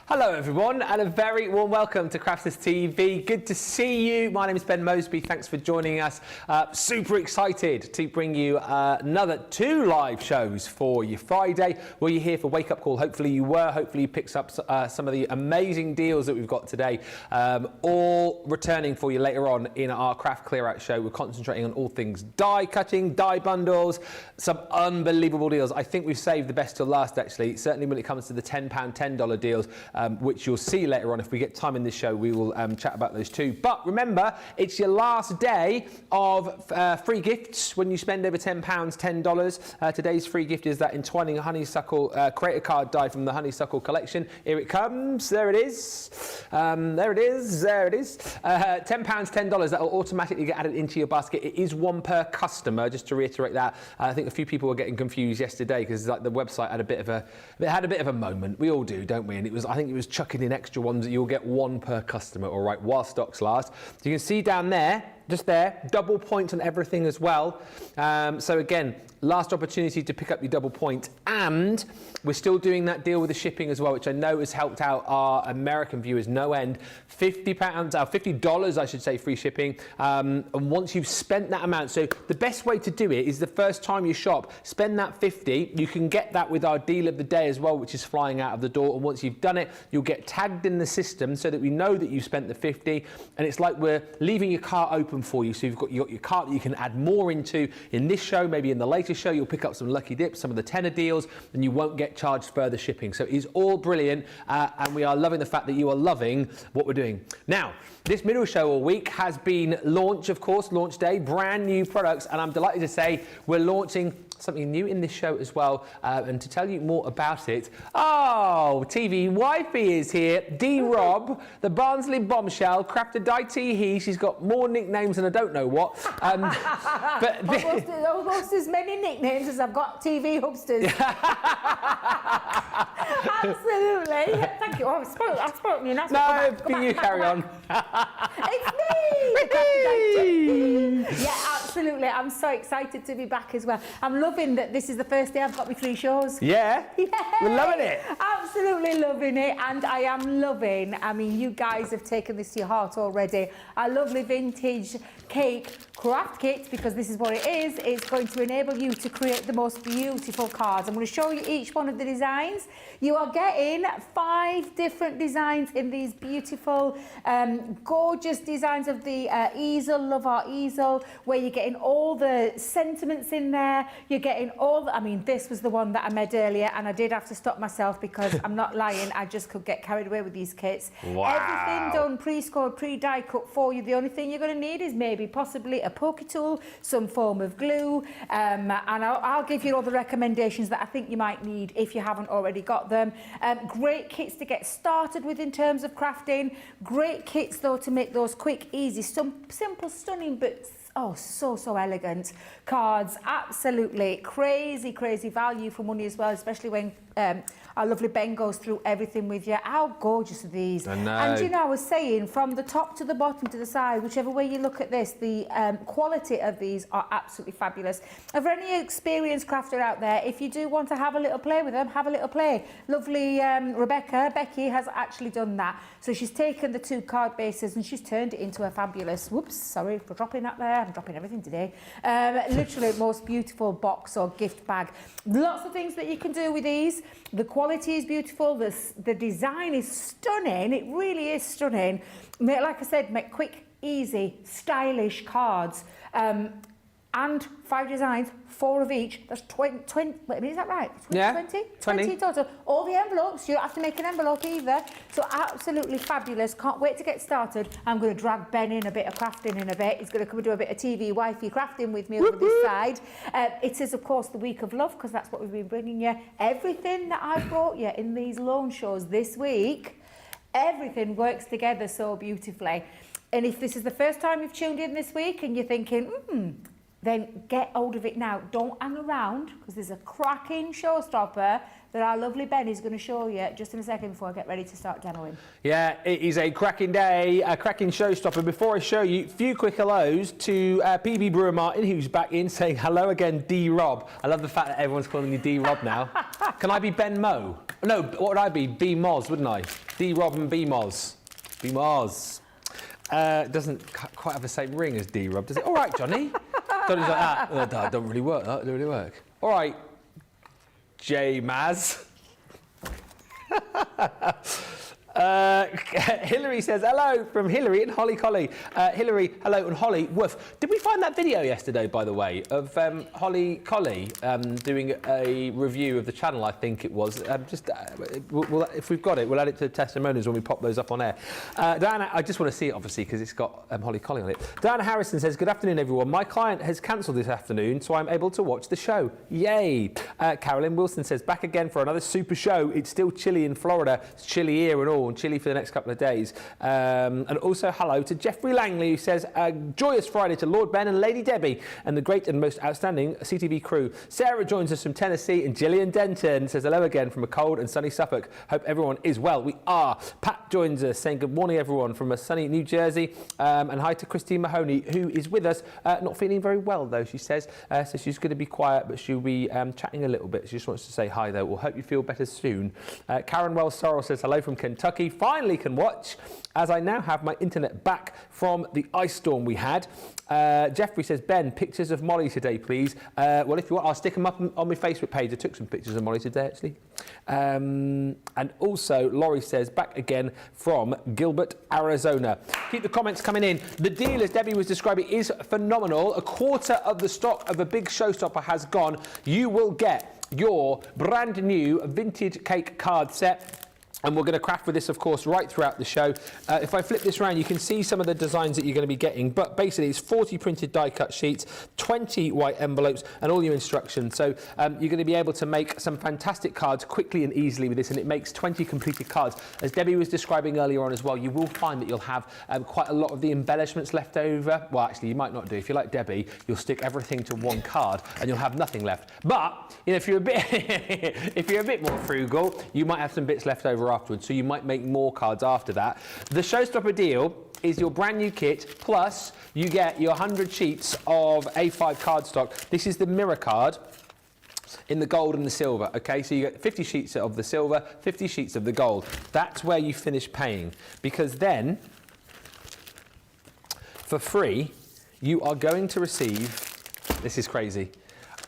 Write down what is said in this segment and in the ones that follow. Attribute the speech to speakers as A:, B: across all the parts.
A: Hello everyone and a very warm welcome to Crafters TV. Good to see you. My name is Ben Moseby. Thanks for joining us. Super excited to bring you another 2 live shows for your Friday. Were you here for Wake Up Call? Hopefully you were. Hopefully you picked up some of the amazing deals that we've got today. All returning for you later on in our craft clear out show. We're concentrating on all things die cutting, die bundles, some unbelievable deals. I think we've saved the best till last actually, certainly when it comes to the £10, $10 deals. Which you'll see later on. If we get time in this show, we will chat about those too. But remember, it's your last day of free gifts when you spend over £10, $10. Today's free gift is that entwining honeysuckle creator card die from the honeysuckle collection. Here it comes. There it is. There it is. There it is. £10, $10. That will automatically get added into your basket. It is 1 per customer. Just to reiterate that. I think a few people were getting confused yesterday because like the website had a bit of a moment. We all do, don't we? And I think it was chucking in extra ones that you'll get 1 per customer, all right, while stocks last. So you can see down there, just there, double points on everything as well. So again, last opportunity to pick up your double point, and we're still doing that deal with the shipping as well, which I know has helped out our American viewers no end. $50, I should say, free shipping. And once you've spent that amount, so the best way to do it is the first time you shop, spend that 50. You can get that with our deal of the day as well, which is flying out of the door. And once you've done it, you'll get tagged in the system so that we know that you spent the 50. And it's like we're leaving your cart open for you. So you've got your cart that you can add more into in this show, maybe in the later show. You'll pick up some lucky dips, some of the tenner deals, and you won't get charged further shipping. So it's all brilliant, and we are loving the fact that you are loving what we're doing. Now, this middle show all week has been launch, of course, launch day, brand new products, and I'm delighted to say we're launching something new in this show as well, and to tell you more about it, TV Wifey is here. D-Rob, the Barnsley bombshell, crafted die he. She's got more nicknames than I don't know what. But
B: almost as many nicknames as I've got TV hubsters. Absolutely. Thank you. Oh, I spoke me.
A: No, you carry on.
B: It's me. Yeah, absolutely. I'm so excited to be back as well. I'm loving that this is the first day I've got my 3 shows.
A: Yeah? We're loving it.
B: Absolutely loving it. And I am loving, I mean, you guys have taken this to your heart already. Our lovely vintage cake craft kit, because this is what it is. It's going to enable you to create the most beautiful cards. I'm going to show you each one of the designs. You are getting 5 different designs in these beautiful, gorgeous designs of the easel, love our easel, where you're getting all the sentiments in there. You're getting all the, I mean, this was the one that I made earlier, and I did have to stop myself because I'm not lying, I just could get carried away with these kits.
A: Wow.
B: Everything done, pre-scored, pre-die cut for you. The only thing you're going to need is maybe possibly a poker tool, some form of glue, and I'll give you all the recommendations that I think you might need if you haven't already got them. Great kits to get started with in terms of crafting. Great kits though to make those quick, easy, simple, stunning, but so elegant cards. Absolutely crazy value for money as well, especially when our lovely Ben goes through everything with you. How gorgeous are these?
A: I know.
B: And you know, I was saying, from the top to the bottom to the side, whichever way you look at this, the quality of these are absolutely fabulous. And for any experienced crafter out there, if you do want to have a little play with them, have a little play. Lovely Becky has actually done that. So she's taken the 2 card bases and she's turned it into a fabulous, whoops, sorry for dropping that there, I'm dropping everything today. Literally most beautiful box or gift bag. Lots of things that you can do with these. The quality is beautiful, the design is stunning, it really is stunning. Like I said, make quick, easy, stylish cards. And 5 designs, 4 of each. That's 20, wait a minute, is that right? 20,
A: yeah,
B: 20 total. All the envelopes, you don't have to make an envelope either. So absolutely fabulous. Can't wait to get started. I'm going to drag Ben in a bit of crafting in a bit. He's going to come and do a bit of TV wifey crafting with me over this side. It is, of course, the week of love, because that's what we've been bringing you. Everything that I've brought you in these launch shows this week, everything works together so beautifully. And if this is the first time you've tuned in this week and you're thinking, then get hold of it now. Don't hang around, because there's a cracking showstopper that our lovely Ben is going to show you just in a second before I get ready to start demoing.
A: Yeah, it is a cracking day, a cracking showstopper. Before I show you, a few quick hellos to PB Brewer Martin, who's back in, saying hello again, D Rob. I love the fact that everyone's calling you D Rob now. Can I be Ben Mo? No, what would I be? B Moz, wouldn't I? D Rob and B Moz. B Moz. Doesn't quite have the same ring as D Rob, does it? All right, Johnny. Johnny's like that. Oh, that don't really work. That don't really work. All right, J Maz. Hillary says hello from Hillary and Holly Collie. Hillary, hello, and Holly, woof. Did we find that video yesterday, by the way, of Holly Collie doing a review of the channel? I think it was. If we've got it, we'll add it to the testimonials when we pop those up on air. Diana, I just want to see it, obviously, because it's got Holly Collie on it. Diana Harrison says, good afternoon, everyone. My client has cancelled this afternoon, so I'm able to watch the show. Yay. Carolyn Wilson says, back again for another super show. It's still chilly in Florida. It's chilly here and all. And chilly for the next couple of days. And also hello to Jeffrey Langley, who says a joyous Friday to Lord Ben and Lady Debbie and the great and most outstanding CTV crew. Sarah joins us from Tennessee, and Gillian Denton says hello again from a cold and sunny Suffolk. Hope everyone is well. We are. Pat joins us saying good morning everyone from a sunny New Jersey, and hi to Christine Mahoney, who is with us, not feeling very well though, she says, so she's going to be quiet, but she'll be chatting a little bit. She just wants to say hi though. We'll hope you feel better soon. Karen Wells Sorrell says hello from Kentucky. Finally can watch, as I now have my internet back from the ice storm we had. Jeffrey says, Ben, pictures of Molly today, please. Well, if you want, I'll stick them up on my Facebook page. I took some pictures of Molly today, actually. And also, Laurie says, back again from Gilbert, Arizona. Keep the comments coming in. The deal, as Debbie was describing, is phenomenal. A quarter of the stock of a big showstopper has gone. You will get your brand new vintage cake card set. And we're going to craft with this, of course, right throughout the show. If I flip this around, you can see some of the designs that you're going to be getting. But basically, it's 40 printed die-cut sheets, 20 white envelopes, and all your instructions. So you're going to be able to make some fantastic cards quickly and easily with this, and it makes 20 completed cards. As Debbie was describing earlier on as well, you will find that you'll have quite a lot of the embellishments left over. Well, actually, you might not do. If you're like Debbie, you'll stick everything to one card, and you'll have nothing left. But you know, if you're a bit more frugal, you might have some bits left over afterwards, so you might make more cards after that. The showstopper deal is your brand new kit, plus you get your 100 sheets of A5 cardstock. This is the mirror card in the gold and the silver, okay? So you get 50 sheets of the silver, 50 sheets of the gold. That's where you finish paying, because then, for free, you are going to receive, this is crazy,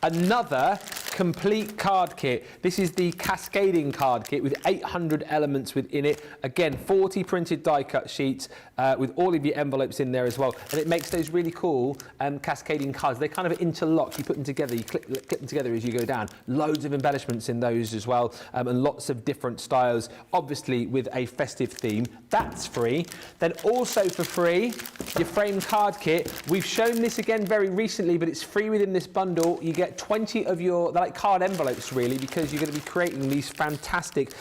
A: another complete card kit. This is the cascading card kit with 800 elements within it. Again, 40 printed die-cut sheets with all of your envelopes in there as well. And it makes those really cool cascading cards. They kind of interlock. You put them together, you clip them together as you go down. Loads of embellishments in those as well, and lots of different styles, obviously with a festive theme. That's free. Then also for free, your frame card kit. We've shown this again very recently, but it's free within this bundle. You get 20 of your, they're like card envelopes really, because you're going to be creating these fantastic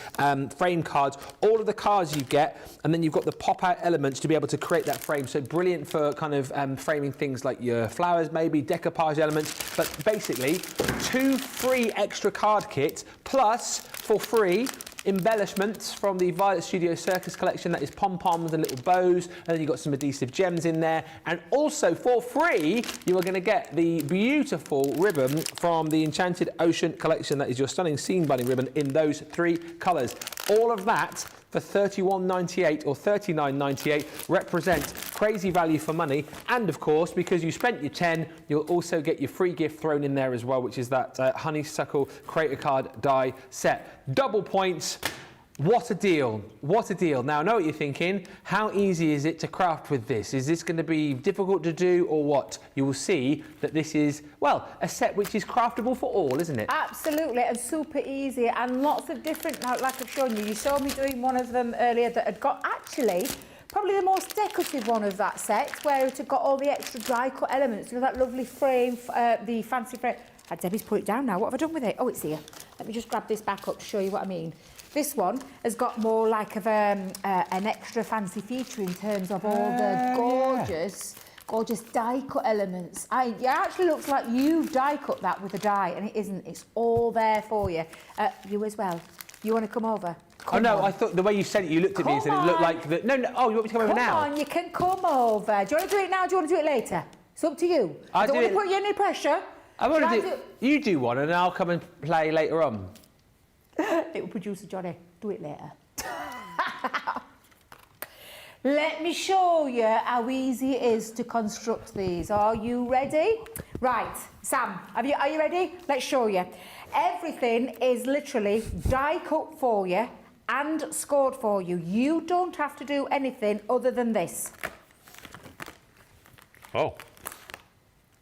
A: frame cards. All of the cards you get, and then you've got the pop-out elements to be able to create that frame. So brilliant for kind of framing things like your flowers, maybe decoupage elements. But basically, 2 free extra card kits, plus for free embellishments from the Violet Studio Circus collection. That is pom-poms and little bows, and then you've got some adhesive gems in there. And also for free, you are going to get the beautiful ribbon from the Enchanted Ocean collection. That is your stunning seam binding ribbon in those 3 colours. All of that for £31.98 or £39.98 represent crazy value for money. And of course, because you spent your 10, you'll also get your free gift thrown in there as well, which is that honeysuckle creator card die set. Double points. What a deal. What a deal. Now, I know what you're thinking. How easy is it to craft with this? Is this going to be difficult to do or what? You will see that this is, well, a set which is craftable for all, isn't it?
B: Absolutely, and super easy, and lots of different, like I've shown you. You saw me doing one of them earlier that had got actually probably the most decorative one of that set, where it had got all the extra dry cut elements. You know, that lovely frame, the fancy frame. Debbie's put it down now. What have I done with it? Oh, it's here. Let me just grab this back up to show you what I mean. This one has got more like of an extra fancy feature in terms of all the gorgeous gorgeous die cut elements. It actually looks like you've die cut that with a die, and it isn't. It's all there for you. You as well. You want to come over?
A: Come on. I thought the way you said it, you looked at me and said it looked like the... No, no, oh, you want me to come over now?
B: Come on, you can come over. Do you want to do it now or do you want to do it later? It's up to you. I don't want to put you under pressure.
A: I want to do... You do one and I'll come and play later on.
B: Little producer Johnny, do it later. Let me show you how easy it is to construct these. Are you ready? Right, Sam, are you ready? Let's show you. Everything is literally die cut for you and scored for you. You don't have to do anything other than this.
A: Oh.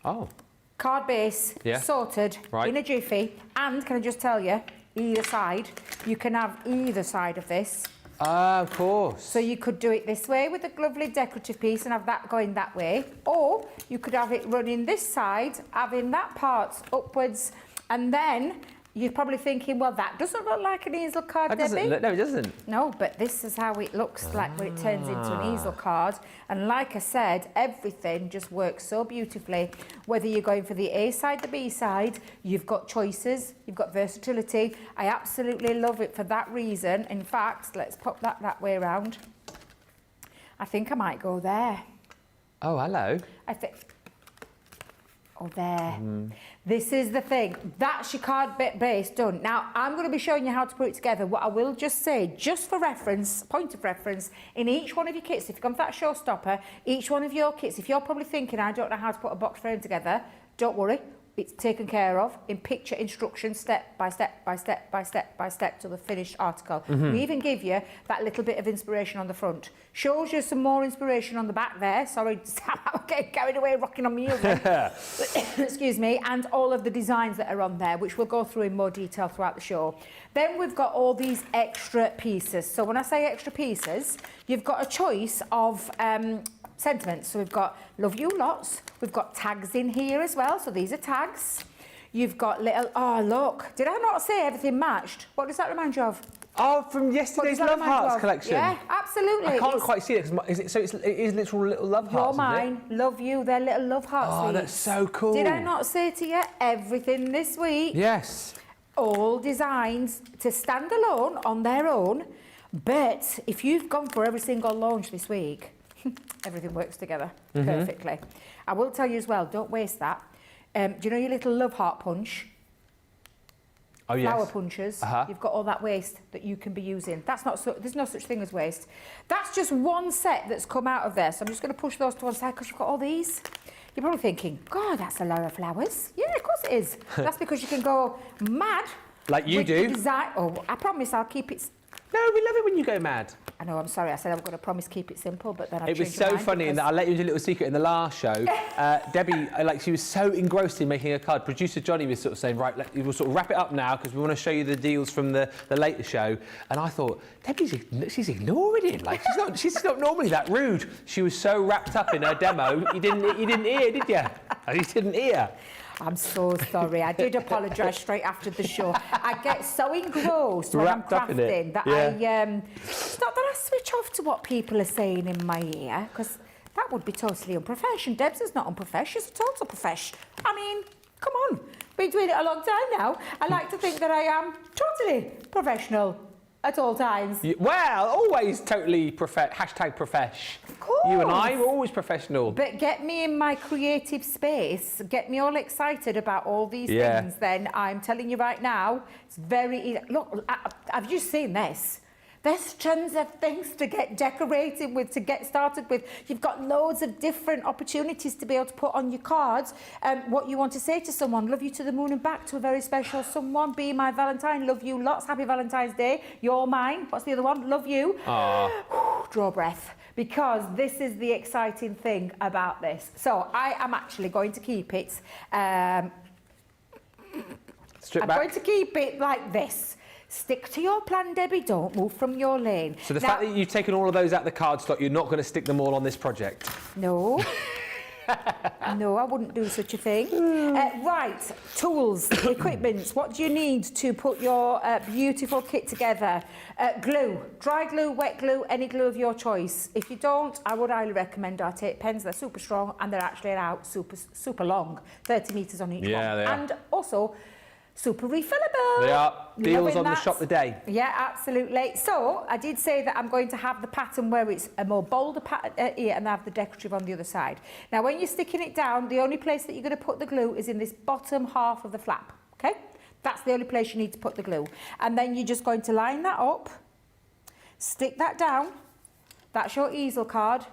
A: Oh.
B: Card base, sorted, in a jiffy. And can I just tell you, either side, you can have either side of this.
A: Of course.
B: So you could do it this way with a lovely decorative piece and have that going that way, or you could have it running this side, having that part upwards, and then you're probably thinking, well, that doesn't look like an easel card, Debbie.
A: No, it doesn't.
B: No, but this is how it looks like when it turns into an easel card. And like I said, everything just works so beautifully. Whether you're going for the A side, the B side, you've got choices, you've got versatility. I absolutely love it for that reason. In fact, let's pop that way around. I think I might go there.
A: Oh, hello.
B: I think... Oh, there. This is the thing. That's your card base done. Now, I'm going to be showing you how to put it together. What I will just say, just for reference, point of reference, in each one of your kits, if you come for that showstopper, each one of your kits, if you're probably thinking, I don't know how to put a box frame together, don't worry. It's taken care of in picture instructions, step by step by step by step by step to the finished article. We even give you that little bit of inspiration on the front. Shows you some more inspiration on the back there. Sorry, I'm getting carried away rocking on my heels. Excuse me. And all of the designs that are on there, which we'll go through in more detail throughout the show. Then we've got all these extra pieces. So when I say extra pieces, you've got a choice of sentiments. So we've got love you lots. We've got tags in here as well. So these are tags. You've got little, oh look, did I not say everything matched? What does that remind you of?
A: Oh, from yesterday's Love Hearts collection.
B: Yeah, absolutely.
A: I can't quite see it. It is literal little Love Hearts.
B: You're mine, love you, they're little Love Hearts.
A: Oh, that's so cool.
B: Did I not say to you, everything this week?
A: Yes. All
B: designs to stand alone on their own. But if you've gone for every single launch this week, everything works together perfectly. I will tell you as well, don't waste that. Do you know your little Love Heart punch?
A: Oh, yes.
B: Flower punches. You've got all that waste that you can be using. That's not so, there's no such thing as waste. That's just one set that's come out of there. So I'm just going to push those to one side because you've got all these. You're probably thinking, God, that's a lot of flowers. Yeah, of course it is. That's because you can go mad.
A: Like you do.
B: Oh, I promise I'll keep it...
A: No, we love it when you go mad.
B: I know, I'm sorry. I said I'm going to promise keep it simple, but then
A: It was so funny in that I let you into a little secret in the last show. Debbie, she was so engrossed in making a card. Producer Johnny was sort of saying, right, we'll sort of wrap it up now because we want to show you the deals from the later show. And I thought, she's ignoring him. Like she's not normally that rude. She was so wrapped up in her demo. You didn't hear, did you? You didn't hear.
B: I'm so sorry. I did apologise straight after the show. I get so engrossed when I'm crafting that it's not that I switch off to what people are saying in my ear, because that would be totally unprofessional. Debs is not unprofessional, she's a total professional. I mean, come on. Been doing it a long time now. I like to think that I am totally professional at all times.
A: Well, always totally hashtag profesh.
B: Of course.
A: You and I were always professional.
B: But get me in my creative space, get me all excited about all these things, then I'm telling you right now, it's very easy. Look, I've just seen this. There's tons of things to get decorated with, to get started with. You've got loads of different opportunities to be able to put on your cards what you want to say to someone. Love you to the moon and back to a very special someone. Be my Valentine. Love you lots. Happy Valentine's Day. You're mine. What's the other one? Love you. Draw breath. Because this is the exciting thing about this. So I am actually going to keep it... I'm going to keep it like this. Stick to your plan, Debbie. Don't move from your lane.
A: So the fact that you've taken all of those out of the card stock, you're not going to stick them all on this project?
B: No. No, I wouldn't do such a thing. Right, tools, equipment. What do you need to put your beautiful kit together? Glue, dry glue, wet glue, any glue of your choice. If you don't, I would highly recommend our tape pens. They're super strong and they're actually out super long, 30 metres on each one.
A: They are.
B: And also super refillable.
A: They are. Deals on the
B: that.
A: shop today.
B: Yeah, absolutely. So I did say that I'm going to have the pattern where it's a more bolder pattern here and I have the decorative on the other side. Now, when you're sticking it down, the only place that you're going to put the glue is in this bottom half of the flap, okay? That's the only place you need to put the glue. And then you're just going to line that up, stick that down. That's your easel card.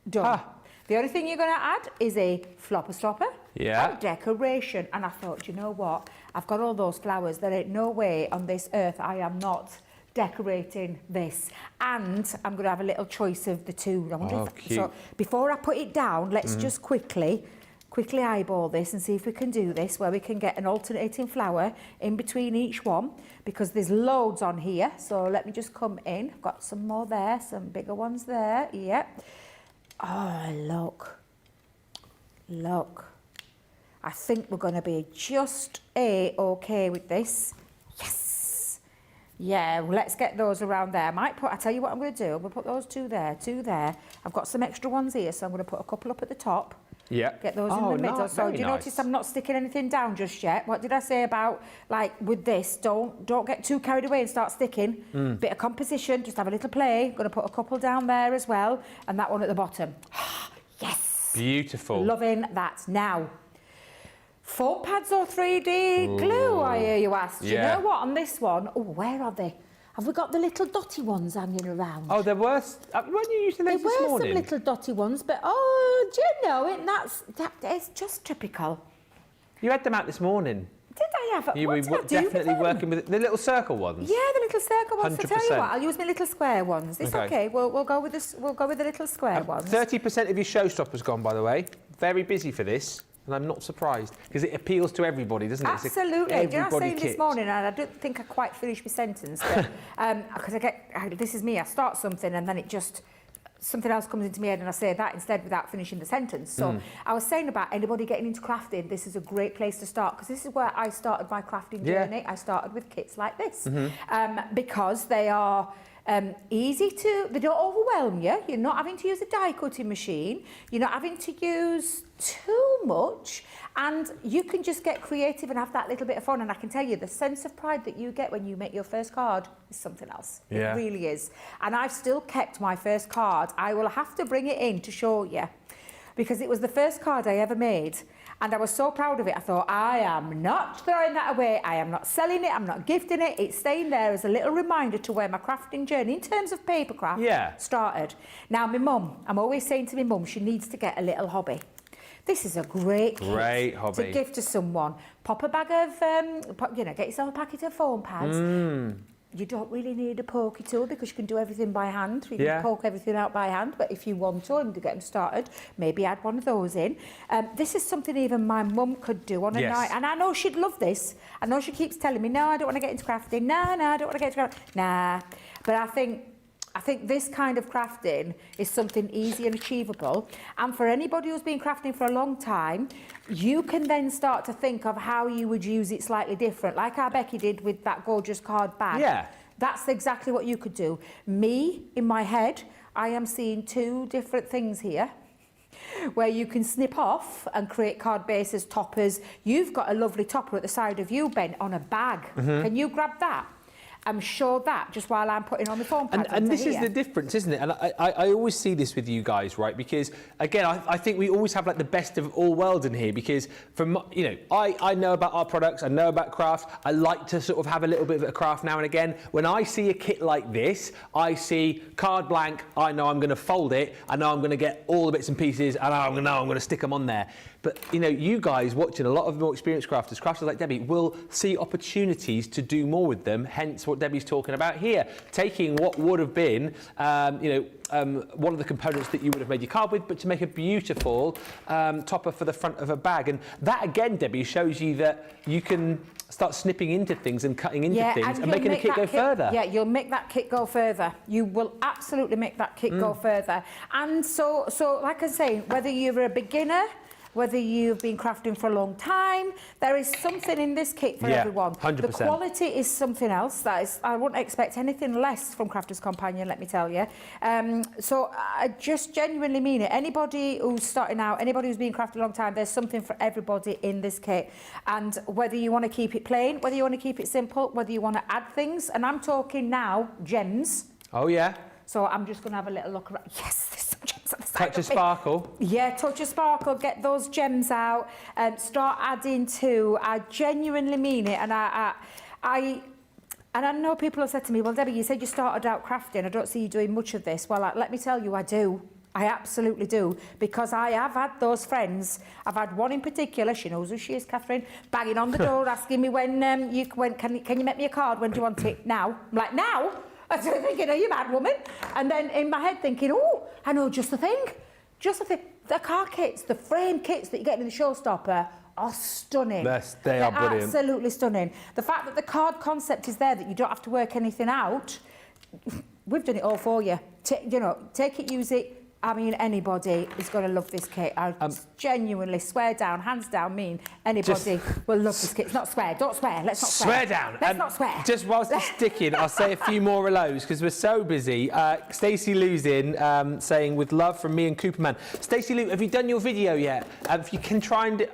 B: Done. The only thing you're going to add is a flopper stopper and decoration. And I thought, you know what? I've got all those flowers. There ain't no way on this earth I am not decorating this. And I'm going to have a little choice of the two.
A: Cute.
B: So before I put it down, let's just quickly eyeball this and see if we can do this, where we can get an alternating flower in between each one, because there's loads on here. So let me just come in. I've got some more there, some bigger ones there. Yep. Oh, look. I think we're going to be just okay with this. Yes. Yeah, well, let's get those around there. I'll tell you what I'm going to do. We'll put those two there. I've got some extra ones here, so I'm going to put a couple up at the top.
A: Yeah.
B: Get those in the middle. So do you notice I'm not sticking anything down just yet? What did I say about, like, with this? Don't get too carried away and start sticking. Bit of composition, just have a little play. Going to put a couple down there as well, and that one at the bottom. Yes.
A: Beautiful.
B: Loving that. Now, foam pads or 3D glue, I hear you ask. You know what, on this one, where are they? Have we got the little dotty ones hanging around?
A: Oh, there were. Weren't you using those this morning?
B: There were some little dotty ones, but do you know it? It's just typical.
A: You had them out this morning.
B: Did I have?
A: You were definitely working with the little circle ones.
B: Yeah, the little circle ones. 100%. I tell you what, I'll use my little square ones. It's okay. We'll go with this. We'll go with the little square ones.
A: 30% of your showstoppers gone, by the way. Very busy for this. And I'm not surprised, because it appeals to everybody, doesn't it?
B: Absolutely. Do you know, I was saying this morning, and I don't think I quite finished my sentence, but because this is me, I start something and then it just, something else comes into my head and I say that instead without finishing the sentence. So I was saying about anybody getting into crafting, this is a great place to start, because this is where I started my crafting journey. I started with kits like this, because they are easy to, they don't overwhelm you. You're not having to use a die cutting machine. You're not having to use too much, and you can just get creative and have that little bit of fun. And I can tell you, the sense of pride that you get when you make your first card is something else. It really is. And I've still kept my first card. I will have to bring it in to show you, because it was the first card I ever made. And I was so proud of it. I thought, I am not throwing that away. I am not selling it. I'm not gifting it. It's staying there as a little reminder to where my crafting journey, in terms of papercraft, started. Now, my mum, I'm always saying to my mum, she needs to get a little hobby. This is a great hobby to give to someone. Pop a bag of, get yourself a packet of foam pads. You don't really need a pokey tool, because you can do everything by hand. You can poke everything out by hand, but if you want to, and to get them started, maybe add one of those in. This is something even my mum could do on a night, and I know she'd love this. I know she keeps telling me, no, I don't want to get into crafting. No, I don't want to get into crafting. Nah, but I think this kind of crafting is something easy and achievable. And for anybody who's been crafting for a long time, you can then start to think of how you would use it slightly different, like our Becky did with that gorgeous card bag. Yeah. That's exactly what you could do. Me, in my head, I am seeing two different things here, where you can snip off and create card bases, toppers. You've got a lovely topper at the side of you, Ben, on a bag. Can you grab that? I'm sure that, just while I'm putting on the foam pads.
A: And this is the difference, isn't it? And I always see this with you guys, right? Because, again, I think we always have, like, the best of all worlds in here, because, from, you know, I know about our products, I know about craft, I like to sort of have a little bit of a craft now and again. When I see a kit like this, I see card blank, I know I'm going to fold it, I know I'm going to get all the bits and pieces, and I know I'm going to stick them on there. But, you know, you guys watching, a lot of more experienced crafters like Debbie, will see opportunities to do more with them, hence what Debbie's talking about here. Taking what would have been, one of the components that you would have made your card with, but to make a beautiful topper for the front of a bag. And that, again, Debbie, shows you that you can start snipping into things and cutting into things and making the kit go further.
B: Yeah, you'll make that kit go further. You will absolutely make that kit go further. And so like I say, whether you're a beginner, whether you've been crafting for a long time, there is something in this kit for everyone.
A: 100%.
B: The quality is something else. I wouldn't expect anything less from Crafter's Companion, let me tell you. So I just genuinely mean it. Anybody who's starting out, anybody who's been crafting a long time, there's something for everybody in this kit. And whether you want to keep it plain, whether you want to keep it simple, whether you want to add things, and I'm talking now gems.
A: Oh, yeah.
B: So I'm just going to have a little look around. Yes, there's some gems on the side.
A: Touch of sparkle.
B: Yeah, touch of sparkle. Get those gems out and start adding to. I genuinely mean it, and I know people have said to me, "Well, Debbie, you said you started out crafting. I don't see you doing much of this." Well, let me tell you, I do. I absolutely do, because I have had those friends. I've had one in particular, she knows who she is, Catherine, banging on the door asking me when can you make me a card? When do you want it? Now. I'm like, now? I was thinking, are you mad, woman? And then in my head thinking, oh, I know just the thing. The car kits, the frame kits that you get in the showstopper are stunning.
A: They are brilliant.
B: Absolutely stunning. The fact that the card concept is there, that you don't have to work anything out, we've done it all for you. Take it, use it. I mean, anybody is going to love this kit. I genuinely swear down, hands down, mean anybody will love this kit. It's not swear. Don't swear. Let's not swear.
A: Swear down.
B: Let's not swear.
A: Just whilst it's sticking, I'll say a few more hellos because we're so busy. Stacey Lou's in saying, with love from me and Cooperman. Stacey Lou, have you done your video yet? If you can try and do,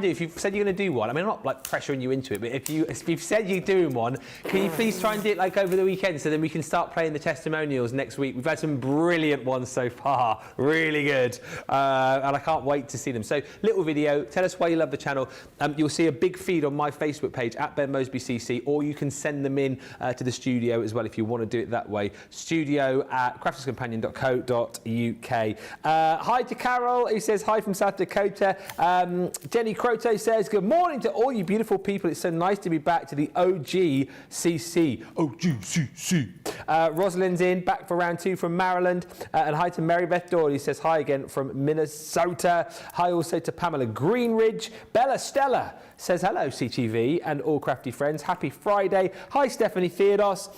A: if you've said you're going to do one, I mean, I'm not like pressuring you into it, but if you've said you're doing one, can you please try and do it like over the weekend so then we can start playing the testimonials next week? We've had some brilliant ones so far. Really good, and I can't wait to see them. So, little video, tell us why you love the channel. You'll see a big feed on my Facebook page at Ben Moseby CC, or you can send them in to the studio as well if you want to do it that way. studio@crafterscompanion.co.uk. Hi to Carol, who says hi from South Dakota. Jenny Croto says, good morning to all you beautiful people. It's so nice to be back to the OGCC. OGCC. Rosalind's in, back for round 2 from Maryland. And hi to Mary Beth Doyle, who says hi again from Minnesota. Hi also to Pamela Greenridge. Bella Stella says hello, CTV and all crafty friends. Happy Friday. Hi, Stephanie Theodos.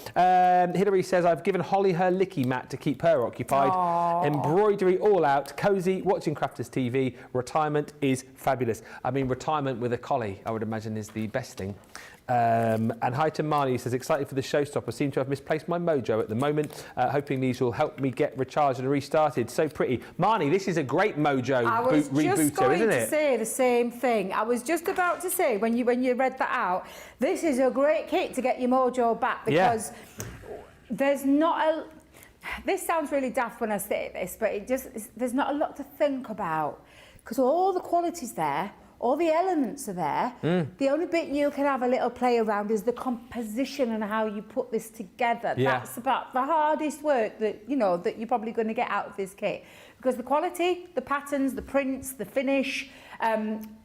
A: Hilary says, I've given Holly her licky mat to keep her occupied. Aww. Embroidery all out. Cozy, watching Crafters TV. Retirement is fabulous. I mean, retirement with a collie, I would imagine, is the best thing. And hi to Marnie, who says, excited for the showstopper. Seem to have misplaced my mojo at the moment. Hoping these will help me get recharged and restarted. So pretty. Marnie, this is a great mojo rebooter, isn't it? I was just going to say the same thing. I was just about to say, when you read that out, this is a great kit to get your mojo back, because there's not a... This sounds really daft when I say this, but there's not a lot to think about, because all the quality's there. All the elements are there. The only bit you can have a little play around is the composition and how you put this together. That's about the hardest work that that you're probably going to get out of this kit, because the quality, the patterns, the prints, the finish,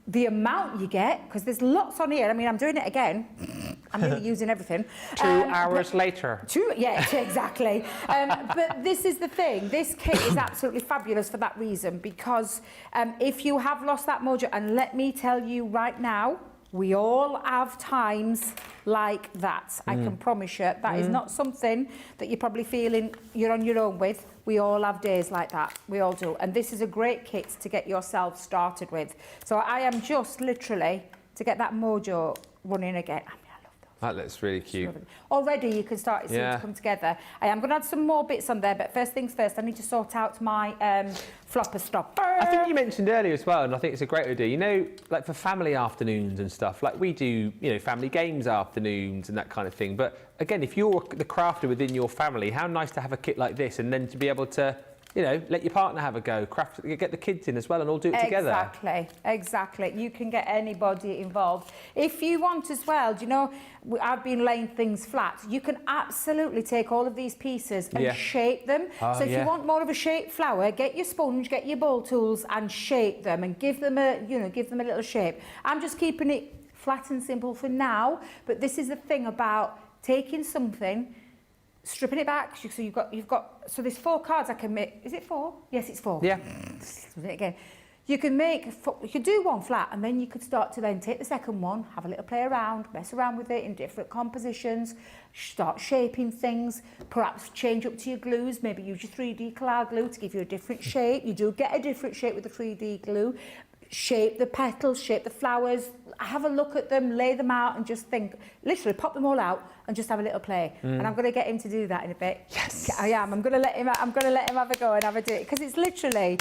A: the amount you get, because there's lots on here. I mean, I'm doing it again. I'm really using everything. 2 hours later.
B: Yeah, exactly. But this is the thing. This kit is absolutely fabulous for that reason, because if you have lost that mojo, and let me tell you right now, we all have times like that. I can promise you. That is not something that you're probably feeling you're on your own with. We all have days like that. We all do. And this is a great kit to get yourself started with. So I am just literally to get that mojo running again.
A: That looks really cute.
B: Already you can start seeing to come together. I am going to add some more bits on there, but first things first, I need to sort out my flopper stopper.
A: I think you mentioned earlier as well, and I think it's a great idea, like for family afternoons and stuff, like we do, family games afternoons and that kind of thing. But again, if you're the crafter within your family, how nice to have a kit like this, and then to be able to let your partner have a go, get the kids in as well and all do it together.
B: Exactly. You can get anybody involved. If you want as well, I've been laying things flat. You can absolutely take all of these pieces and shape them. So if you want more of a shaped flower, get your sponge, get your bowl tools and shape them and give them a little shape. I'm just keeping it flat and simple for now, but this is the thing about taking something, stripping it back. So so there's 4 cards I can make. Is it 4? Yes, it's 4.
A: Yeah.
B: Do it again. You can do one flat, and then you could start to then take the second one, have a little play around, mess around with it in different compositions, start shaping things, perhaps change up to your glues, maybe use your 3D Collage glue to give you a different shape. You do get a different shape with the 3D glue. Shape the petals, shape the flowers, have a look at them, lay them out and just think, literally pop them all out and just have a little play. And I'm going to get him to do that in a bit.
A: Yes.
B: I am. I'm going to let him have a go and have a do it, because it's literally,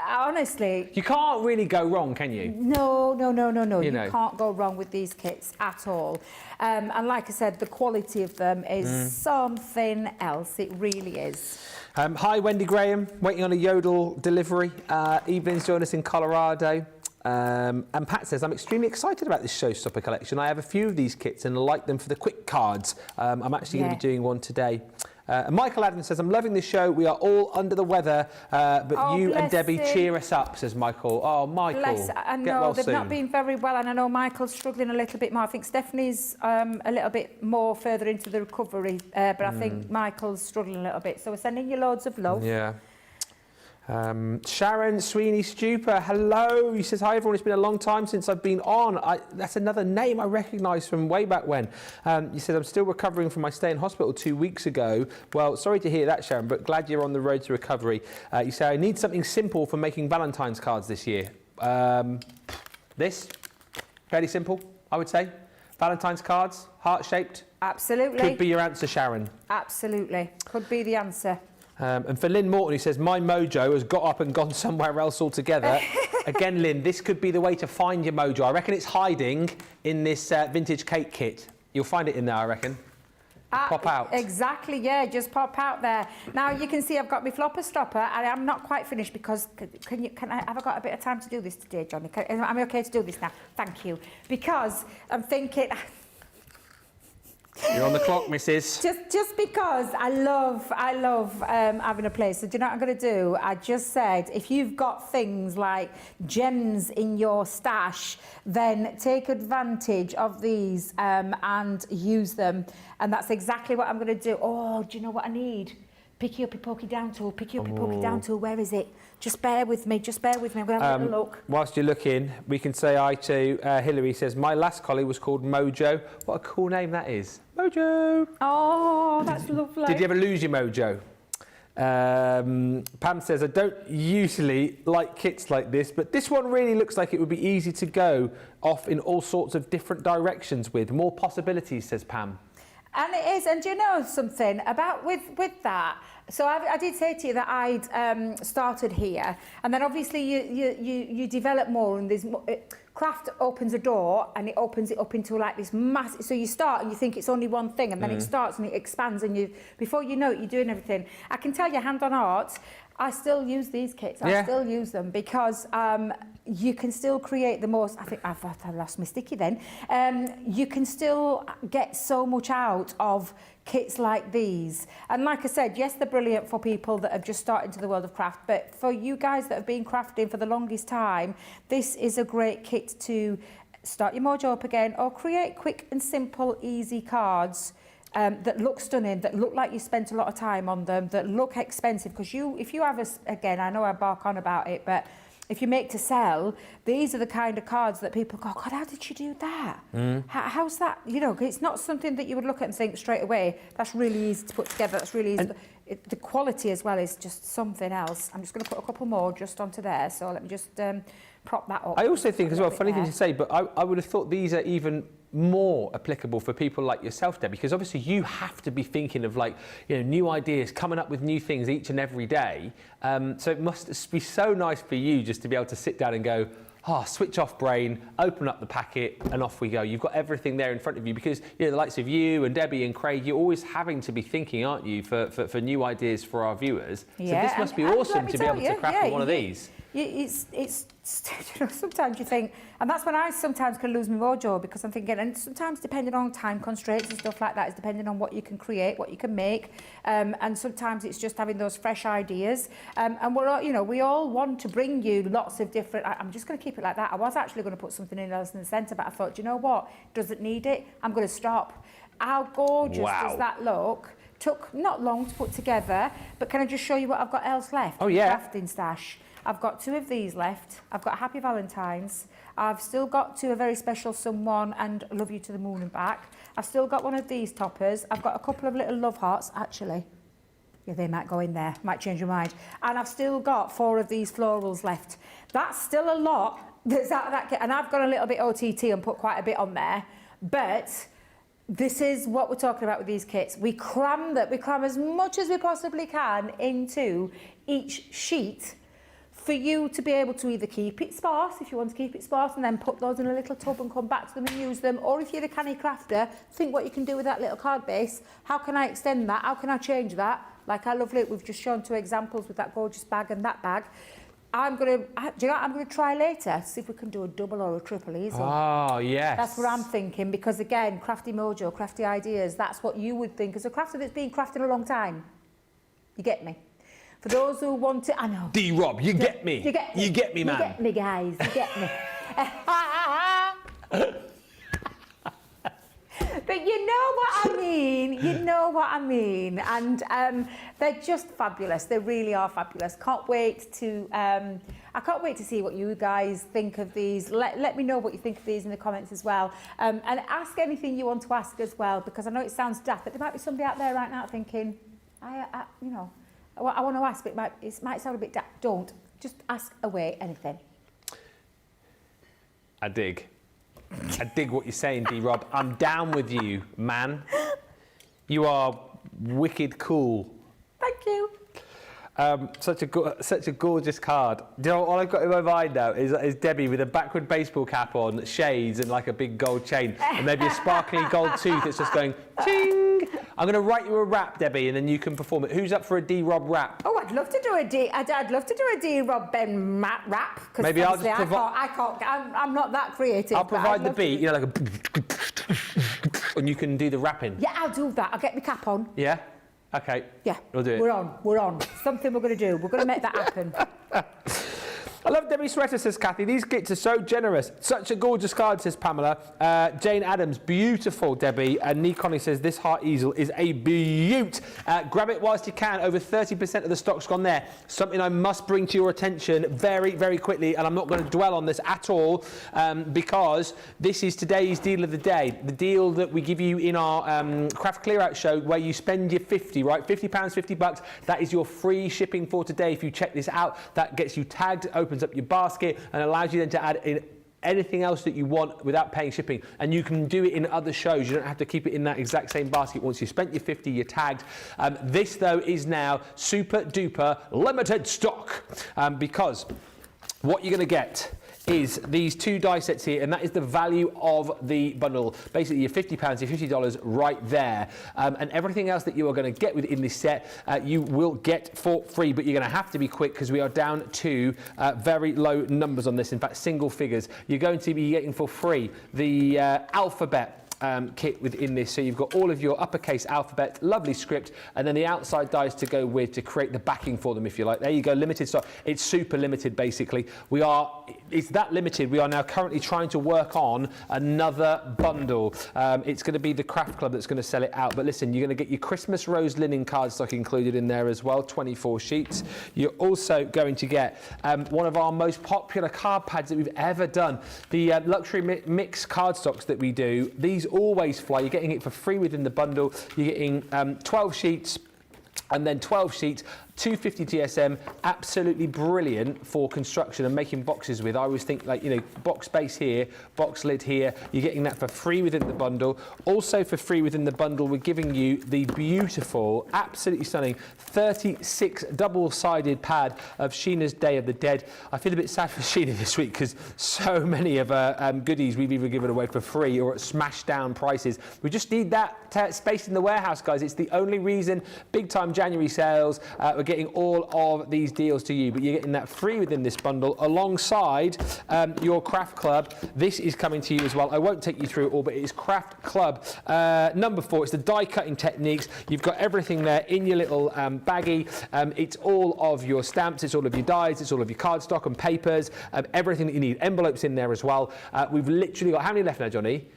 B: honestly...
A: You can't really go wrong, can you?
B: No. You can't go wrong with these kits at all. And like I said, the quality of them is something else. It really is.
A: Hi, Wendy Graham, waiting on a Yodel delivery. Evelyn's joined us in Colorado. And Pat says, I'm extremely excited about this showstopper collection. I have a few of these kits and like them for the quick cards. I'm actually going to be doing one today. And Michael Adams says, I'm loving this show. We are all under the weather, but you and Debbie cheer us up, says Michael. Oh, Michael,
B: I know,
A: get well
B: they've
A: soon.
B: not been very well, and I know Michael's struggling a little bit more. I think Stephanie's a little bit more further into the recovery, but I think Michael's struggling a little bit. So we're sending you loads of love.
A: Yeah. Sharon Sweeney Stuper, hello. He says, hi everyone, it's been a long time since I've been on. That's another name I recognise from way back when. He said, I'm still recovering from my stay in hospital 2 weeks ago. Well, sorry to hear that, Sharon, but glad you're on the road to recovery. You say, I need something simple for making Valentine's cards this year. This, fairly simple, I would say. Valentine's cards, heart-shaped.
B: Absolutely.
A: Could be your answer, Sharon.
B: Absolutely. Could be the answer.
A: And for Lynn Morton, who says, my mojo has got up and gone somewhere else altogether. Again, Lynn, this could be the way to find your mojo. I reckon it's hiding in this vintage cake kit. You'll find it in there, I reckon. Pop out. Exactly,
B: yeah, just pop out there. Now, you can see I've got my flopper stopper, and I'm not quite finished because, have I got a bit of time to do this today, Johnny? Am I okay to do this now? Thank you. Because I'm thinking...
A: You're on the clock, missus.
B: Just because I love having a place. So do you know what I'm going to do? I just said, if you've got things like gems in your stash, then take advantage of these and use them. And that's exactly what I'm going to do. Oh, do you know what I need? Pick you up your pokey down tool. Pick you up your pokey down tool. Where is it? Just bear with me. Just bear with me. I'm going to have a little look.
A: Whilst you're looking, we can say hi to Hillary. Says, my last collie was called Mojo. What a cool name that is. Mojo.
B: Oh, that's lovely.
A: Did you ever lose your mojo? Pam says, I don't usually like kits like this, but this one really looks like it would be easy to go off in all sorts of different directions with. More possibilities, says Pam.
B: And it is, and do you know something about with that? So I did say to you that I'd started here, and then obviously you develop more, and there's more, craft opens a door and it opens it up into like this massive. So you start and you think it's only one thing, and then it starts and it expands, and before you know it, you're doing everything. I can tell you, hand on heart, I still use these kits. I still use them because you can still create the most. I think I lost my sticky then. You can still get so much out of kits like these. And like I said, yes, they're brilliant for people that have just started into the world of craft, but for you guys that have been crafting for the longest time, this is a great kit to start your mojo up again, or create quick and simple, easy cards that look stunning, that look like you spent a lot of time on them, that look expensive. Because if you have again, I know I bark on about it, but if you make to sell, these are the kind of cards that people go, God, how did you do that? How's that? You know, it's not something that you would look at and think straight away, that's really easy to put together, that's really easy. The quality as well is just something else. I'm just going to put a couple more just onto there, so let me just prop that up.
A: I also think as well, funny thing to say, but I would have thought these are even more applicable for people like yourself, Debbie, because obviously you have to be thinking of, like, you know, new ideas, coming up with new things each and every day. So it must be so nice for you just to be able to sit down and go, switch off brain, open up the packet, and off we go. You've got everything there in front of you, because, you know, the likes of you and Debbie and Craig, you're always having to be thinking, aren't you, for new ideas for our viewers.
B: Yeah,
A: so this must be awesome to be able to craft one of these.
B: It's you know, sometimes you think, and that's when I sometimes can lose my mojo, because I'm thinking, and sometimes depending on time constraints and stuff like that, is depending on what you can create, what you can make, and sometimes it's just having those fresh ideas. And we're all, you know, we all want to bring you lots of different. I'm just going to keep it like that. I was actually going to put something in else in the centre, but I thought, you know what, doesn't need it. I'm going to stop. How gorgeous
A: Wow.
B: does that look? Took not long to put together, but can I just show you what I've got else left?
A: Oh, yeah.
B: Crafting stash. I've got 2 of these left. I've got Happy Valentine's. I've still got 2 A Very Special Someone and Love You to the Moon and Back. I've still got 1 of these toppers. I've got a couple of little love hearts, actually. Yeah, they might go in there, might change your mind. And I've still got 4 of these florals left. That's still a lot that's out of that kit. And I've got a little bit OTT and put quite a bit on there. But this is what we're talking about with these kits. We cram as much as we possibly can into each sheet for you to be able to either keep it sparse, if you want to keep it sparse, and then put those in a little tub and come back to them and use them. Or if you're a canny crafter, think what you can do with that little card base. How can I extend that? How can I change that? Like our lovely, we've just shown 2 examples with that gorgeous bag and that bag. Do you know what I'm going to try later? See if we can do a double or a triple easel.
A: Oh, yes.
B: That's what I'm thinking, because again, crafty mojo, crafty ideas, that's what you would think as a crafter that's been crafting a long time. You get me? For those who want to, I know.
A: D-Rob, you get me.
B: You get me.
A: You get me, man.
B: You get me, guys. You get me. But you know what I mean. You know what I mean. And they're just fabulous. They really are fabulous. Can't wait to. I can't wait to see what you guys think of these. Let me know what you think of these in the comments as well. And ask anything you want to ask as well, because I know it sounds daft, but there might be somebody out there right now thinking, you know, I want to ask, but it might sound a bit daft. Don't. Just ask away anything.
A: I dig what you're saying, D-Rob. I'm down with you, man. You are wicked cool.
B: Thank you.
A: Such a gorgeous card. Do you know, all I've got in my mind now is Debbie with a backward baseball cap on, shades, and like a big gold chain, and maybe a sparkly gold tooth that's just going ting. I'm going to write you a rap, Debbie, and then you can perform it. Who's up for a D-Rob rap?
B: Oh, I'd love to do I'd love to do a D-Rob Ben rap.
A: Maybe I'll just provide.
B: I'm not that creative.
A: I'll provide the beat, you know, like a, and you can do the rapping.
B: Yeah, I'll do that. I'll get my cap on.
A: Yeah. Okay.
B: Yeah.
A: We'll do it.
B: We're on. Something we're going to do. We're going to make that happen.
A: I love Debbie Sweater, says Kathy. These kits are so generous. Such a gorgeous card, says Pamela. Jane Adams, beautiful, Debbie. And Nikoni says this heart easel is a beaut. Grab it whilst you can. Over 30% of the stock's gone there. Something I must bring to your attention very, very quickly. And I'm not going to dwell on this at all because this is today's deal of the day. The deal that we give you in our craft clear out show where you spend your 50, right? £50, $50. That is your free shipping for today. If you check this out, that gets you tagged, opens up your basket and allows you then to add in anything else that you want without paying shipping, and you can do it in other shows. You don't have to keep it in that exact same basket. Once you've spent your 50, you're tagged. This though is now super duper limited stock because what you're going to get is these 2 die sets here, and that is the value of the bundle. Basically, your £50, your $50 right there. And everything else that you are going to get within this set, you will get for free, but you're going to have to be quick because we are down to very low numbers on this. In fact, single figures. You're going to be getting for free the alphabet kit within this, so you've got all of your uppercase alphabet, lovely script, and then the outside dies to go with to create the backing for them, if you like. There you go, limited stock. It's super limited, basically. It's that limited. We are now currently trying to work on another bundle. It's going to be the Craft Club that's going to sell it out. But listen, you're going to get your Christmas rose linen cardstock included in there as well, 24 sheets. You're also going to get one of our most popular card pads that we've ever done, the luxury mix cardstocks that we do. These always fly. You're getting it for free within the bundle. You're getting 12 sheets and then 12 sheets, 250 GSM, absolutely brilliant for construction and making boxes with. I always think, like, you know, box base here, box lid here. You're getting that for free within the bundle. Also for free within the bundle, we're giving you the beautiful, absolutely stunning 36 double-sided pad of Sheena's Day of the Dead. I feel a bit sad for Sheena this week because so many of her goodies we've either given away for free or at smashed down prices. We just need that space in the warehouse, guys. It's the only reason. Big time January sales. We're getting all of these deals to you, but you're getting that free within this bundle alongside your Craft Club. This is coming to you as well. I won't take you through it all, but it is Craft Club number 4. It's the die cutting techniques. You've got everything there in your little baggie. It's all of your stamps, it's all of your dies, it's all of your cardstock and papers, everything that you need. Envelopes in there as well. We've literally got, how many left now, Johnny?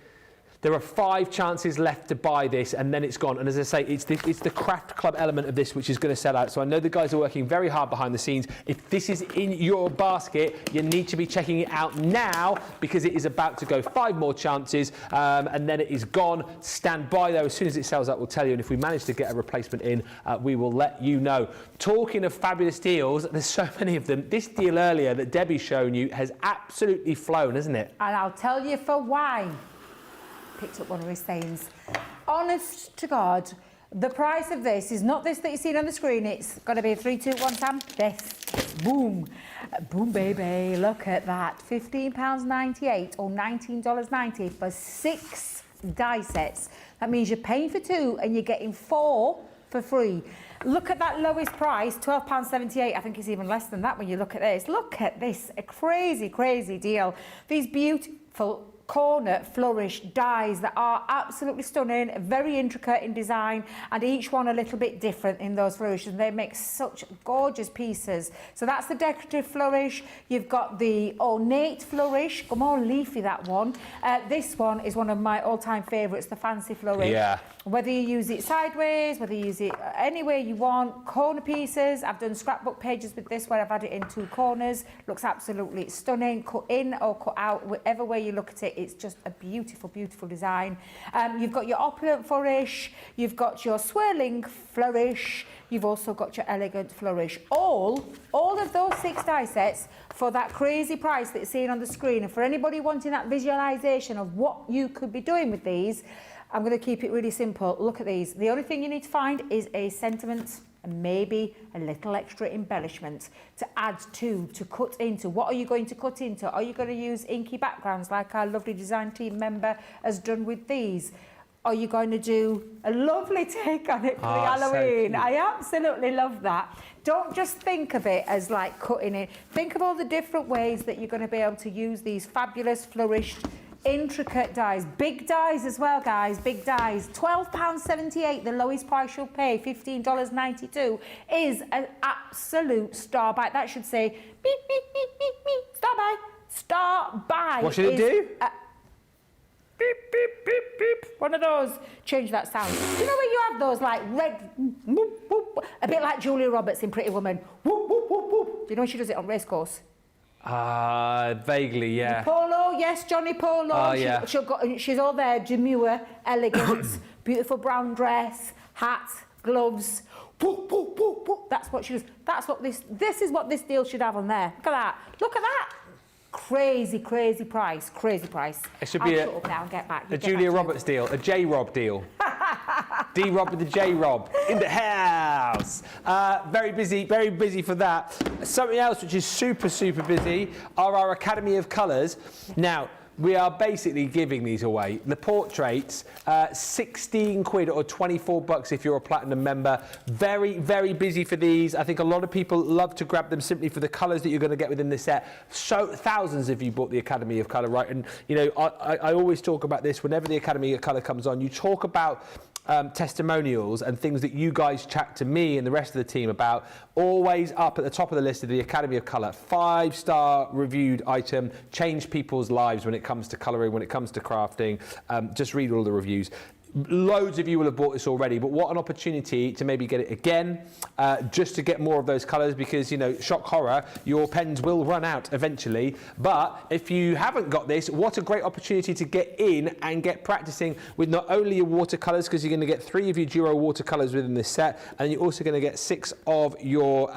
A: There are 5 chances left to buy this, and then it's gone. And as I say, it's the craft club element of this which is going to sell out. So I know the guys are working very hard behind the scenes. If this is in your basket, you need to be checking it out now, because it is about to go. 5 more chances, and then it is gone. Stand by though. As soon as it sells out, we'll tell you. And if we manage to get a replacement in, we will let you know. Talking of fabulous deals, there's so many of them. This deal earlier that Debbie's shown you has absolutely flown, hasn't it?
B: And I'll tell you for why. Picked up one of his things. Honest to God, the price of this is not this that you've seen on the screen. It's got to be a 3, 2, 1, Sam. This. Boom. Boom, baby. Look at that. £15.98 or $19.90 for 6 die sets. That means you're paying for 2 and you're getting 4 for free. Look at that lowest price, £12.78. I think it's even less than that when you look at this. Look at this, a crazy, crazy deal. These beautiful corner flourish dies that are absolutely stunning, very intricate in design, and each one a little bit different in those flourishes. They make such gorgeous pieces. So that's the decorative flourish. You've got the ornate flourish. Come on, leafy, that one. This one is one of my all-time favourites, the fancy flourish.
A: Yeah.
B: Whether you use it sideways, whether you use it any way you want, corner pieces. I've done scrapbook pages with this where I've had it in 2 corners. Looks absolutely stunning. Cut in or cut out, whatever way you look at it, it's just a beautiful, beautiful design. You've got your opulent flourish, you've got your swirling flourish, you've also got your elegant flourish. All of those 6 die sets for that crazy price that you're seeing on the screen. And for anybody wanting that visualization of what you could be doing with these, I'm going to keep it really simple. Look at these. The only thing you need to find is a sentiment and maybe a little extra embellishment to add to cut into. What are you going to cut into? Are you going to use inky backgrounds like our lovely design team member has done with these? Are you going to do a lovely take on it for the Halloween? So I absolutely love that. Don't just think of it as like cutting it. Think of all the different ways that you're going to be able to use these fabulous flourished intricate dies, big dies as well, guys, big dies. £12.78, the lowest price you'll pay, $15.92, is an absolute star buy. That should say beep, beep, beep, beep, beep, star buy, star buy.
A: What should it do?
B: Beep, beep, beep, beep. One of those. Change that sound. You know when you have those like red, whoop, whoop, a bit like Julia Roberts in Pretty Woman. Whoop, whoop, whoop, whoop. Do you know when she does it on Racecourse?
A: Vaguely, yeah.
B: Polo, yes, Johnny Polo.
A: Oh, yeah.
B: She's all there, demure, elegant, beautiful brown dress, hat, gloves. Whoop, whoop, whoop, whoop. That's what she does. That's what this is what this deal should have on there. Look at that. Look at that. Crazy, crazy price. Crazy price.
A: It should be
B: I'll shut up now and get back.
A: A Julia Roberts deal, a J-Rob deal. D-Rob with the J-Rob in the house. Very busy for that. Something else which is super, super busy are our Academy of Colours. Now, we are basically giving these away. The portraits, 16 quid or 24 bucks if you're a platinum member. Very, very busy for these. I think a lot of people love to grab them simply for the colours that you're going to get within the set. So thousands of you bought the Academy of Colour, right? And, you know, I always talk about this whenever the Academy of Colour comes on. You talk about testimonials and things that you guys chat to me and the rest of the team about. Always up at the top of the list of the Academy of Colour. 5-star reviewed item. Changed people's lives when it comes to colouring, when it comes to crafting. Just read all the reviews. Loads of you will have bought this already, but what an opportunity to maybe get it again, just to get more of those colours, because, you know, shock horror, your pens will run out eventually. But if you haven't got this, what a great opportunity to get in and get practicing with not only your watercolours, because you're going to get 3 of your Duro watercolours within this set, and you're also going to get 6 of your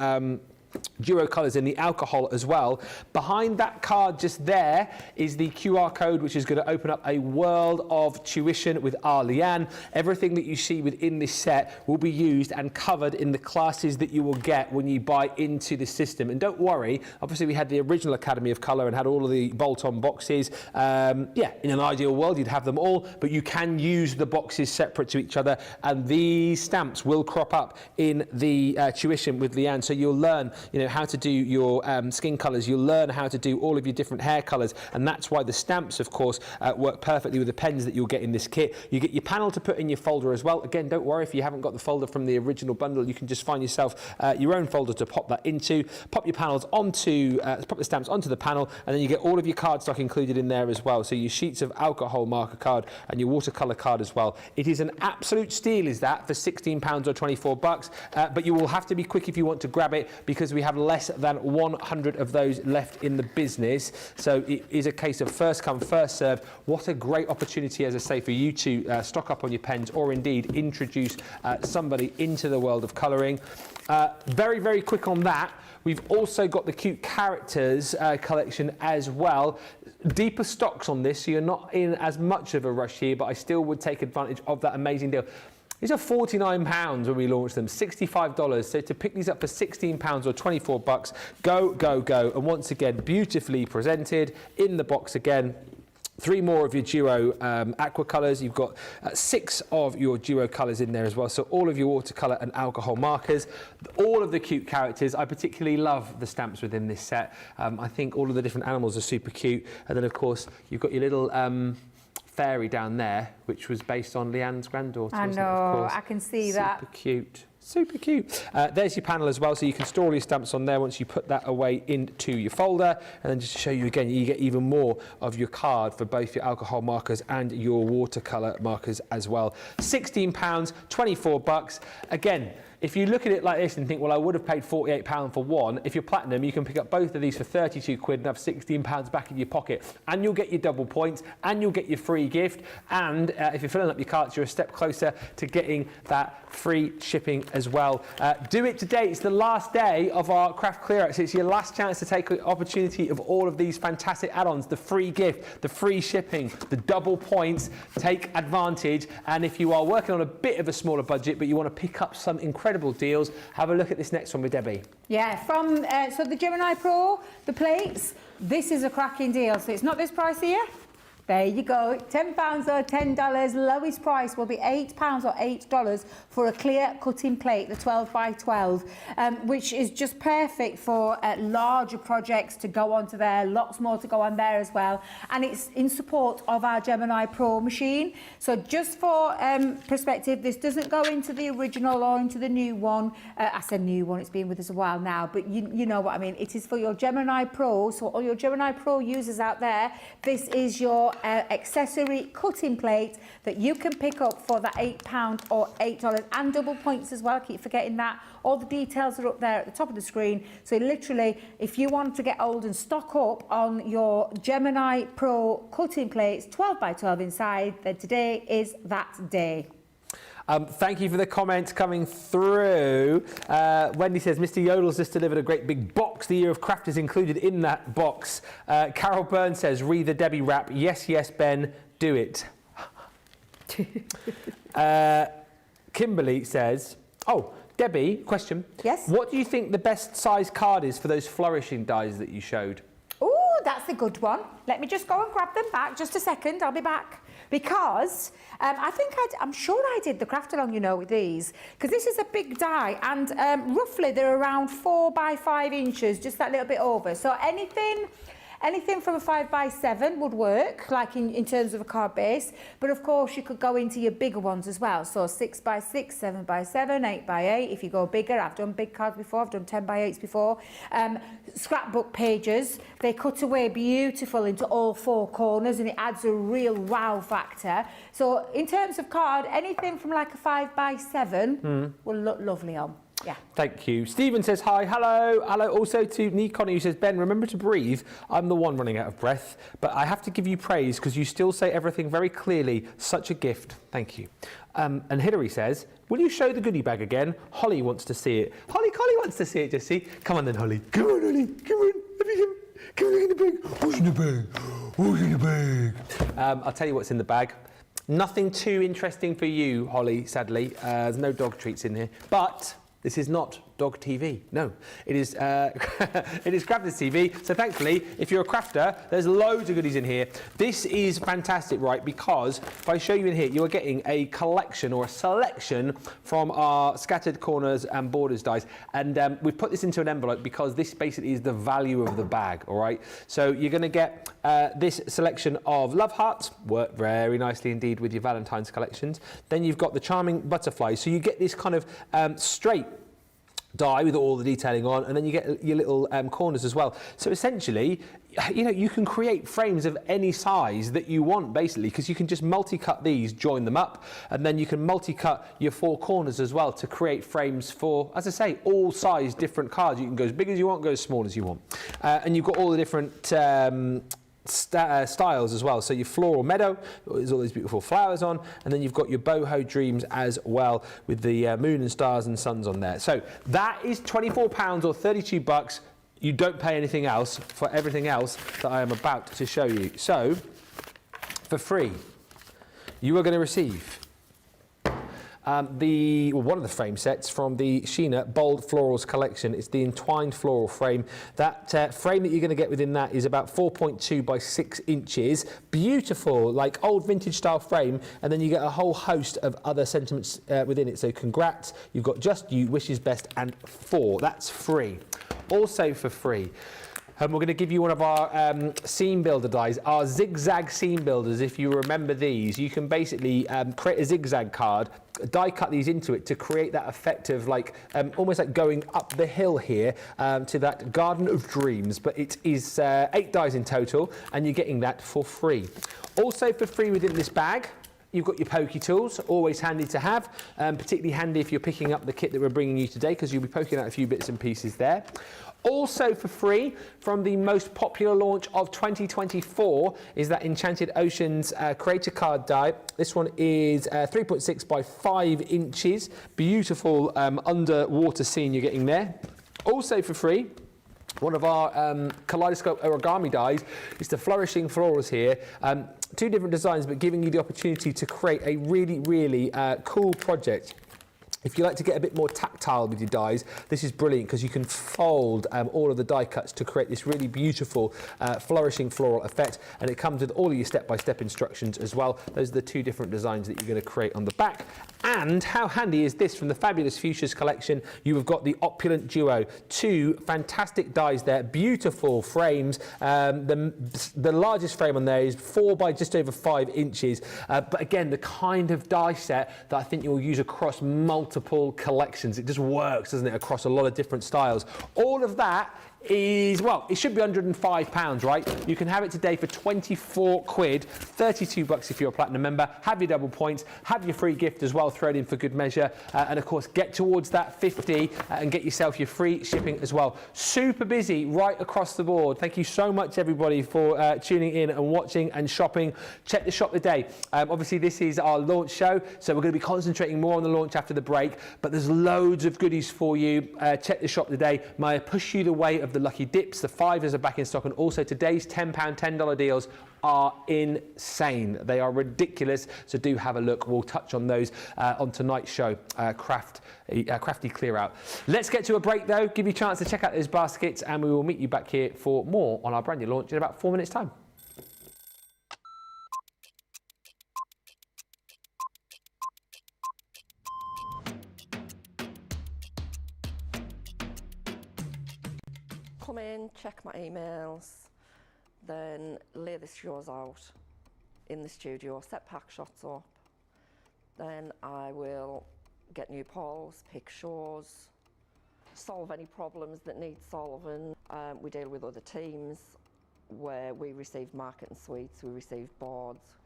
A: Duro colours in the alcohol as well. Behind that card just there is the QR code, which is going to open up a world of tuition with our Leanne. Everything that you see within this set will be used and covered in the classes that you will get when you buy into the system. And don't worry, obviously we had the original Academy of Colour and had all of the bolt-on boxes. Yeah, in an ideal world you'd have them all, but you can use the boxes separate to each other, and these stamps will crop up in the tuition with Leanne, so you'll learn, you know, know how to do your skin colours, you'll learn how to do all of your different hair colours, and that's why the stamps, of course, work perfectly with the pens that you'll get in this kit. You get your panel to put in your folder as well. Again, don't worry if you haven't got the folder from the original bundle, you can just find yourself your own folder to pop that into. Pop your panels onto, pop the stamps onto the panel, and then you get all of your cardstock included in there as well. So your sheets of alcohol marker card and your watercolour card as well. It is an absolute steal, is that, for £16 or 24 bucks. But you will have to be quick if you want to grab it, because we have less than 100 of those left in the business. So it is a case of first come, first served. What a great opportunity, as I say, for you to stock up on your pens, or indeed introduce somebody into the world of colouring. Very, very quick on that. We've also got the cute characters collection as well. Deeper stocks on this, so you're not in as much of a rush here, but I still would take advantage of that amazing deal. These are £49 when we launched them, $65. So to pick these up for £16 or 24 bucks, go, go, go. And once again, beautifully presented in the box again. 3 more of your duo aqua colours. You've got 6 of your duo colours in there as well. So all of your watercolour and alcohol markers, all of the cute characters. I particularly love the stamps within this set. I think all of the different animals are super cute. And then, of course, you've got your little fairy down there, which was based on Leanne's granddaughter.
B: I know, I can see that.
A: Super cute. Super cute. There's your panel as well, so you can store all your stamps on there once you put that away into your folder. And then just to show you again, you get even more of your card for both your alcohol markers and your watercolour markers as well. £16, 24 bucks. Again, if you look at it like this and think, well, I would have paid £48 for one, if you're platinum, you can pick up both of these for 32 quid and have £16 back in your pocket. And you'll get your double points, and you'll get your free gift. And if you're filling up your carts, you're a step closer to getting that free shipping as well. Do it today. It's the last day of our craft clearance. It's your last chance to take the opportunity of all of these fantastic add-ons, the free gift, the free shipping, the double points. Take advantage. And if you are working on a bit of a smaller budget, but you want to pick up some incredible deals, have a look at this next one with Debbie.
B: Yeah, from so the Gemini Pro, the plates, this is a cracking deal. So it's not this price here. There you go, £10 or $10. Lowest price will be £8 or $8 for a clear cutting plate, the 12 by 12, which is just perfect for larger projects to go onto there. Lots more to go on there as well. And it's in support of our Gemini Pro machine. So just for perspective, this doesn't go into the original or into the new one. I said new one, it's been with us a while now, but you know what I mean. It is for your Gemini Pro. So all your Gemini Pro users out there, this is your accessory cutting plate that you can pick up for that £8 or $8, and double points as well. I keep forgetting that. All the details are up there at the top of the screen. So literally, if you want to get old and stock up on your Gemini Pro cutting plates, 12 by 12 inside, then today is that day.
A: Thank you for the comments coming through. Wendy says, Mr. Yodel's just delivered a great big box. The Year of Craft is included in that box. Carol Byrne says, read the Debbie rap. Yes, yes, Ben, do it. Kimberly says, oh, Debbie, question.
B: Yes?
A: What do you think the best size card is for those flourishing dies that you showed?
B: Oh, that's a good one. Let me just go and grab them back. Just a second, I'll be back. Because I'm sure I did the craft along, you know, with these. Because this is a big die, and roughly they're around 4 by 5 inches, just that little bit over. So anything from a 5 by 7 would work, like in terms of a card base. But of course, you could go into your bigger ones as well. So 6 by 6, 7 by 7, 8 by 8. If you go bigger, I've done big cards before. I've done 10 by 8s before. Scrapbook pages, they cut away beautiful into all 4 corners, and it adds a real wow factor. So in terms of card, anything from like a 5 by 7 will look lovely on. Yeah.
A: Thank you. Stephen says hi. Hello. Hello also to Nikon, who says, Ben, remember to breathe. I'm the one running out of breath, but I have to give you praise because you still say everything very clearly. Such a gift. Thank you. And Hilary says, will you show the goodie bag again? Holly wants to see it. Holly wants to see it, Jessie. Come on then, Holly. Come on, Holly. Come on. Come on in the bag. What's in the bag? What's in the bag? I'll tell you what's in the bag. Nothing too interesting for you, Holly, sadly. There's no dog treats in here. But this is not dog TV. No, it is it is Crafters TV. So thankfully, if you're a crafter, there's loads of goodies in here. This is fantastic, right? Because if I show you in here, you are getting a collection or a selection from our scattered corners and borders dies, and we've put this into an envelope because this basically is the value of the bag. All right. So you're going to get this selection of love hearts, work very nicely indeed with your Valentine's collections. Then you've got the charming butterflies. So you get this kind of straight die with all the detailing on, and then you get your little corners as well. So essentially, you know, you can create frames of any size that you want, basically, because you can just multi-cut these, join them up, and then you can multi-cut your four corners as well to create frames for, as I say, all size different cards. You can go as big as you want, go as small as you want. And you've got all the different styles as well. So your floral meadow, there's all these beautiful flowers on, and then you've got your boho dreams as well with the moon and stars and suns on there. So that is £24 or $32. You don't pay anything else for everything else that I am about to show you. So for free, you are going to receive one of the frame sets from the Sheena Bold Florals collection. It's the entwined floral frame. That frame that you're going to get within that is about 4.2 by 6 inches. Beautiful, like old vintage style frame, and then you get a whole host of other sentiments within it. So congrats, you've got Just You, Wishes Best, and 4. That's free. Also for free, we're going to give you one of our seam builder dies, our zigzag seam builders. If you remember these, you can basically create a zigzag card, die cut these into it to create that effect of like almost like going up the hill here to that garden of dreams. But it is 8 dies in total, and you're getting that for free. Also for free within this bag, you've got your pokey tools, always handy to have, particularly handy if you're picking up the kit that we're bringing you today, because you'll be poking out a few bits and pieces there. Also for free, from the most popular launch of 2024, is that Enchanted Oceans creator card die. This one is 3.6 by 5 inches. Beautiful underwater scene you're getting there. Also for free, one of our kaleidoscope origami dies is the Flourishing Florals here. 2 different designs, but giving you the opportunity to create a really, really cool project. If you like to get a bit more tactile with your dies, this is brilliant because you can fold all of the die cuts to create this really beautiful flourishing floral effect, and it comes with all of your step-by-step instructions as well. Those are the 2 different designs that you're going to create on the back. And how handy is this from the fabulous Fuchsias collection? You have got the Opulent Duo, 2 fantastic dies there, beautiful frames. The largest frame on there is 4 by just over 5 inches. But again, the kind of die set that I think you'll use across multiple collections. It just works, doesn't it, across a lot of different styles. All of that is, well, it should be £105, right? You can have it today for 24 quid, £32 if you're a platinum member. Have your double points, have your free gift as well thrown in for good measure, and of course get towards that 50 and get yourself your free shipping as well. Super busy right across the board. Thank you so much everybody for tuning in and watching and shopping. Check the shop today. Obviously this is our launch show, so we're going to be concentrating more on the launch after the break, but there's loads of goodies for you. Check the shop today. May I push you the way of the lucky dips? The 5s are back in stock, and also today's £10 $10 deals are insane. They are ridiculous, so do have a look. We'll touch on those on tonight's show, Crafty Clear Out. Let's get to a break though, give you a chance to check out those baskets, and we will meet you back here for more on our brand new launch in about 4 minutes time.
C: Come in, check my emails, then lay the shows out in the studio, set pack shots up. Then I will get new polls, pick shows, solve any problems that need solving. We deal with other teams where we receive marketing suites, we receive boards.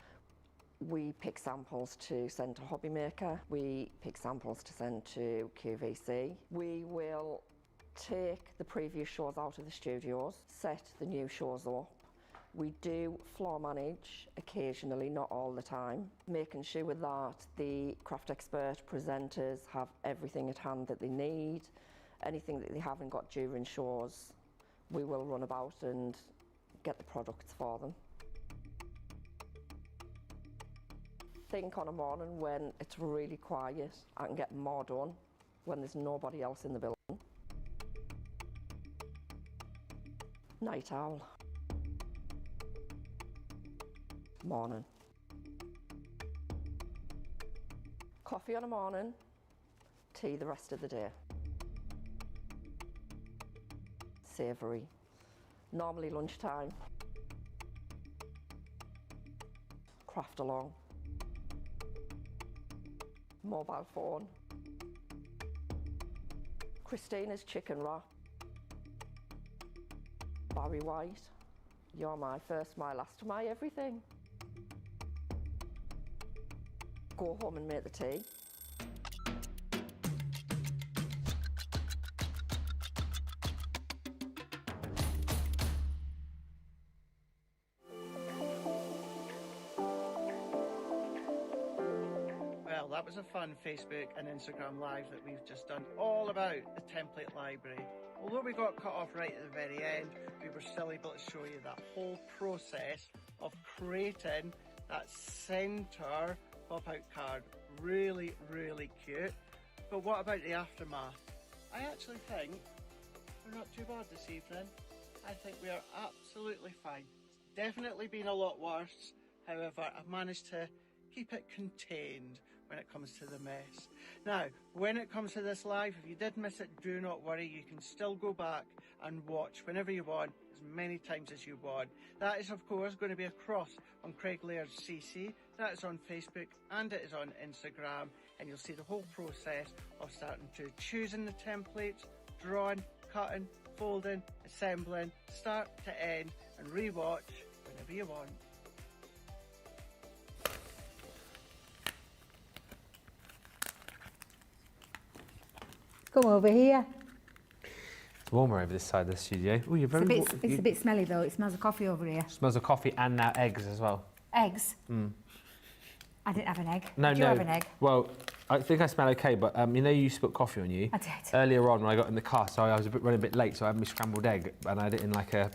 C: We pick samples to send to Hobby Maker. We pick samples to send to QVC. We will take the previous shows out of the studios, set the new shows up. We do floor manage occasionally, not all the time, making sure that the craft expert presenters have everything at hand that they need. Anything that they haven't got during shows, we will run about and get the products for them. Think on a morning when it's really quiet, I can get more done when there's nobody else in the building. Night owl. Morning. Coffee on a morning, tea the rest of the day. Savoury. Normally lunchtime. Craft along. Mobile phone. Christina's chicken wrap. Barry White. You're my first, my last, my everything. Go home and make the tea.
D: Well, that was a fun Facebook and Instagram live that we've just done, all about the template library. Although we got cut off right at the very end, we were still able to show you that whole process of creating that centre pop-out card. Really, really cute. But what about the aftermath? I actually think we're not too bad this evening. I think we are absolutely fine. It's definitely been a lot worse. However, I've managed to keep it contained when it comes to the mess. Now, when it comes to this live, if you did miss it, do not worry. You can still go back and watch whenever you want, as many times as you want. That is, of course, going to be across on Craig Laird's CC. That is on Facebook and it is on Instagram. And you'll see the whole process of starting to choosing the templates, drawing, cutting, folding, assembling, start to end, and rewatch whenever you want.
B: Come over here.
A: It's warmer over this side of the studio. Oh, you're very.
B: It's a bit smelly though. It smells of coffee over here.
A: Smells of coffee and now eggs as well.
B: Eggs? I didn't have an egg.
A: No,
B: Did you have an egg?
A: Well, I think I smell okay, but you know you used to put coffee on you?
B: I did.
A: Earlier on when I got in the car, so I was running a bit late, so I had my scrambled egg and I had it in like a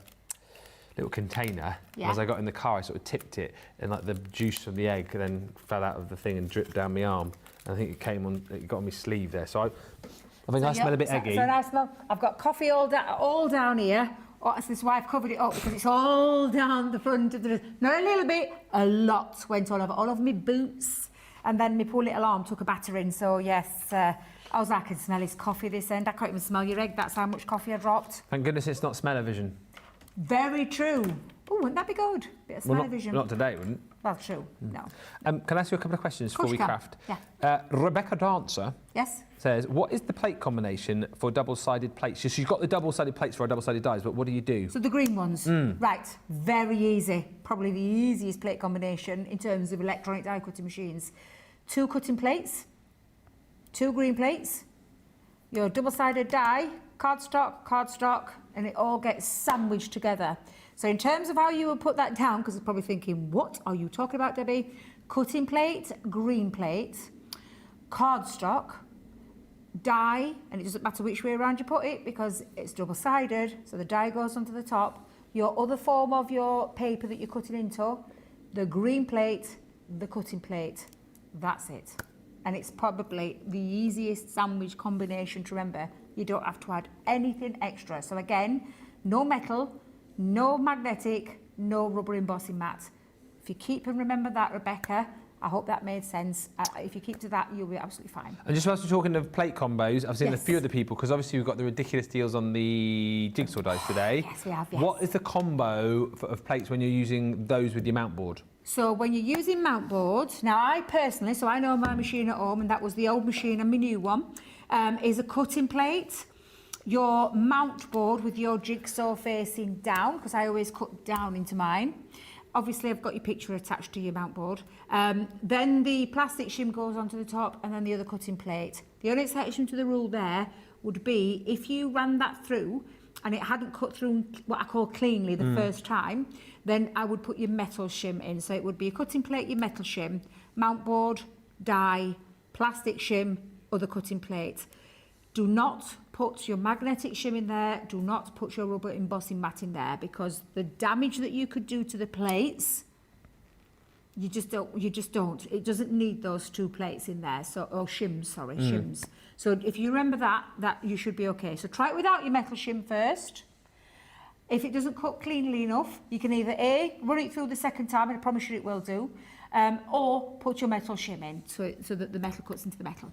A: little container.
B: Yeah.
A: And as I got in the car, I sort of tipped it and like the juice from the egg then fell out of the thing and dripped down my arm. And I think it got on my sleeve there. So I think I smell a bit eggy.
B: So I smell. I've got coffee all down here. Oh, this is why I've covered it up, because it's all down the front of the... Not a little bit, a lot went all over my boots. And then my poor little arm took a battering. So yes, I was like, I can smell his coffee this end. I can't even smell your egg. That's how much coffee I dropped.
A: Thank goodness it's not smell-o-vision.
B: Very true. Oh, wouldn't that be good? Bit of smell-o-vision.
A: Not today, wouldn't.
B: Well, true. No.
A: Can I ask you a couple of questions before we craft?
B: Yeah.
A: Rebecca Dancer
B: Yes.
A: says, what is the plate combination for double-sided plates? She's got the double-sided plates for our double-sided dies, but what do you do?
B: So the green ones. Right. Very easy. Probably the easiest plate combination in terms of electronic die cutting machines. 2 cutting plates, 2 green plates, your double-sided die, cardstock, and it all gets sandwiched together. So in terms of how you would put that down, because you're probably thinking, what are you talking about, Debbie? Cutting plate, green plate, cardstock, die, and it doesn't matter which way around you put it because it's double-sided, so the die goes onto the top. Your other form of your paper that you're cutting into, the green plate, the cutting plate, that's it. And it's probably the easiest sandwich combination to remember. You don't have to add anything extra. So again, no metal, no magnetic, no rubber embossing mat. If you keep and remember that, Rebecca, I hope that made sense. If you keep to that, you'll be absolutely fine.
A: And just whilst we're talking of plate combos, I've seen
B: Yes.
A: a few other people, because obviously we've got the ridiculous deals on the jigsaw dies today.
B: Yes, we have, yes.
A: What is the combo of plates when you're using those with your mount board?
B: So when you're using mount boards, now I personally, so I know my machine at home, and that was the old machine and my new one, is a cutting plate. Your mount board with your jigsaw facing down, because I always cut down into mine. Obviously, I've got your picture attached to your mount board. Then the plastic shim goes onto the top, and then the other cutting plate. The only exception to the rule there would be if you ran that through and it hadn't cut through what I call cleanly the first time, then I would put your metal shim in. So it would be a cutting plate, your metal shim, mount board, die, plastic shim, other cutting plate. Do not put your magnetic shim in there. Do not put your rubber embossing mat in there, because the damage that you could do to the plates You just don't. It doesn't need those 2 plates in there. So, or shims, sorry, shims. So if you remember that you should be okay. So try it without your metal shim first. If it doesn't cook cleanly enough, you can either A, run it through the second time, and I promise you it will do, or put your metal shim in so that the metal cuts into the metal.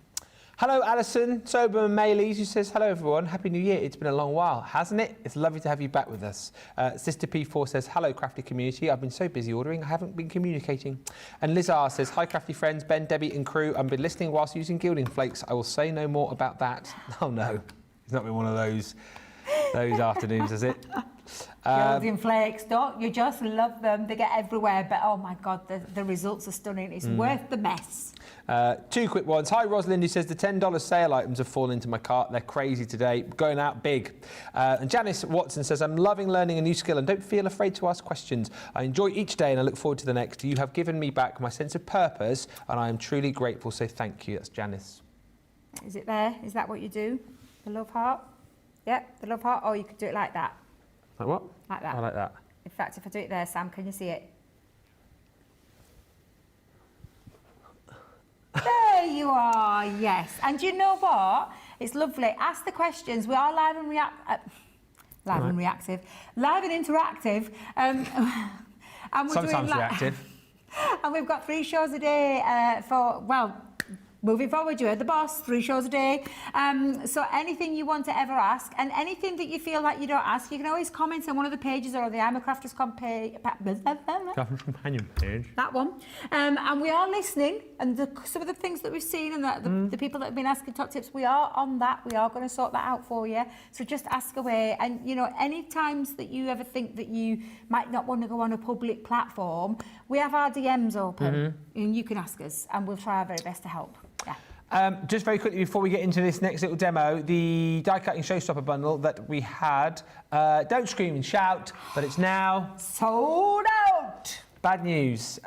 A: Hello, Alison, Sober and Mayleys, who says, hello, everyone. Happy New Year. It's been a long while, hasn't it? It's lovely to have you back with us. Sister P4 says, hello, Crafty community. I've been so busy ordering, I haven't been communicating. And Liz R says, hi, Crafty friends, Ben, Debbie and crew. I've been listening whilst using gilding flakes. I will say no more about that. Oh, no. It's not been one of those afternoons, has it?
B: Gilding flakes, don't you just love them? They get everywhere, but oh my God, the results are stunning. It's worth the mess.
A: 2 quick ones. Hi, Rosalind, who says the $10 sale items have fallen into my cart. They're crazy today, going out big. And Janice Watson says, I'm loving learning a new skill and don't feel afraid to ask questions. I enjoy each day and I look forward to the next. You have given me back my sense of purpose and I am truly grateful, so thank you. That's Janice.
B: Is it there? Is that what you do? The love heart? Yeah, the love heart. Or you could do it like that.
A: Like what?
B: Like that.
A: I like that.
B: In fact, if I do it there, Sam, can you see it? There you are, yes. And you know what? It's lovely. Ask the questions. We are live and reactive. Live and interactive. And we're
A: Sometimes
B: doing
A: reactive.
B: And we've got 3 shows a day moving forward, you heard the boss, 3 shows a day. So anything you want to ever ask, and anything that you feel like you don't ask, you can always comment on one of the pages or on the I'm a Crafter's
A: companion page.
B: That one. And we are listening, and some of the things that we've seen and the people that have been asking top tips, we are on that. We are going to sort that out for you. So just ask away. And, you know, any times that you ever think that you might not want to go on a public platform, we have our DMs open, and you can ask us, and we'll try our very best to help. Yeah.
A: Just very quickly before we get into this next little demo, the die cutting showstopper bundle that we had, don't scream and shout, but it's now
B: sold out.
A: Bad news.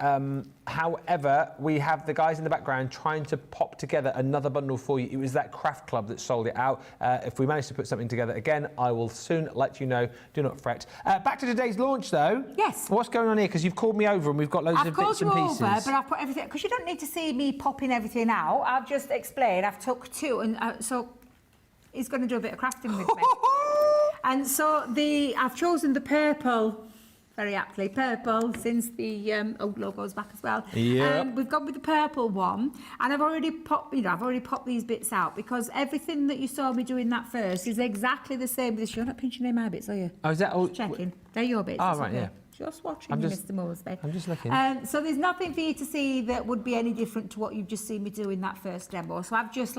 A: However, we have the guys in the background trying to pop together another bundle for you. It was that craft club that sold it out. If we manage to put something together again, I will soon let you know. Do not fret. Back to today's launch, though.
B: Yes.
A: What's going on here? Because you've called me over and we've got loads of bits and pieces.
B: I've called you over, but I've put everything, because you don't need to see me popping everything out. I've just explained. I've took 2, and so he's going to do a bit of crafting with me. And so I've chosen the purple. Very aptly purple, since the old logo's back as well.
A: Yeah.
B: We've gone with the purple one, and I've already popped these bits out because everything that you saw me doing that first is exactly the same. You're not pinching in my bits, are you?
A: Oh, is that all?
B: Just checking. They're your bits.
A: Oh, right, yeah.
B: Just watching
A: Mr.
B: Moseby.
A: I'm just looking.
B: So there's nothing for you to see that would be any different to what you've just seen me do in that first demo. So I've just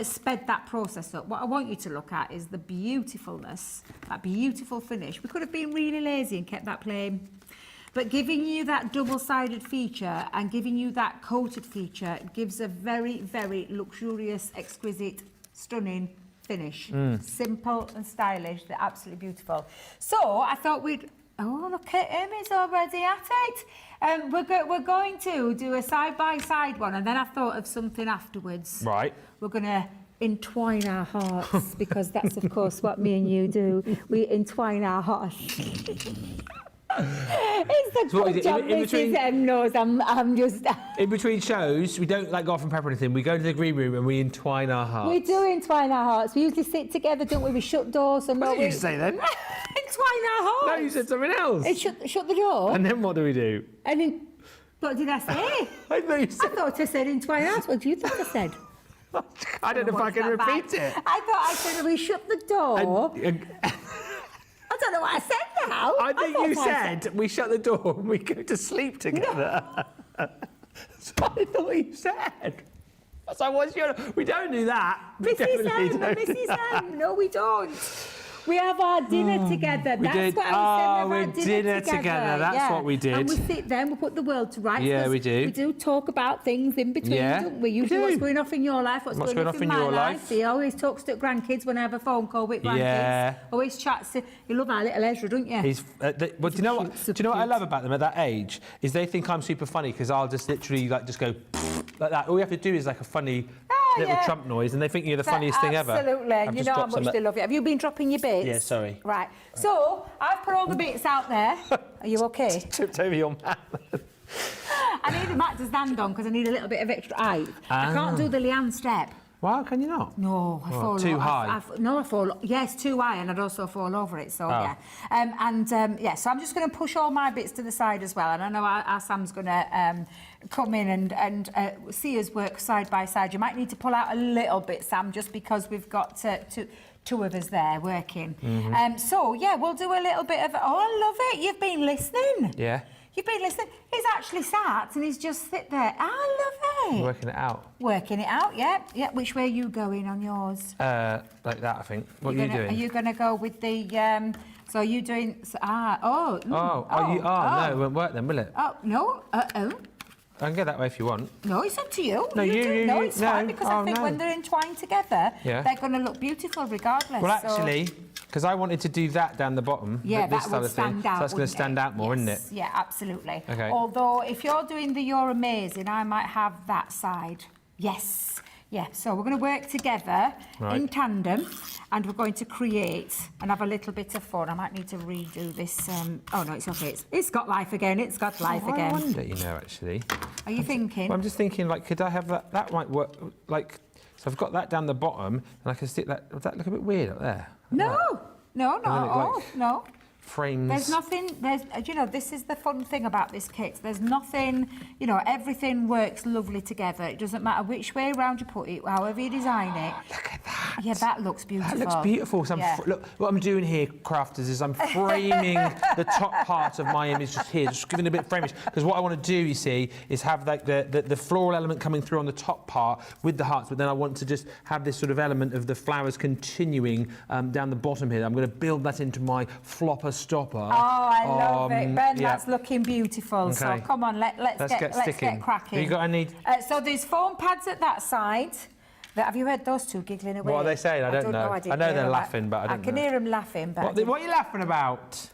B: sped that process up. What I want you to look at is the beautifulness, that beautiful finish. We could have been really lazy and kept that plain. But giving you that double-sided feature and giving you that coated feature gives a very, very luxurious, exquisite, stunning finish. Simple and stylish. They're absolutely beautiful. So I thought we'd... Oh, look at him, he's already at it. We're going to do a side-by-side one, and then I thought of something afterwards. Right. We're going to entwine our hearts, because that's, of course, what me and you do. We entwine our hearts. It's the
A: So what is it,
B: job,
A: in between-
B: Mrs. M knows I'm just...
A: In between shows, we don't go off and prep or anything. We go to the green room and we entwine our hearts.
B: We do entwine our hearts. We usually sit together, don't we? We shut doors. And
A: What did you say then?
B: Entwine our hearts.
A: No, you said something else.
B: And shut the door.
A: And then what do we do?
B: And then, what did I say?
A: I thought you said...
B: I thought I said entwine our hearts. What do you think I said?
A: I don't know if I can repeat it.
B: I thought I said we shut the door. I don't know what I said now.
A: I think you said we shut the door and we go to sleep together. That's what I thought you said. So what's your... We don't do that. We
B: Mrs. M. No, we don't. We have our dinner together.
A: We
B: That's
A: did.
B: what I was saying. We have
A: we
B: our
A: dinner together. That's what we did.
B: And we sit there and we put the world to rights.
A: Yeah, we do.
B: We do talk about things in between, don't we? Usually what's going off in your life, what's going off in my life. He always talks to grandkids when I have a phone call with grandkids. Yeah. Always chats. You love our little Ezra, don't you?
A: Well, do you know what I love about them at that age? Is they think I'm super funny because I'll just literally just go like that. All you have to do is like a funny little Trump noise, and they think you're the funniest thing ever.
B: Absolutely. You know how much they love you. Have you been dropping your bits?
A: Yeah, sorry.
B: Right. So, I've put all the bits out there. Are you okay?
A: Tripped over your man.
B: I need a mat to stand on because I need a little bit of extra height. I can't do the liane step.
A: Why can you not?
B: No, I fall
A: too high?
B: I fall. Yes, too high, and I'd also fall over it. So yeah, yeah. So I'm just going to push all my bits to the side as well. And I know our Sam's going to come in and see us work side by side. You might need to pull out a little bit, Sam, just because we've got two of us there working. So yeah, we'll do a little bit of. Oh, I love it. You've been listening.
A: Yeah.
B: You've been listening. He's actually sat and he's just sit there. I love it.
A: Working it out.
B: Working it out, yeah. Yeah. Which way are you going on yours?
A: Like that, I think. What are you doing?
B: Are you going to go with the? So are you doing? No, it
A: won't work then, will it?
B: Oh no.
A: I can go that way if you want.
B: No, it's up to you.
A: No,
B: it's fine because I think when they're entwined together, they're going to look beautiful regardless.
A: Well, actually, because I wanted to do that down the bottom.
B: Yeah,
A: this
B: that would stand out.
A: So that's going to stand out more, isn't it?
B: Yeah, absolutely.
A: Okay.
B: Although, if you're doing the You're Amazing, I might have that side. Yes. Yeah, so we're going to work together in tandem and we're going to create and have a little bit of fun. I might need to redo this. Oh, no, it's okay. It's got life again. It's got life again.
A: I wonder, actually.
B: Are you thinking?
A: Well, I'm just thinking, like, could I have that? That might work, like, so I've got that down the bottom and I can stick that. Would that look a bit weird up there?
B: No, not at all.
A: Like,
B: no.
A: Frames.
B: There's nothing, this is the fun thing about this kit. There's nothing, everything works lovely together. It doesn't matter which way around you put it, however you design it.
A: Look at that.
B: Yeah, that looks beautiful.
A: That looks beautiful. So look, what I'm doing here, crafters, is I'm framing the top part of my image just here, just giving it a bit of framage. Because what I want to do, you see, is have like the floral element coming through on the top part with the hearts, but then I want to just have this sort of element of the flowers continuing down the bottom here. I'm going to build that into my flopper stopper.
B: Oh, I love it, Ben. That's looking beautiful. Okay. So come on, let's get cracking.
A: Have you got any?
B: So there's foam pads at that side. Have you heard those two giggling away?
A: What are they saying? I don't know. I know they're laughing, but I don't know.
B: I can hear them laughing. But
A: what are you laughing about?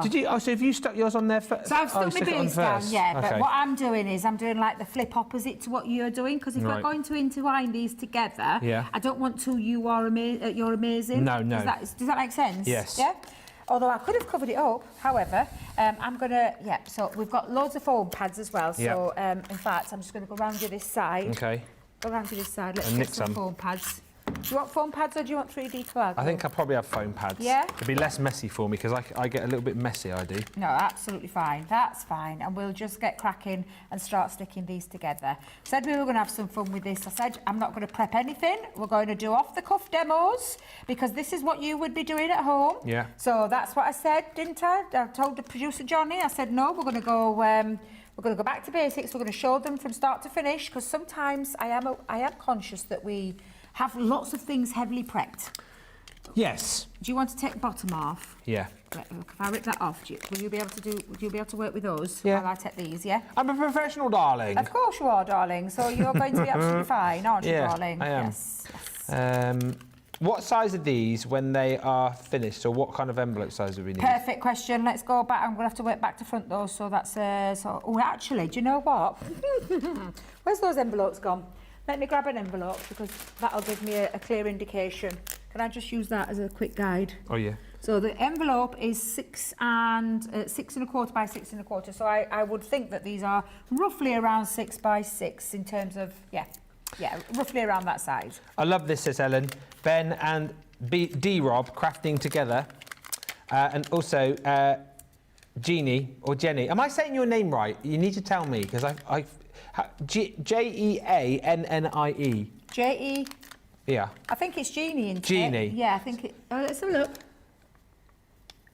A: Did you? Oh, so have you stuck yours on there first?
B: So I've stuck my base down, yeah.
A: Okay.
B: But what I'm doing is I'm doing like the flip opposite to what you're doing because if we're going to intertwine these together, I don't want to. You're amazing.
A: No.
B: Does that make sense?
A: Yes.
B: Yeah. Although I could have covered it up, however, I'm gonna. Yeah. So we've got loads of foam pads as well. So in fact, I'm just gonna go round to this side.
A: Okay.
B: Go round to this side. Let's get some foam pads. Do you want foam pads or do you want 3D collagen?
A: I think I'll probably have foam pads.
B: Yeah?
A: It'll be less messy for me because I get a little bit messy, I do.
B: No, absolutely fine. That's fine. And we'll just get cracking and start sticking these together. Said we were going to have some fun with this. I said I'm not going to prep anything. We're going to do off-the-cuff demos because this is what you would be doing at home.
A: Yeah.
B: So that's what I said, didn't I? I told the producer, Johnny, I said, no, we're going to go... we're going to go back to basics. We're going to show them from start to finish because sometimes I am conscious that we have lots of things heavily prepped.
A: Yes.
B: Do you want to take the bottom off?
A: Yeah.
B: Right, look, if I rip that off, will you be able to work with those?
A: Yeah.
B: While I take these, yeah?
A: I'm a professional, darling.
B: Of course you are, darling. So you're going to be absolutely fine, aren't you, darling?
A: I am.
B: Yes.
A: What size are these when they are finished? Or what kind of envelope size do we need?
B: Perfect question. Let's go back. I'm going to have to work back to front though. So that's actually, do you know what? Where's those envelopes gone? Let me grab an envelope because that'll give me a clear indication. Can I just use that as a quick guide?
A: Oh yeah.
B: So the envelope is 6 1/4 by 6 1/4. So I would think that these are roughly around 6 by 6 in terms of roughly around that size.
A: I love this, says Ellen. Ben and D-Rob crafting together, and also Jeannie or Jenny. Am I saying your name right? You need to tell me because Jeannie.
B: J-E.
A: Yeah.
B: I think it's Jeannie.
A: Jeannie.
B: Yeah, I think it. Oh, let's have a look.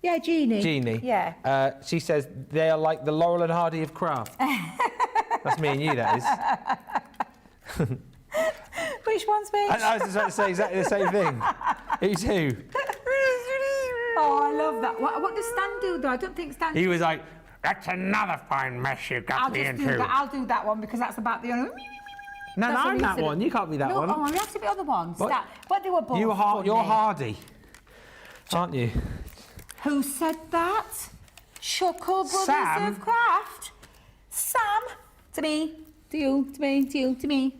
B: Yeah, Jeannie.
A: Jeannie.
B: Yeah.
A: She says they are like the Laurel and Hardy of craft. That's me and you, that is.
B: Which one's me?
A: I was about to say exactly the same thing. Who's who?
B: Oh, I love that. What does Stan do, though? I don't think Stan...
A: He was like, that's another fine mess you got me into.
B: I'll do that one because that's about the...
A: No, I'm that one. You can't be that one.
B: Oh, we have to be other ones. What they were both
A: You're Hardy, aren't you?
B: Who said that? Chuckle Brothers of Craft. Sam. To me. To you. To me. To you. To me.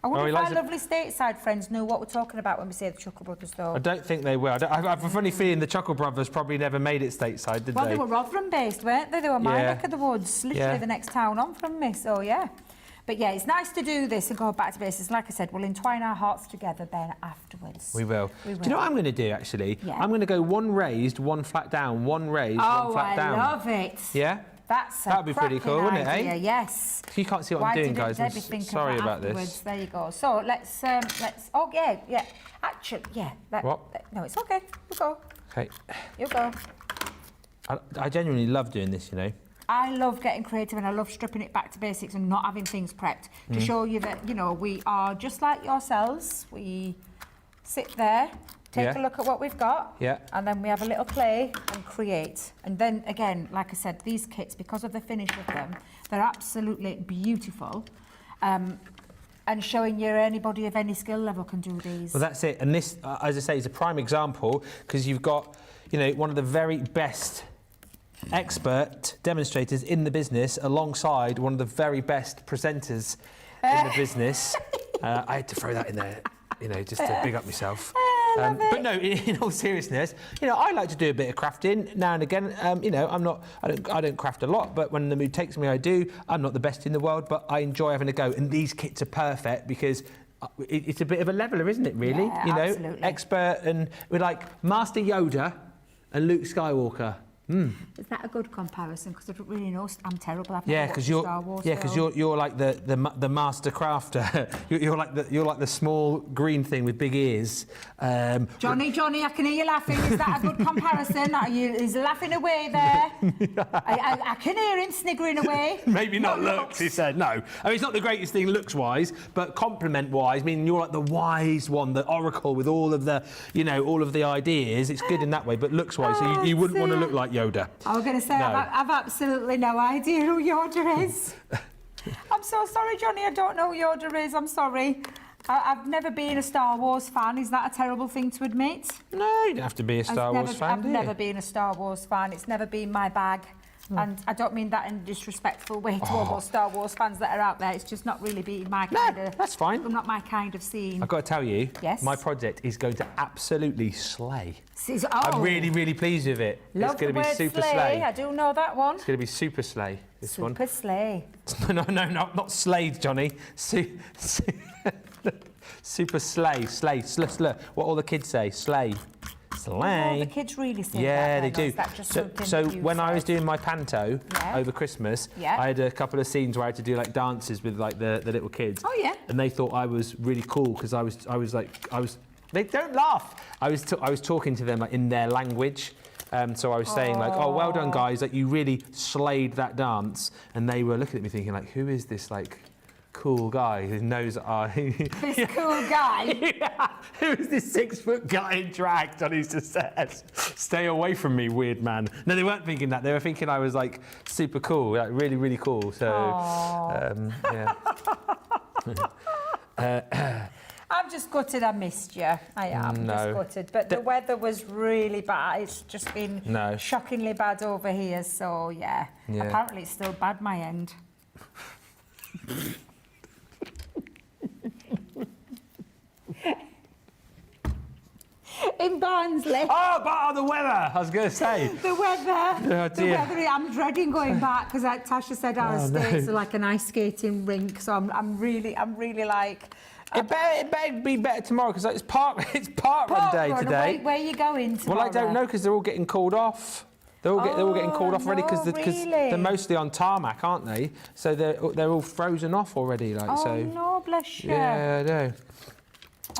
B: I wonder
A: Oh, he
B: if our
A: likes it-
B: lovely stateside friends know what we're talking about when we say the Chuckle Brothers, though.
A: I don't think they will. I have a funny feeling the Chuckle Brothers probably never made it stateside, did
B: Well,
A: they?
B: they were Rotherham-based, weren't they? They were my
A: Yeah.
B: neck of the woods, literally
A: Yeah.
B: the next town on from me, so yeah. But yeah, it's nice to do this and go back to basics. Like I said, we'll entwine our hearts together then afterwards.
A: We will.
B: We
A: Do you know what I'm going to do, actually?
B: Yeah.
A: I'm going to go one raised, one flat down, one raised, one flat down.
B: Oh, I love it.
A: Yeah?
B: That's a
A: That'd be pretty cool,
B: cracking
A: wouldn't it, eh?
B: idea, yes.
A: You can't see what
B: Why
A: I'm doing,
B: didn't
A: guys. I'm
B: Debbie think of
A: sorry
B: that
A: about
B: afterwards?
A: this.
B: There you go. So let's. Oh yeah. Actually, yeah.
A: What?
B: No, it's okay. You go.
A: Okay.
B: You go.
A: I genuinely love doing this, you know.
B: I love getting creative and I love stripping it back to basics and not having things prepped to show you that, you know, we are just like yourselves. We sit there, take
A: Yeah.
B: a look at what we've got,
A: Yeah.
B: and then we have a little play and create. And then again, like I said, these kits, because of the finish of them, they're absolutely beautiful. And showing you anybody of any skill level can do these.
A: Well, that's it. And this, as I say, is a prime example because you've got, you know, one of the very best expert demonstrators in the business alongside one of the very best presenters in the business. I had to throw that in there, you know, just to big up myself. But no, in all seriousness, you know, I like to do a bit of crafting now and again. You know, I don't craft a lot, but when the mood takes me, I do. I'm not the best in the world, but I enjoy having a go. And these kits are perfect because it's a bit of a leveler, isn't it? Really,
B: Yeah,
A: you know,
B: absolutely.
A: expert, and we're like Master Yoda and Luke Skywalker.
B: Is that a good comparison? Because I don't really know. I'm terrible. I've
A: Yeah,
B: never
A: because
B: watched a Star Wars film.
A: you're like the master crafter. you're like the small green thing with big ears.
B: Johnny, I can hear you laughing. Is that a good comparison? He's laughing away there. I can hear him sniggering away.
A: Maybe not looks, he said. No. I mean, it's not the greatest thing looks-wise, but compliment-wise, I mean, you're like the wise one, the oracle with all of the, you know, all of the ideas. It's good in that way, but looks-wise, so you wouldn't want to look like Yoda.
B: I was going to say,
A: No.
B: I've absolutely no idea who Yoda is. I'm so sorry, Johnny. I don't know who Yoda is. I'm sorry. I've never been a Star Wars fan. Is that a terrible thing to admit?
A: No, you don't have to be a Star Wars fan,
B: I've
A: do you?
B: never been a Star Wars fan. It's never been my bag. And I don't mean that in a disrespectful way to all those Star Wars fans that are out there. It's just not really been my kind of...
A: that's fine.
B: Not my kind of scene.
A: I've got to tell you,
B: Yes?
A: my project is going to absolutely slay.
B: Oh,
A: I'm really, really pleased with it.
B: love
A: It's going
B: the
A: to be
B: word
A: super
B: slay.
A: slay.
B: I do know that one.
A: It's going to be super slay, this one.
B: Super slay.
A: No, not slayed, Johnny. Super slay, what all the kids say, slay.
B: Oh,
A: Slay.
B: the kids really say
A: Yeah,
B: that.
A: they
B: then, or
A: do.
B: is that just
A: So,
B: something
A: so
B: you
A: when I was
B: said?
A: doing my panto
B: Yeah.
A: over Christmas,
B: Yeah.
A: I had a couple of scenes where I had to do like dances with like the little kids.
B: Oh, yeah.
A: And they thought I was really cool because I was. They don't laugh. I was talking to them like in their language. So I was saying like, oh, well done guys, like you really slayed that dance. And they were looking at me thinking like, who is this like cool guy whose nose are...
B: This cool guy.
A: Yeah. Who is this 6-foot guy in drag? Johnny just says, stay away from me, weird man. No, they weren't thinking that. They were thinking I was like super cool, like really, really cool. So, yeah.
B: I'm just gutted I missed you. I am
A: No.
B: just gutted. But the weather was really bad. It's just been
A: No.
B: shockingly bad over here. So, yeah.
A: Yeah.
B: Apparently it's still bad my end. In Barnsley.
A: Oh, the weather! I was going to say.
B: The weather.
A: Oh,
B: The
A: dear.
B: weather. I'm dreading going back because Tasha said our estates are like an ice skating rink. So I'm really like.
A: It better be better tomorrow because it's park run day
B: Run,
A: today.
B: Where are you going tomorrow?
A: Well, I don't know because they're all getting called off. They're all getting called off already because
B: no, really?
A: they're mostly on tarmac, aren't they? So they're all frozen off already. Like
B: Oh,
A: so.
B: no, bless you.
A: Yeah, I know.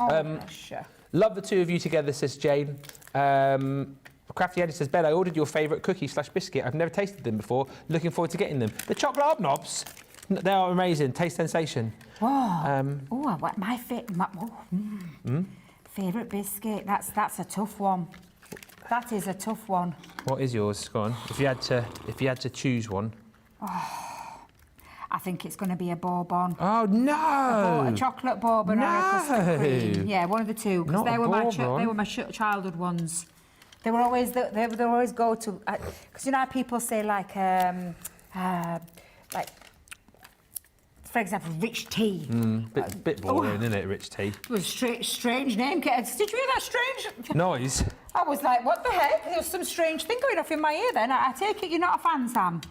B: Oh, bless you.
A: Love the two of you together, says Jane. Crafty Eddie says, Ben, I ordered your favourite cookie/biscuit. I've never tasted them before. Looking forward to getting them. The chocolate hobnobs, they are amazing. Taste sensation.
B: Whoa. What my favourite biscuit? That's a tough one. That is a tough one.
A: What is yours? Go on. If you had to choose one.
B: I think it's going to be a bourbon.
A: Oh no!
B: A chocolate bourbon or a custard cream. Yeah, one of the two. Because
A: Not
B: they
A: a
B: were
A: bourbon.
B: my childhood ones. They were always they would always go to because you know how people say like for example, rich tea.
A: Bit boring, isn't it, rich tea?
B: It was a strange name, kids. Did you hear that strange
A: Noise.
B: I was like, what the heck? There was some strange thing going off in my ear then. I take it you're not a fan, Sam?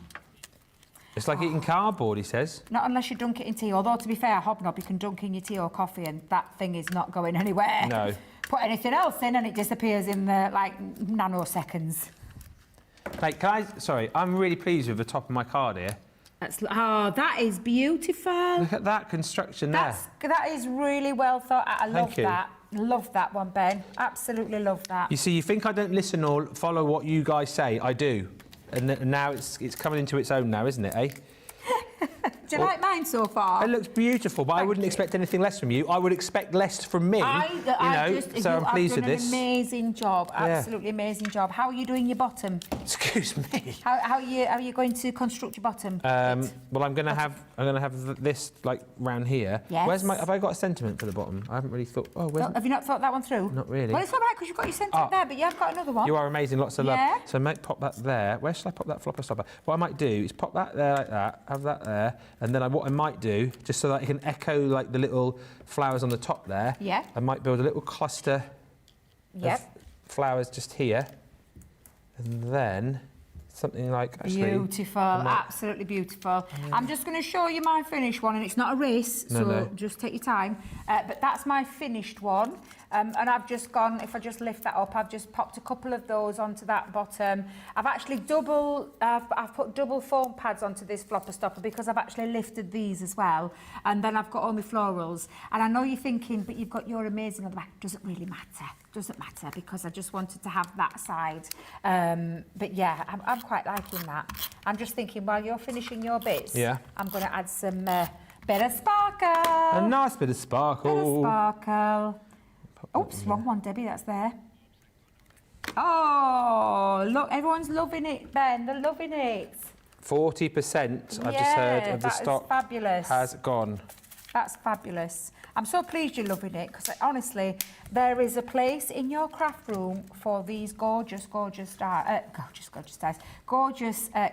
A: It's like eating cardboard, he says.
B: Not unless you dunk it in tea. Although, to be fair, Hobnob, you can dunk in your tea or coffee and that thing is not going anywhere.
A: No.
B: Put anything else in and it disappears in, like, nanoseconds.
A: Mate, sorry, I'm really pleased with the top of my card here.
B: That is beautiful.
A: Look at that construction there.
B: That is really well thought out. I love that. Love that one, Ben. Absolutely love that.
A: You see, you think I don't listen or follow what you guys say. I do. And now it's coming into its own now, isn't it, eh?
B: Do you like mine so far?
A: It looks beautiful, but I wouldn't expect anything less from you. I would expect less from me, so I'm pleased with this.
B: An amazing job, absolutely amazing job. How are you doing your bottom?
A: Excuse me.
B: How are you going to construct your bottom?
A: Well, I'm gonna have this like round here.
B: Yes.
A: Have I got a sentiment for the bottom? I haven't really thought.
B: Have you not thought that one through?
A: Not really.
B: Well, it's all right because you've got your sentiment there, but you have got another one.
A: You are amazing, lots of
B: Yeah.
A: love. So I might pop that there. Where should I pop that flopper stopper? What I might do is pop that there like that, have that there, and then what I might do, just so that it can echo like the little flowers on the top there, I might build a little cluster of flowers just here, and then something like
B: beautiful, absolutely beautiful. I'm just going to show you my finished one, and it's not a race, so just take your time. But that's my finished one, and I've just gone. If I just lift that up, I've just popped a couple of those onto that bottom. I've actually I've put double foam pads onto this flopper stopper because I've actually lifted these as well, and then I've got all my florals. And I know you're thinking, but you've got your amazing on the back. Doesn't really matter. Doesn't matter because I just wanted to have that side. But yeah, I'm quite liking that. I'm just thinking while you're finishing your bits, I'm going to add some bit of sparkle.
A: A nice bit of sparkle.
B: Bit of sparkle. Oops, wrong one, Debbie. That's there. Oh, look, everyone's loving it, Ben. They're loving it.
A: 40%, I've just heard, of the stock has gone.
B: That's fabulous. I'm so pleased you're loving it because honestly, there is a place in your craft room for these gorgeous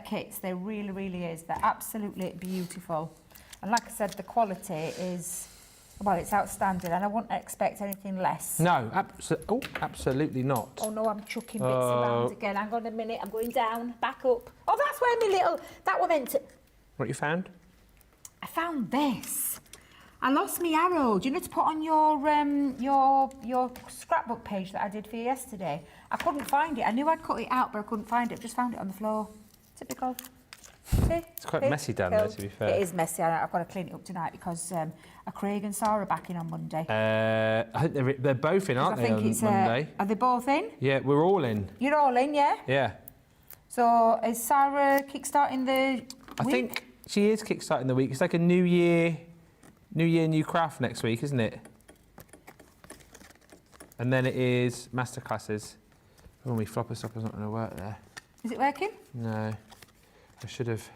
B: kits. There really, really is. They're absolutely beautiful. And like I said, the quality is, well, it's outstanding, and I wouldn't expect anything less.
A: No, absolutely not.
B: Oh no, I'm chucking bits around again. Hang on a minute, I'm going down, back up. Oh, that's where my little, that one meant to...
A: What you found?
B: I found this. I lost my arrow. Do you know to put on your scrapbook page that I did for you yesterday? I couldn't find it. I knew I'd cut it out, but I couldn't find it. I just found it on the floor. Typical. See?
A: It's quite messy down there, to be fair.
B: It is messy. I've got to clean it up tonight because Craig and Sarah are back in on Monday.
A: I think they're both in, aren't they, on Monday?
B: Are they both in?
A: Yeah, we're all in.
B: You're all in, yeah?
A: Yeah.
B: So is Sarah kickstarting the week?
A: I think she is kickstarting the week. It's like a New Year, New Craft next week, isn't it? And then it is masterclasses. Oh, my flopper stopper's not going to work there.
B: Is it working?
A: No. I should have...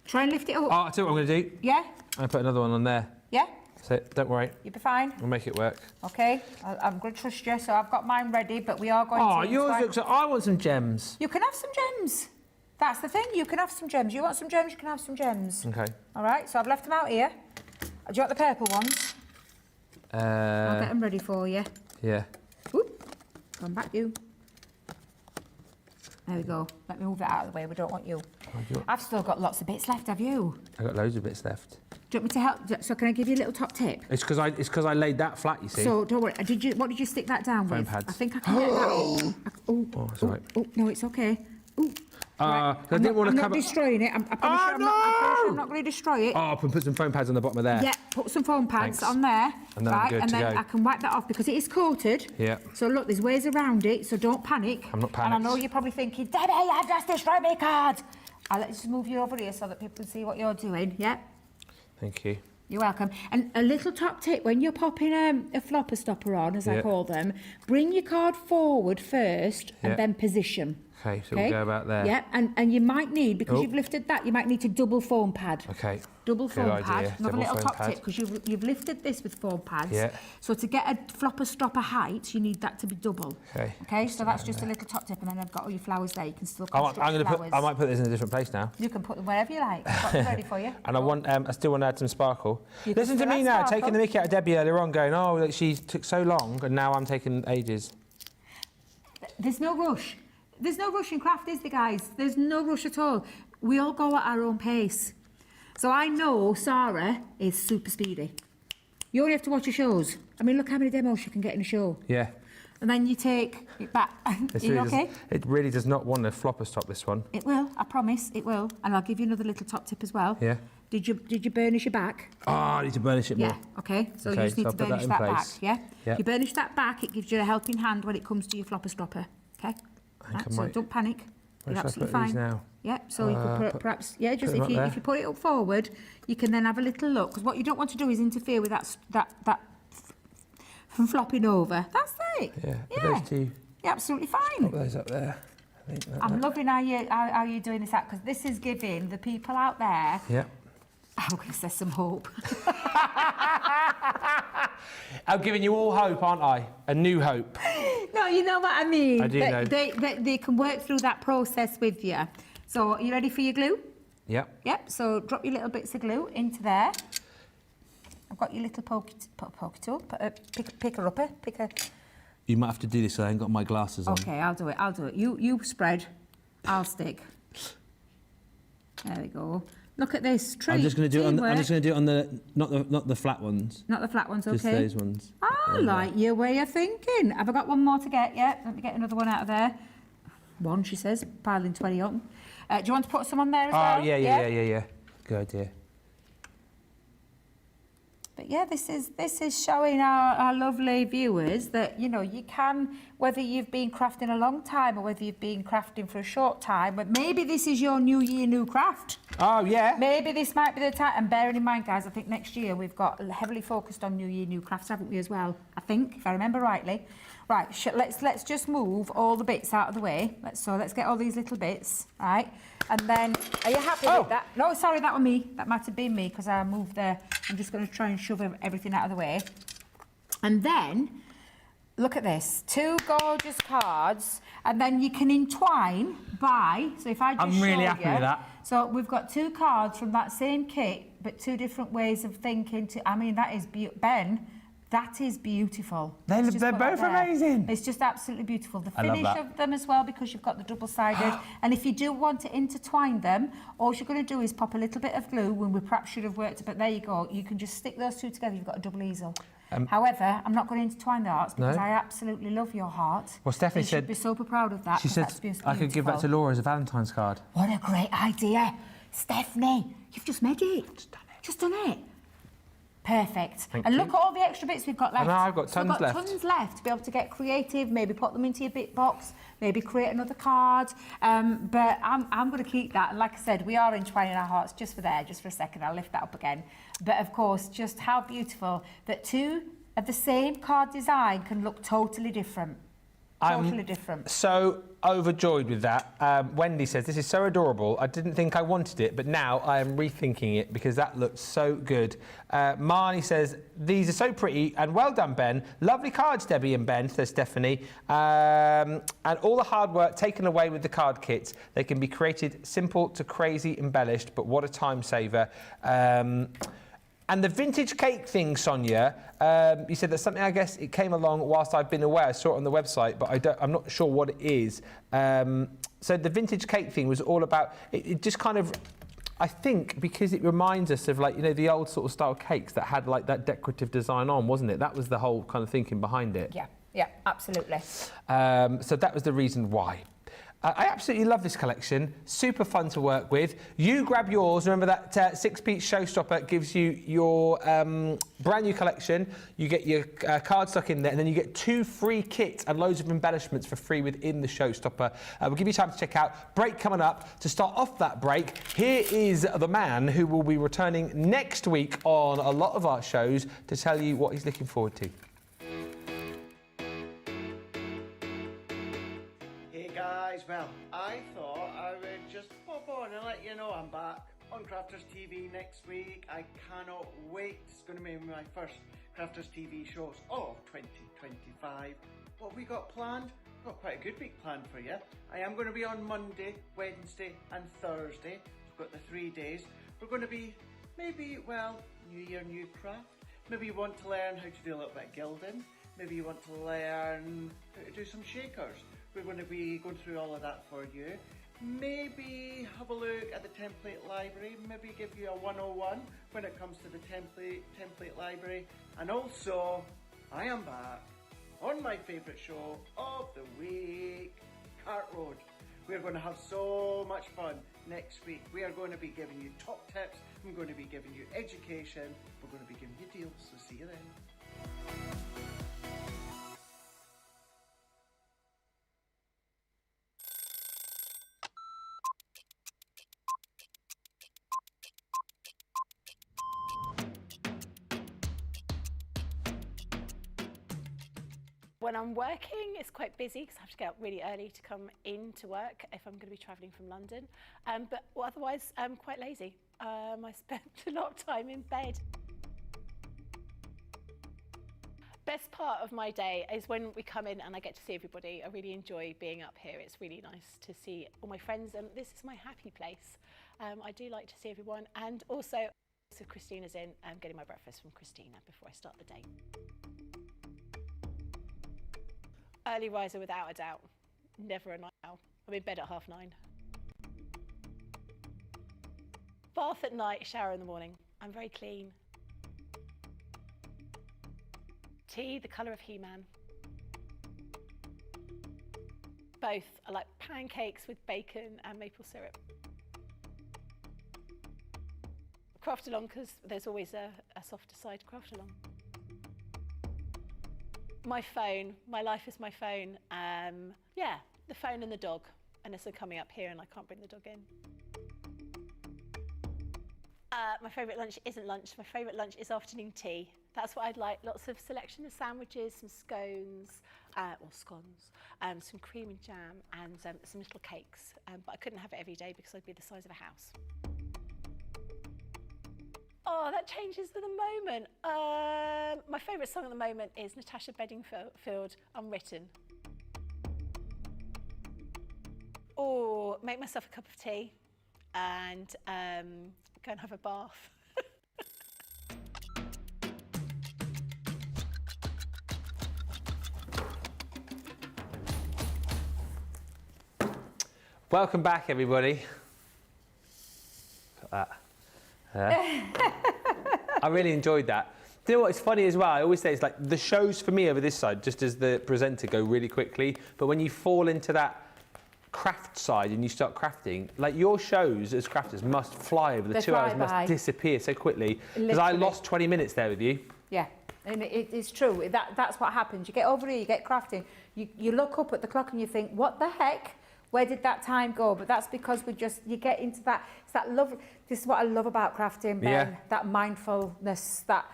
B: Try and lift it up.
A: Oh, I tell you what I'm going to do.
B: Yeah?
A: I'm going to put another one on there.
B: Yeah?
A: So, don't worry.
B: You'll be fine.
A: We'll make it work.
B: OK. I'm going to trust you, so I've got mine ready, but we are going to...
A: Oh, yours looks like... I want some gems.
B: You can have some gems. That's the thing. You can have some gems. You want some gems, you can have some gems.
A: OK.
B: All right, so I've left them out here. Do you want the purple ones? I'll get them ready for you.
A: Yeah.
B: Oop. Come back, you. There we go. Let me move that out of the way. We don't want you. I've still got lots of bits left, have you?
A: I've got loads of bits left.
B: Do you want me to help? So can I give you a little top tip?
A: It's because I laid that flat, you see.
B: So don't worry. What did you stick that down
A: Foam
B: with?
A: pads.
B: I think I can get that. Oh,
A: that's all right.
B: Oh, no, it's okay. Ooh. Right.
A: I didn't want to
B: I'm not destroying it. I promise you I'm not going to destroy it.
A: Oh, I can put some foam pads on the bottom of there.
B: Yeah, put some foam pads on there.
A: And then I'm good
B: and
A: to
B: then
A: go.
B: I can wipe that off because it is coated.
A: Yeah.
B: So look, there's ways around it, so don't panic.
A: I'm not panicked.
B: And I know you're probably thinking, Debbie, I've just destroyed my card. I'll just move you over here so that people can see what you're doing, yeah?
A: Thank you.
B: You're welcome. And a little top tip, when you're popping a flopper stopper on, as I call them, bring your card forward first and then position.
A: Okay, so we'll go about there.
B: Yeah, and you might need, because you've lifted that, you might need to double foam pad.
A: Okay.
B: Double foam
A: idea.
B: pad. Another
A: Double
B: little
A: foam
B: top
A: pad.
B: tip, because you've lifted this with foam pads.
A: Yeah.
B: So to get a flopper stopper height, you need that to be double.
A: Okay.
B: Okay, so that's just a little top tip, and then I've got all your flowers there. You can still
A: I
B: construct flowers.
A: might put this in a different place now.
B: You can put them wherever you like. I've got them ready for you.
A: And I still want to add some sparkle.
B: You can
A: Listen to
B: still
A: me
B: add
A: now,
B: sparkle.
A: taking the mickey out of Debbie earlier on, going, oh, look, she took so long, and now I'm taking ages.
B: There's no rush. There's no rush in craft, is there, guys? There's no rush at all. We all go at our own pace. So I know Sarah is super speedy. You only have to watch her shows. I mean, look how many demos you can get in a show.
A: Yeah.
B: And then you take it back.
A: It really does not want a flopper stop, this one.
B: It will, I promise, it will. And I'll give you another little top tip as well.
A: Yeah.
B: Did you burnish your back?
A: Oh, I need to burnish it more.
B: Yeah, okay. So
A: Okay,
B: you just need
A: so
B: to
A: I'll put that
B: burnish
A: in
B: that back,
A: place.
B: yeah?
A: Yeah.
B: You burnish that back, it gives you a helping hand when it comes to your flopper stopper, okay?
A: I
B: So
A: might-
B: don't panic.
A: Where
B: You're
A: should I
B: absolutely
A: put these
B: fine.
A: now?
B: Yeah, so you could perhaps, yeah, just
A: put them up
B: if you put it up forward, you can then have a little look, because what you don't want to do is interfere with that from flopping over. That's it.
A: Yeah. Put
B: Yeah.
A: those two,
B: You're absolutely
A: put
B: fine.
A: those up there. I think that,
B: I'm loving how you're doing this out, because this is giving the people out there,
A: yeah.
B: I'm going to say some hope.
A: I'm giving you all hope, aren't I? A new hope.
B: No, you know what I mean.
A: I do know.
B: They can work through that process with you. So, are you ready for your glue?
A: Yep.
B: Yep. So, drop your little bits of glue into there. I've got your little pokey tool. Pick her upper. Pick her.
A: You might have to do this, so I ain't got my glasses on.
B: Okay, I'll do it. You spread. I'll stick. There we go. Look at this tree.
A: I'm just going to do it on.
B: teamwork.
A: I'm just going to do it on the not the flat ones.
B: Not the flat ones, okay?
A: Just those ones.
B: I like your way of thinking. Have I got one more to get yet? Let me get another one out of there. One, she says, piling 20 on. Do you want to put some on there as well?
A: Oh, yeah. Good idea.
B: But yeah, this is showing our lovely viewers that, you know, you can, whether you've been crafting a long time or whether you've been crafting for a short time, but maybe this is your new year, new craft.
A: Oh, yeah.
B: Maybe this might be the time. And bearing in mind, guys, I think next year we've got heavily focused on new year, new crafts, haven't we, as well? I think, if I remember rightly. Right, let's just move all the bits out of the way. Let's get all these little bits, right? And then, are you happy with that? No, sorry, that was me. That might have been me because I moved there. I'm just going to try and shove everything out of the way. And then, look at this. 2 gorgeous cards. And then you can entwine by, so if I just
A: I'm really
B: show
A: happy
B: you,
A: with that.
B: So we've got 2 cards from that same kit, but 2 different ways of thinking. I mean, that is Ben. That is beautiful.
A: They're
B: Let's just put
A: both
B: that there.
A: amazing.
B: It's just absolutely beautiful. The
A: I love
B: finish
A: that.
B: of them as well, because you've got the double-sided. And if you do want to intertwine them, all you're going to do is pop a little bit of glue when we perhaps should have worked, but there you go. You can just stick those 2 together. You've got a double easel. However, I'm not going to intertwine the hearts because
A: No?
B: I absolutely love your heart.
A: Well, Stephanie
B: You
A: said-
B: should be super proud of that.
A: She
B: 'cause
A: said
B: that's beautiful.
A: I could give that to Laura as a Valentine's card.
B: What a great idea. Stephanie, you've just made it. Just done it. Perfect.
A: Thank
B: and
A: you.
B: look at all the extra bits we've got left.
A: I know, I've got
B: So we've
A: tons left.
B: tons left to be able to get creative, maybe put them into your bit box, maybe create another card. But I'm going to keep that. And like I said, we are entwining our hearts just for a second. I'll lift that up again. But of course, just how beautiful that 2 of the same card design can look totally different. Totally different.
A: So overjoyed with that. Wendy says, this is so adorable. I didn't think I wanted it, but now I am rethinking it because that looks so good. Marnie says, these are so pretty and well done, Ben. Lovely cards, Debbie and Ben, says Stephanie. And all the hard work taken away with the card kits. They can be created simple to crazy embellished, but what a time saver. And the vintage cake thing, Sonia, you said that's something, I guess, it came along whilst I've been away. I saw it on the website, but I'm not sure what it is. So the vintage cake thing was all about, it just kind of, I think, because it reminds us of, like, you know, the old sort of style cakes that had, like, that decorative design on, wasn't it? That was the whole kind of thinking behind it.
B: Yeah, absolutely.
A: So that was the reason why. I absolutely love this collection. Super fun to work with. You grab yours. Remember that 6-piece showstopper gives you your brand new collection. You get your cardstock in there, and then you get 2 free kits and loads of embellishments for free within the showstopper. We'll give you time to check out. Break coming up. To start off that break, here is the man who will be returning next week on a lot of our shows to tell you what he's looking forward to.
D: well, I thought I would just pop on and let you know I'm back on Crafters TV next week. I cannot wait. It's going to be my first Crafters TV shows of 2025. What have we got planned? We've got quite a good week planned for you. I am going to be on Monday, Wednesday and Thursday. We've got the 3 days. We're going to be maybe, well, New Year, New Craft. Maybe you want to learn how to do a little bit of gilding. Maybe you want to learn how to do some shakers. We're going to be going through all of that for you. Maybe have a look at the template library. Maybe give you a 101 when it comes to the template library. And also, I am back on my favourite show of the week, Cart Road. We're going to have so much fun next week. We are going to be giving you top tips. I'm going to be giving you education. We're going to be giving you deals. So see you then.
E: When I'm working, it's quite busy because I have to get up really early to come into work if I'm going to be travelling from London. But otherwise, I'm quite lazy. I spend a lot of time in bed. Best part of my day is when we come in and I get to see everybody. I really enjoy being up here. It's really nice to see all my friends, and this is my happy place. I do like to see everyone, and also, so Christina's in, I'm getting my breakfast from Christina before I start the day. Early riser without a doubt, never a night owl. I'm in bed at 9:30. Bath at night, shower in the morning. I'm very clean. Tea, the colour of He-Man. Both. I like pancakes with bacon and maple syrup. Craft along, because there's always a softer side to craft along. My phone, my life is my phone. Yeah, the phone and the dog, unless they're coming up here and I can't bring the dog in. My favourite lunch isn't lunch, my favourite lunch is afternoon tea. That's what I'd like, lots of selection of sandwiches, some scones, or scones, some cream and jam, and some little cakes. But I couldn't have it every day because I'd be the size of a house. Oh, that changes with the moment. My favourite song at the moment is Natasha Bedingfield, Unwritten. Or make myself a cup of tea and go and have a bath.
A: Welcome back, everybody. Got that. I really enjoyed that. Do you know what, it's funny as well, I always say it's like the shows for me over this side, just as the presenter, go really quickly, but when you fall into that craft side and you start crafting, like your shows as crafters must fly over, the 2 hours must disappear so quickly, because I lost 20 minutes there with you. Yeah.
B: And it's true, that's what happens. You get over here, you get crafting, you look up at the clock and you think, what the heck? Where did that time go? But that's because you get into that, it's that love. This is what I love about crafting, Ben. Yeah. That mindfulness that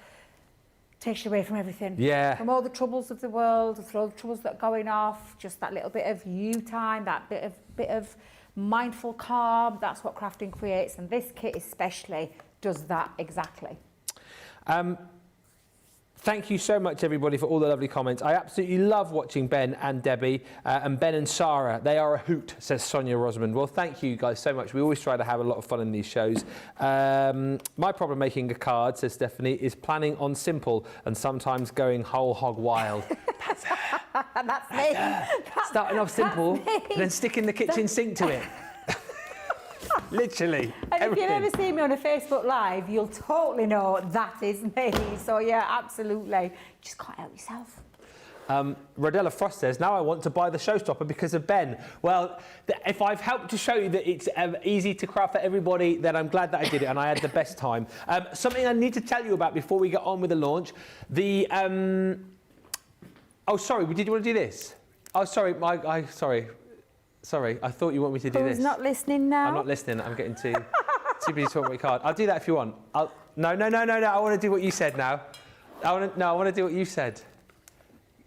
B: takes you away from everything. Yeah. From all the troubles of the world, from all the troubles that are going off, just that little bit of you time, that bit of mindful calm. That's what crafting creates, and this kit especially does that exactly.
A: Thank you so much, everybody, for all the lovely comments. I absolutely love watching Ben and Debbie, and Ben and Sarah. They are a hoot, says Sonia Rosamond. Well, thank you guys so much. We always try to have a lot of fun in these shows. My problem making a card, says Stephanie, is planning on simple and sometimes going whole hog wild. That's her.
B: That's me.
A: Starting off simple, then sticking the kitchen sink to it. Literally.
B: And
A: everything.
B: If you've ever seen me on a Facebook Live, you'll totally know that is me. So yeah, absolutely. You just can't help yourself.
A: Rodella Frost says, now I want to buy the showstopper because of Ben. Well, if I've helped to show you that it's easy to craft for everybody, then I'm glad that I did it and I had the best time. Something I need to tell you about before we get on with the launch. Oh, sorry, did you want to do this? Oh, sorry, Sorry, I thought you want me to do this.
B: Who's not listening now?
A: I'm not listening. I'm getting too busy talking about my card. I'll do that if you want. No. I want to do what you said now. I want to do what you said.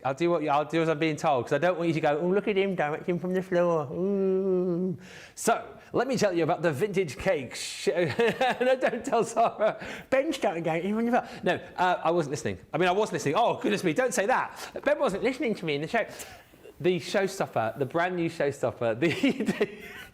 A: I'll do as I'm being told, because I don't want you to go, oh, look at him directing from the floor. Ooh. So, let me tell you about the vintage cake show. No, don't tell Sarah. Ben started going, from the floor. No, I wasn't listening. I mean, I was listening. Oh, goodness me, don't say that. Ben wasn't listening to me in the show. The showstopper, the brand new showstopper,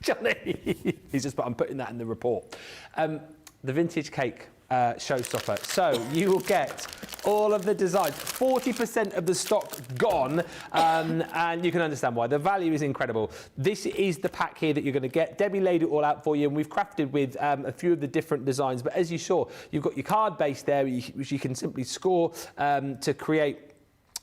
A: Johnny, he's just, but I'm putting that in the report. The vintage cake showstopper. So you will get all of the designs, 40% of the stock gone, and you can understand why. The value is incredible. This is the pack here that you're going to get. Debbie laid it all out for you, and we've crafted with a few of the different designs. But as you saw, you've got your card base there, which you can simply score to create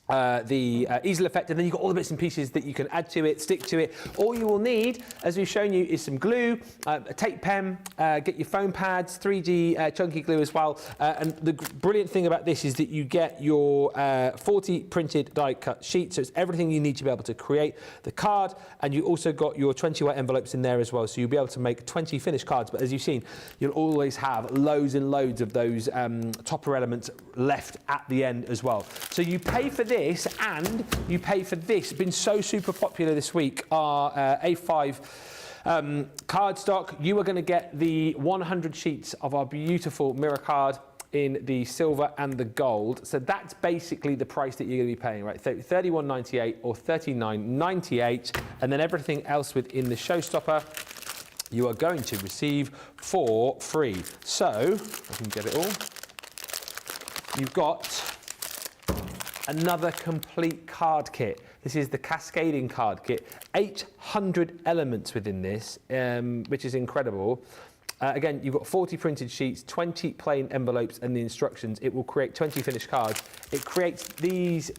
A: the easel effect, and then you've got all the bits and pieces that you can add to it, stick to it. All you will need, as we've shown you, is some glue, a tape pen, get your foam pads, 3D chunky glue as well. And the brilliant thing about this is that you get your 40 printed die cut sheets, so it's everything you need to be able to create the card, and you also got your 20 white envelopes in there as well, so you'll be able to make 20 finished cards. But as you've seen, you'll always have loads and loads of those topper elements left at the end as well. So you pay for this, and you pay for this. It's been so super popular this week. Our A5 cardstock. You are going to get the 100 sheets of our beautiful mirror card in the silver and the gold. So that's basically the price that you're going to be paying, right? $31.98 or $39.98, and then everything else within the showstopper you are going to receive for free. So I can get it all. You've got another complete card kit. This is the cascading card kit. 800 elements within this, which is incredible. Again, you've got 40 printed sheets, 20 plain envelopes, and the instructions. It will create 20 finished cards. It creates these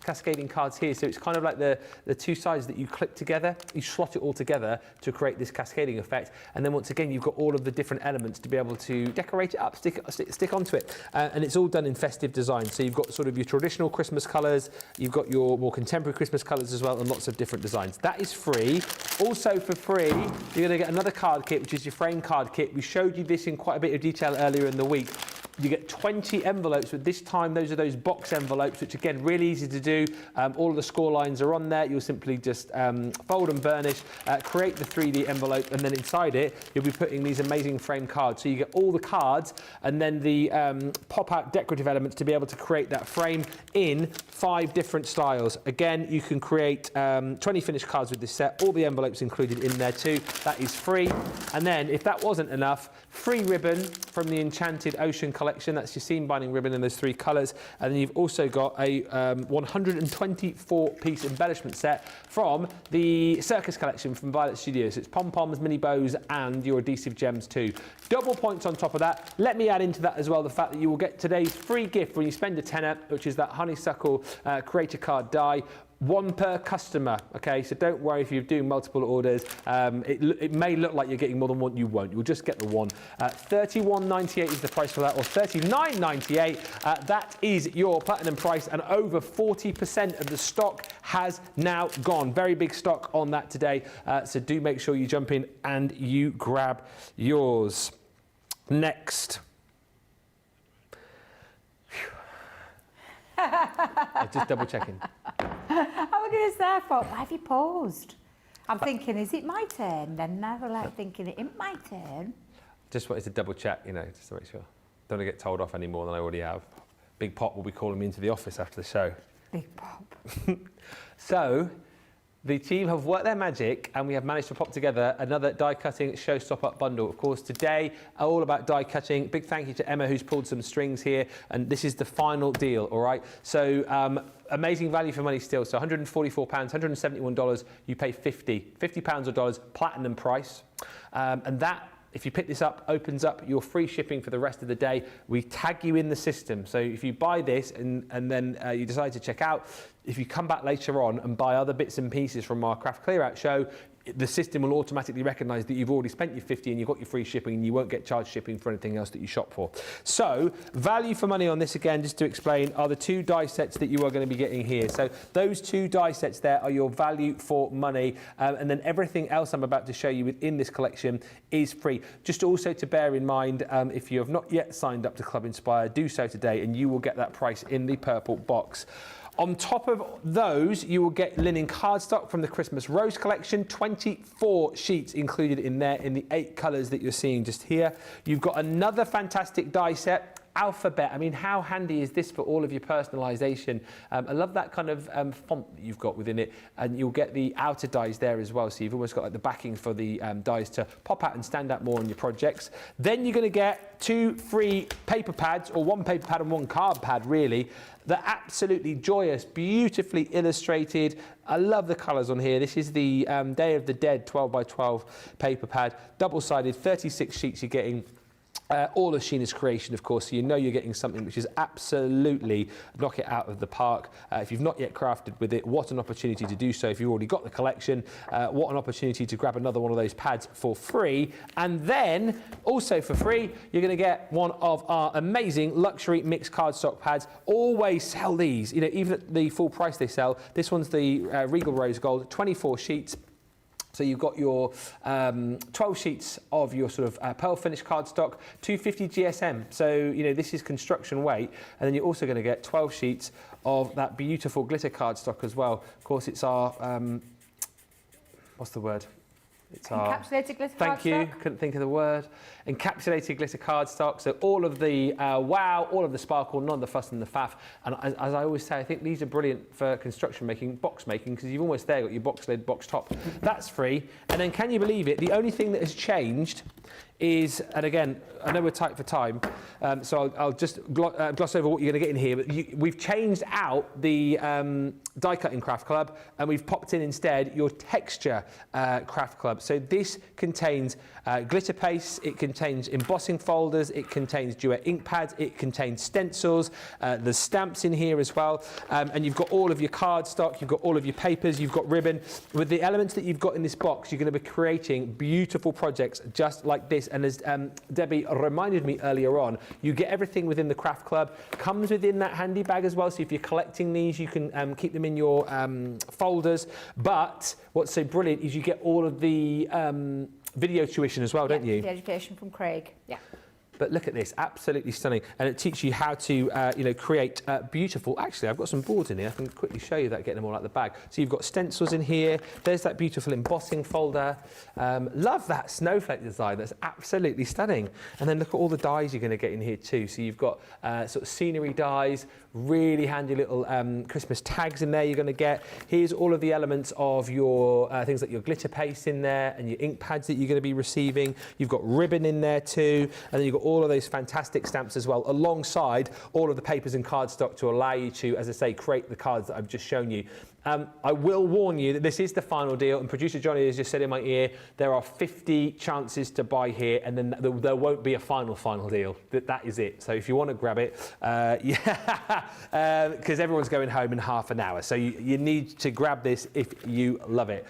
A: cascading cards here, so it's kind of like the two sides that you clip together. You slot it all together to create this cascading effect, and then once again, you've got all of the different elements to be able to decorate it up, stick onto it, and it's all done in festive design. So you've got sort of your traditional Christmas colours, you've got your more contemporary Christmas colours as well, and lots of different designs. That is free. Also for free, you're going to get another card kit, which is your frame card kit. We showed you this in quite a bit of detail earlier in the week. You get 20 envelopes, but this time those are those box envelopes, which again, really easy to do. All of the score lines are on there. You'll simply just fold and burnish, create the 3D envelope, and then inside it, you'll be putting these amazing frame cards. So you get all the cards and then the pop-out decorative elements to be able to create that frame in 5 different styles. Again, you can create 20 finished cards with this set, all the envelopes included in there too. That is free. And then, if that wasn't enough, free ribbon from the Enchanted Ocean collection. That's your seam binding ribbon in those 3 colours. And then you've also got a 124-piece embellishment set from the Circus collection from Violet Studios. So it's pom-poms, mini bows, and your adhesive gems too. Double points on top of that. Let me add into that as well the fact that you will get today's free gift when you spend a tenner, which is that honeysuckle creator card die. 1 per customer, okay? So don't worry if you're doing multiple orders. It may look like you're getting more than one. You won't. You'll just get the one. $31.98 is the price for that, or $39.98. That is your platinum price, and over 40% of the stock has now gone. Very big stock on that today. So do make sure you jump in and you grab yours. Next. I'm just double checking.
B: I'm going to say, why have you paused? I'm thinking, is it my turn? Then now I'm like thinking, it isn't my turn.
A: Just wanted to double check, just to make sure. Don't want to get told off any more than I already have. Big Pop will be calling me into the office after the show.
B: Big Pop.
A: So, the team have worked their magic, and we have managed to pop together another die cutting showstopper bundle. Of course, today, all about die cutting. Big thank you to Emma, who's pulled some strings here, and this is the final deal, all right? So, amazing value for money still. So £144, $171, you pay £50 or dollars, platinum price. And that, if you pick this up, opens up your free shipping for the rest of the day. We tag you in the system. So if you buy this and then you decide to check out, if you come back later on and buy other bits and pieces from our craft clear out show, the system will automatically recognise that you've already spent your $50 and you've got your free shipping, and you won't get charged shipping for anything else that you shop for. So, value for money on this, again, just to explain, are the 2 die sets that you are going to be getting here. So, those 2 die sets there are your value for money, and then everything else I'm about to show you within this collection is free. Just also to bear in mind, if you have not yet signed up to Club Inspire, do so today, and you will get that price in the purple box. On top of those, you will get linen cardstock from the Christmas Rose collection, 24 sheets included in there in the 8 colours that you're seeing just here. You've got another fantastic die set. Alphabet. I mean, how handy is this for all of your personalisation? I love that kind of font that you've got within it, and you'll get the outer dies there as well. So you've almost got like the backing for the dies to pop out and stand out more on your projects. Then you're going to get 2 free paper pads, or 1 paper pad and 1 card pad, really. They're absolutely joyous, beautifully illustrated. I love the colours on here. This is the Day of the Dead 12 by 12 paper pad, double-sided, 36 sheets you're getting. All of Sheena's creation, of course, so you know you're getting something which is absolutely knock it out of the park. If you've not yet crafted with it, what an opportunity to do so. If you've already got the collection, what an opportunity to grab another one of those pads for free. And then, also for free, you're going to get one of our amazing luxury mixed cardstock pads. Always sell these, you know, even at the full price they sell. This one's the Regal Rose Gold, 24 sheets. So you've got your 12 sheets of your sort of pearl finish cardstock, 250 GSM. So, you know, this is construction weight. And then you're also going to get 12 sheets of that beautiful glitter cardstock as well. Of course, it's our, what's the word? It's
B: encapsulated glitter cardstock.
A: Thank you, couldn't think of the word. Encapsulated glitter cardstock, so all of the wow, all of the sparkle, none of the fuss and the faff. And as I always say, I think these are brilliant for construction making, box making, because you've almost there got your box lid, box top. That's free. And then can you believe it? The only thing that has changed is, and again, I know we're tight for time, so I'll just gloss over what you're going to get in here, but we've changed out the die cutting craft club, and we've popped in instead your texture craft club. So this contains glitter paste, it contains embossing folders, it contains duet ink pads, it contains stencils, there's stamps in here as well, and you've got all of your cardstock, you've got all of your papers, you've got ribbon. With the elements that you've got in this box, you're going to be creating beautiful projects just like this. And as Debbie reminded me earlier on, you get everything within the craft club, comes within that handy bag as well. So if you're collecting these, you can keep them in your folders. But what's so brilliant is you get all of the video tuition as well, don't you?
B: The education from Craig. Yeah.
A: But look at this, absolutely stunning. And it teaches you how to, you know, create beautiful... Actually, I've got some boards in here. I can quickly show you that, getting them all out of the bag. So you've got stencils in here. There's that beautiful embossing folder. Love that snowflake design. That's absolutely stunning. And then look at all the dies you're going to get in here too. So you've got sort of scenery dies, really handy little Christmas tags in there you're going to get. Here's all of the elements of your things like your glitter paste in there and your ink pads that you're going to be receiving. You've got ribbon in there too. And then you've got all of those fantastic stamps as well, alongside all of the papers and cardstock to allow you to, as I say, create the cards that I've just shown you. I will warn you that this is the final deal, and producer Johnny has just said in my ear, there are 50 chances to buy here, and then there won't be a final deal. That is it. So if you want to grab it, yeah, because everyone's going home in half an hour. So you need to grab this if you love it.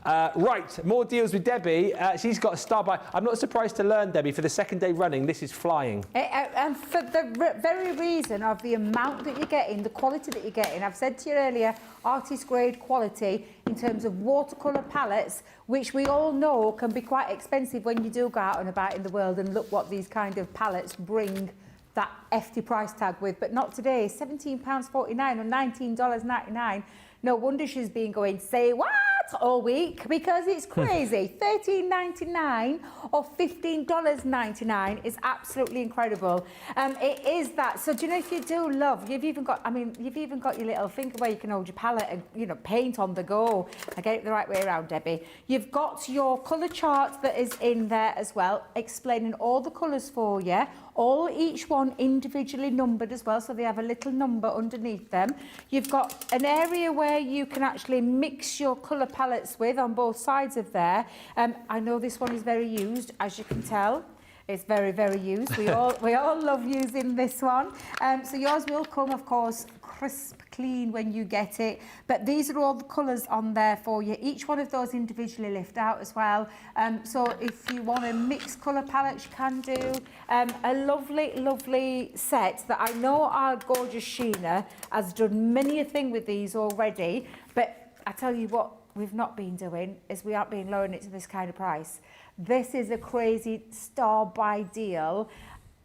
A: Right, more deals with Debbie. She's got a star by. I'm not surprised to learn, Debbie, for the second day running, this is flying.
B: And for the very reason of the amount that you're getting, the quality that you're getting, I've said to you earlier, artist grade quality in terms of watercolour palettes, which we all know can be quite expensive when you do go out and about in the world, and look what these kind of palettes bring that hefty price tag with. But not today, £17.49 or $19.99. No wonder she's been going, say what, all week, because it's crazy. $13.99 or $15.99 is absolutely incredible. It is that. So do you know, if you do love, you've even got your little finger where you can hold your palette and, you know, paint on the go. I get it the right way around, Debbie. You've got your colour chart that is in there as well, explaining all the colours for you. Each one individually numbered as well, so they have a little number underneath them. You've got an area where you can actually mix your colour palettes with on both sides of there. I know this one is very used, as you can tell. It's very, very used. We all love using this one. So yours will come, of course, crisp, clean when you get it. But these are all the colours on there for you. Each one of those individually lift out as well. So if you want a mixed colour palette, you can do. A lovely, lovely set that I know our gorgeous Sheena has done many a thing with these already. But I tell you what we've not been doing is we aren't been lowering it to this kind of price. This is a crazy star buy deal.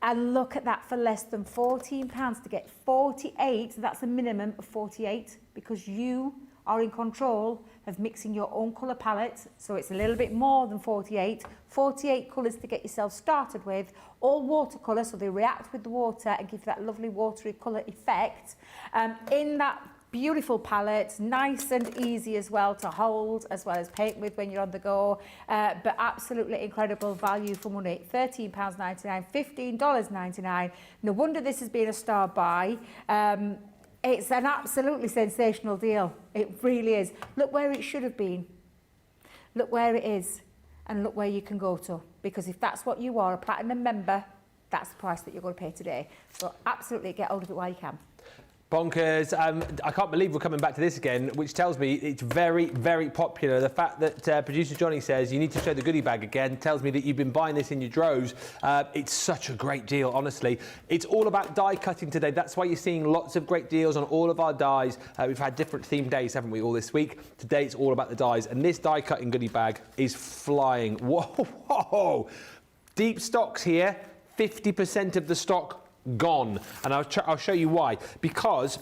B: And look at that, for less than £14 to get 48, that's a minimum of 48, because you are in control of mixing your own colour palette, so it's a little bit more than 48. 48 colours to get yourself started with, all watercolour, so they react with the water and give that lovely watery colour effect. In that beautiful palette, nice and easy as well to hold, as well as paint with when you're on the go, but absolutely incredible value for money. £13.99, $15.99. No wonder this has been a star buy. It's an absolutely sensational deal. It really is. Look where it should have been. Look where it is. And look where you can go to. Because if that's what you are, a platinum member, that's the price that you're going to pay today. So absolutely get hold of it while you can.
A: Bonkers. I can't believe we're coming back to this again, which tells me it's very, very popular. The fact that producer Johnny says you need to show the goodie bag again tells me that you've been buying this in your droves. It's such a great deal, honestly. It's all about die cutting today. That's why you're seeing lots of great deals on all of our dies. We've had different themed days, haven't we, all this week? Today it's all about the dies, and this die cutting goodie bag is flying. Whoa, whoa. Deep stocks here, 50% of the stock gone, and I'll show you why. Because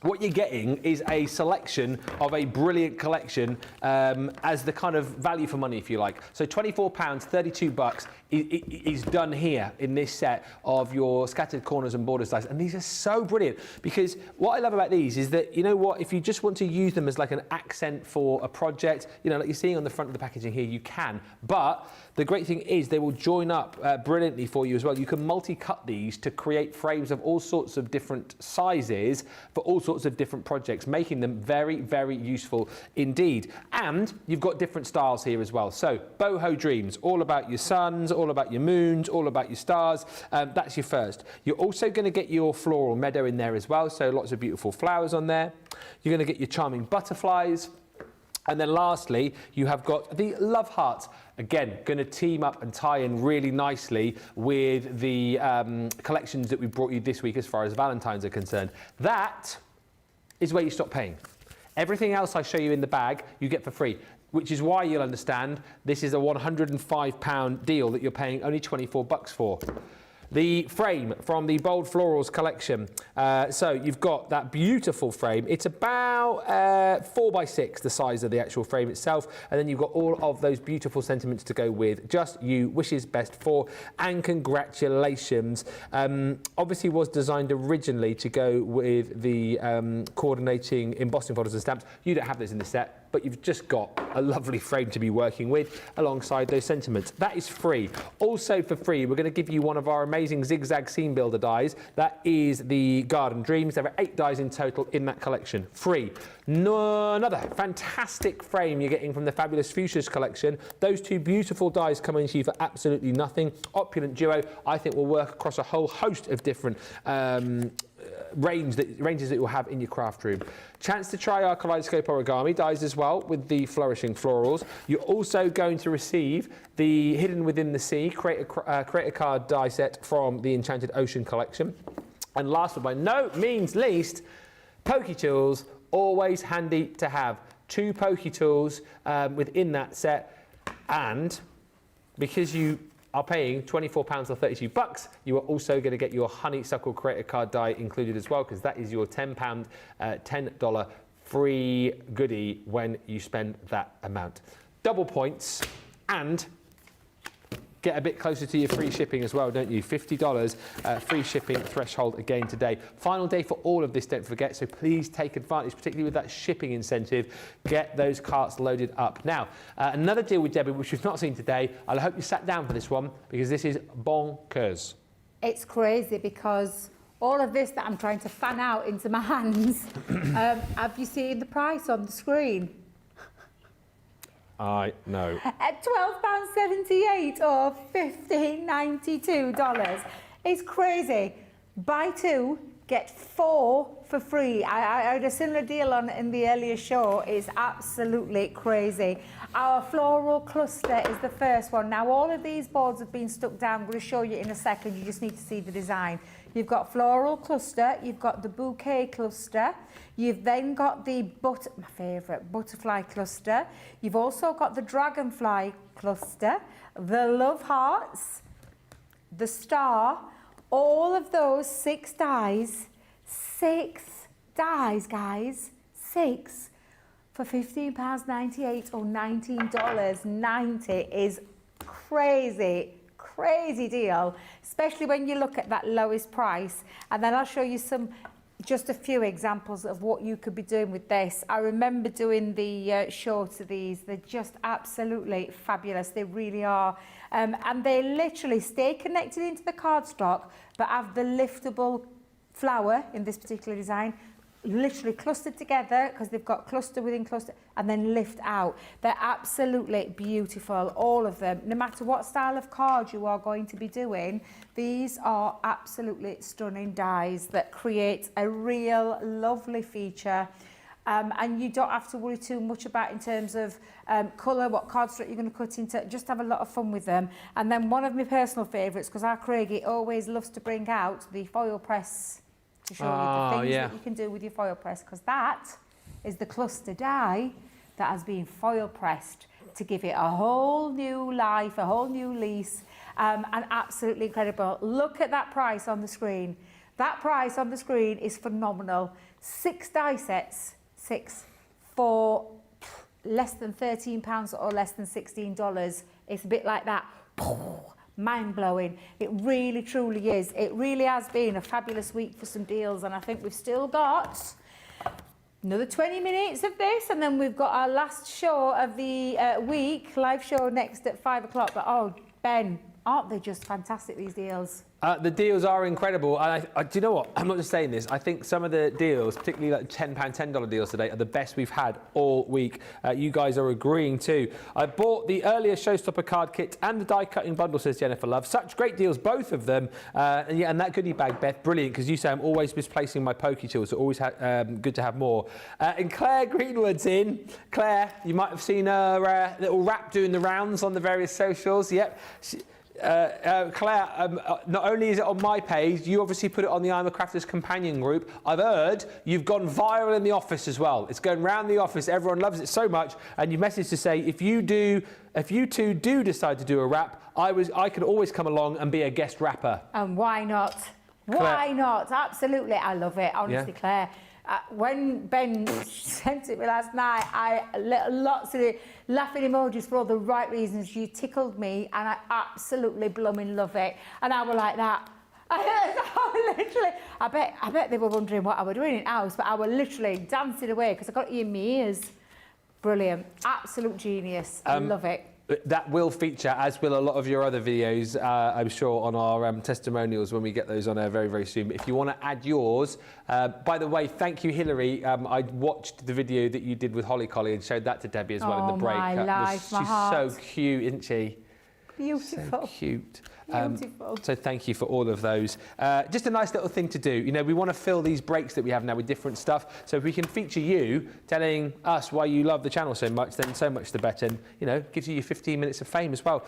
A: what you're getting is a selection of a brilliant collection as the kind of value for money, if you like. So £24, $32 is done here in this set of your scattered corners and borders dies, and these are so brilliant. Because what I love about these is that, you know what, if you just want to use them as like an accent for a project, you know, like you're seeing on the front of the packaging here, you can. But the great thing is they will join up brilliantly for you as well. You can multi-cut these to create frames of all sorts of different sizes for all sorts of different projects, making them very, very useful indeed. And you've got different styles here as well. So boho dreams, all about your suns, all about your moons, all about your stars. That's your first. You're also going to get your floral meadow in there as well. So lots of beautiful flowers on there. You're going to get your charming butterflies. And then lastly, you have got the love hearts. Again, going to team up and tie in really nicely with the collections that we brought you this week as far as Valentine's are concerned. That is where you stop paying. Everything else I show you in the bag, you get for free, which is why you'll understand this is a £105 deal that you're paying only $24 for. The frame from the Bold Florals collection. So you've got that beautiful frame. It's about 4x6, the size of the actual frame itself. And then you've got all of those beautiful sentiments to go with. Just you, wishes best for, and congratulations. Obviously was designed originally to go with the coordinating embossing folders and stamps. You don't have this in the set, but you've just got a lovely frame to be working with alongside those sentiments. That is free. Also for free, we're going to give you one of our amazing zigzag seam builder dies. That is the Garden Dreams. There are 8 dies in total in that collection. Free. Another fantastic frame you're getting from the fabulous Fuchsias collection. Those 2 beautiful dies coming to you for absolutely nothing. Opulent duo, I think, will work across a whole host of different ranges that you'll have in your craft room. Chance to try our Kaleidoscope origami dies as well with the Flourishing Florals. You're also going to receive the Hidden Within the Sea Create a Card die set from the Enchanted Ocean collection. And last but by no means least, Pokey Tools, always handy to have. 2 Pokey Tools within that set, and because you are paying £24 or $32, you are also going to get your Honeysuckle Creator Card die included as well, because that is your $10 free goodie when you spend that amount. Double points, and get a bit closer to your free shipping as well, don't you? $50 free shipping threshold again today. Final day for all of this, don't forget, so please take advantage, particularly with that shipping incentive. Get those carts loaded up. Now, another deal with Debbie, which we've not seen today. I hope you sat down for this one, because this is bonkers.
B: It's crazy, because all of this that I'm trying to fan out into my hands, have you seen the price on the screen?
A: I know.
B: At £12.78 or $15.92. It's crazy. Buy 2, get 4 for free. I had a similar deal on in the earlier show. It's absolutely crazy. Our floral cluster is the first one. Now, all of these boards have been stuck down. I'm going to show you in a second. You just need to see the design. You've got floral cluster, you've got the bouquet cluster, you've then got the my favourite, butterfly cluster. You've also got the dragonfly cluster, the love hearts, the star, all of those 6 dies, 6 dies, guys, 6 for £15.98 or $19.90 is crazy deal, especially when you look at that lowest price. And then I'll show you just a few examples of what you could be doing with this. I remember doing the shorts of these. They're just absolutely fabulous. They really are. And they literally stay connected into the cardstock, but have the liftable flower in this particular design, literally clustered together because they've got cluster within cluster and then lift out. They're absolutely beautiful, all of them. No matter what style of card you are going to be doing, these are absolutely stunning dies that create a real lovely feature. And you don't have to worry too much about in terms of colour, what cardstock you're going to cut into. Just have a lot of fun with them. And then one of my personal favourites, because our Craigie always loves to bring out the foil press to show you the things that you can do with your foil press, because that is the cluster die that has been foil pressed to give it a whole new life, a whole new lease, and absolutely incredible. Look at that price on the screen. That price on the screen is phenomenal. 6 die sets, 6 for less than £13 or less than $16. It's a bit like that. Mind-blowing. It really truly is. It really has been a fabulous week for some deals, and I think we've still got another 20 minutes of this, and then we've got our last show of the week, live show next at 5 o'clock. But oh, Ben, aren't they just fantastic, these deals?
A: The deals are incredible. And do you know what? I'm not just saying this. I think some of the deals, particularly like $10 deals today, are the best we've had all week. You guys are agreeing too. I bought the earlier Showstopper card kit and the die cutting bundle, says Jennifer Love. Such great deals, both of them. And that goodie bag, Beth, brilliant, because you say I'm always misplacing my pokey tools, so always good to have more. And Claire Greenwood's in. Claire, you might have seen her little rap doing the rounds on the various socials. Yep. Claire, not only is it on my page, you obviously put it on the I'm a Crafter's companion group. I've heard you've gone viral in the office as well. It's going round the office. Everyone loves it so much. And you messaged to say if you two do decide to do a rap, I could always come along and be a guest rapper. And
B: why not? Why not? Absolutely, I love it. Honestly, Claire. When Ben sent it me last night, lots of laughing emojis for all the right reasons. You tickled me, and I absolutely blooming love it. And I was like that. I bet they were wondering what I was doing in house, but I was literally dancing away because I got it in my ears. Brilliant, absolute genius. I love it.
A: That will feature, as will a lot of your other videos, I'm sure, on our testimonials when we get those on air very, very soon. But if you want to add yours, by the way, thank you, Hilary. I watched the video that you did with Holly Collie and showed that to Debbie as well in the break.
B: My life, my heart.
A: She's so cute, isn't she?
B: Beautiful.
A: So cute.
B: Beautiful.
A: So thank you for all of those. Just a nice little thing to do. You know, we want to fill these breaks that we have now with different stuff. So if we can feature you telling us why you love the channel so much, then so much the better. And, you know, gives you your 15 minutes of fame as well.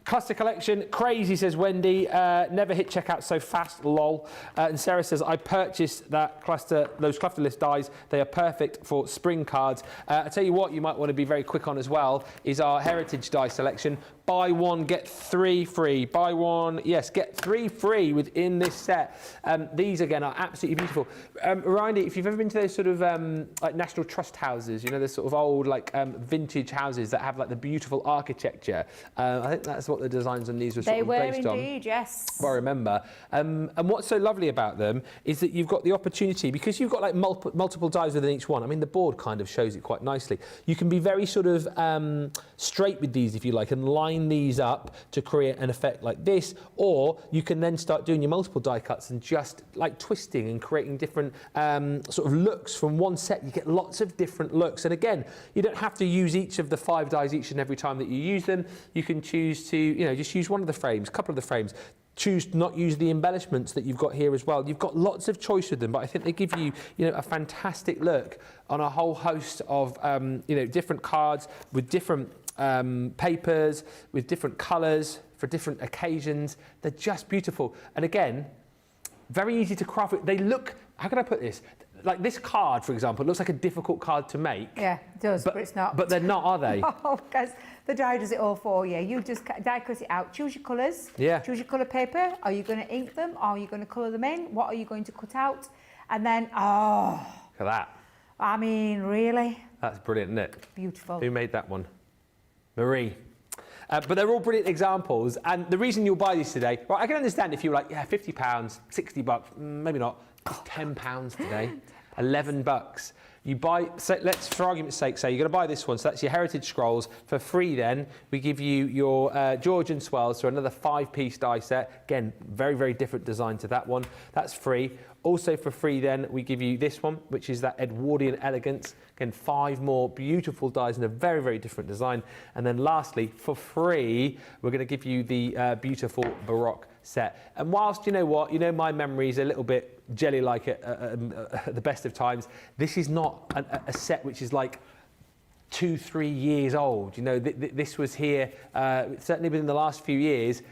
A: Cluster collection, crazy, says Wendy. Never hit checkout so fast, lol. And Sarah says, I purchased those cluster list dies. They are perfect for spring cards. I tell you what, you might want to be very quick on as well, is our heritage die selection. Buy one, get 3 free. Buy one, yes, get 3 free within this set. These, again, are absolutely beautiful. Randy, if you've ever been to those sort of like National Trust houses, you know, those sort of old, like, vintage houses that have, like, the beautiful architecture. I think that's what the designs on these were sort of based on.
B: They were indeed, yes.
A: I remember. And what's so lovely about them is that you've got the opportunity, because you've got, like, multiple dies within each one. I mean, the board kind of shows it quite nicely. You can be very sort of straight with these, if you like, and line these up to create an effect like this, or you can then start doing your multiple die cuts and just like twisting and creating different sort of looks from one set. You get lots of different looks, and again, you don't have to use each of the 5 dies each and every time that you use them. You can choose to, you know, just use one of the frames, a couple of the frames. Choose to not use the embellishments that you've got here as well. You've got lots of choice with them, but I think they give you, you know, a fantastic look on a whole host of, you know, different cards with different papers, with different colours for different occasions. They're just beautiful. And again, very easy to craft. They look, how can I put this? like this card, for example, looks like a difficult card to make.
B: Yeah, it does, but it's not.
A: But they're not, are they?
B: Oh, because the die does it all for you. You just die cut it out. Choose your colours.
A: Yeah.
B: Choose your colour paper. Are you going to ink them? Are you going to colour them in? What are you going to cut out? And then, oh.
A: Look at that.
B: I mean, really?
A: That's brilliant, isn't it?
B: Beautiful.
A: Who made that one? Marie. But they're all brilliant examples. And the reason you'll buy these today, well, I can understand if you were like, yeah, £50, $60, maybe not. It's £10 today, $11. You buy, so let's, for argument's sake, say you're going to buy this one. So that's your Heritage Scrolls. For free then, we give you your Georgian Swells, so another 5-piece die set. Again, very, very different design to that one. That's free. Also for free then, we give you this one, which is that Edwardian Elegance. Again, 5 more beautiful dies in a very, very different design. And then lastly, for free, we're going to give you the beautiful Baroque set. And whilst, you know what, you know my memory is a little bit jelly-like at the best of times, this is not a set which is like 2-3 years old. You know, this was here, certainly within the last few years,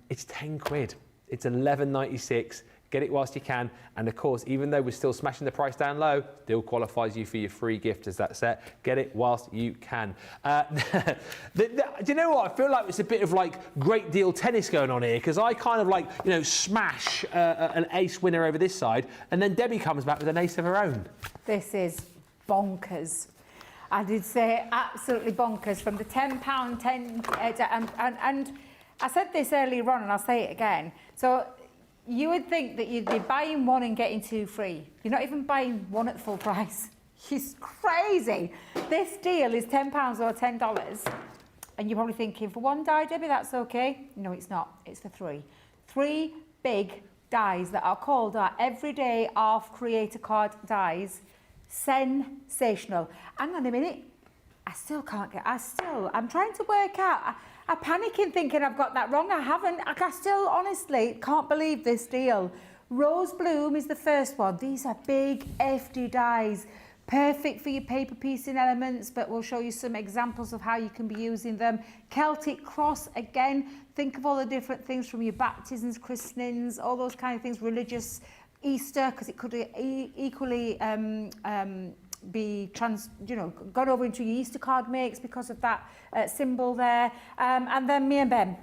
A: it's 10 quid. It's 11.96. Get it whilst you can, and of course, even though we're still smashing the price down low, still qualifies you for your free gift as that set. Get it whilst you can. Do you know what? I feel like it's a bit of like great deal tennis going on here, because I kind of like, you know, smash an ace winner over this side, and then Debbie comes back with an ace of her own.
B: This is bonkers. I did say absolutely bonkers from the £10, and I said this earlier on, and I'll say it again. So you would think that you'd be buying one and getting 2 free. You're not even buying one at full price. It's crazy. This deal is £10 or $10. And you're probably thinking, for one die, Debbie, that's okay. No, it's not. It's for 3. 3 big dies that are called our everyday ARF creator card dies. Sensational. Hang on a minute. I'm trying to work out. I'm panicking thinking I've got that wrong. I haven't. I still honestly can't believe this deal. Rose Bloom is the first one. These are big FD dies. Perfect for your paper piecing elements, but we'll show you some examples of how you can be using them. Celtic Cross, again, think of all the different things from your baptisms, christenings, all those kind of things, religious, Easter, because it could equally be gone over into your Easter card makes because of that symbol there. And then me and Ben,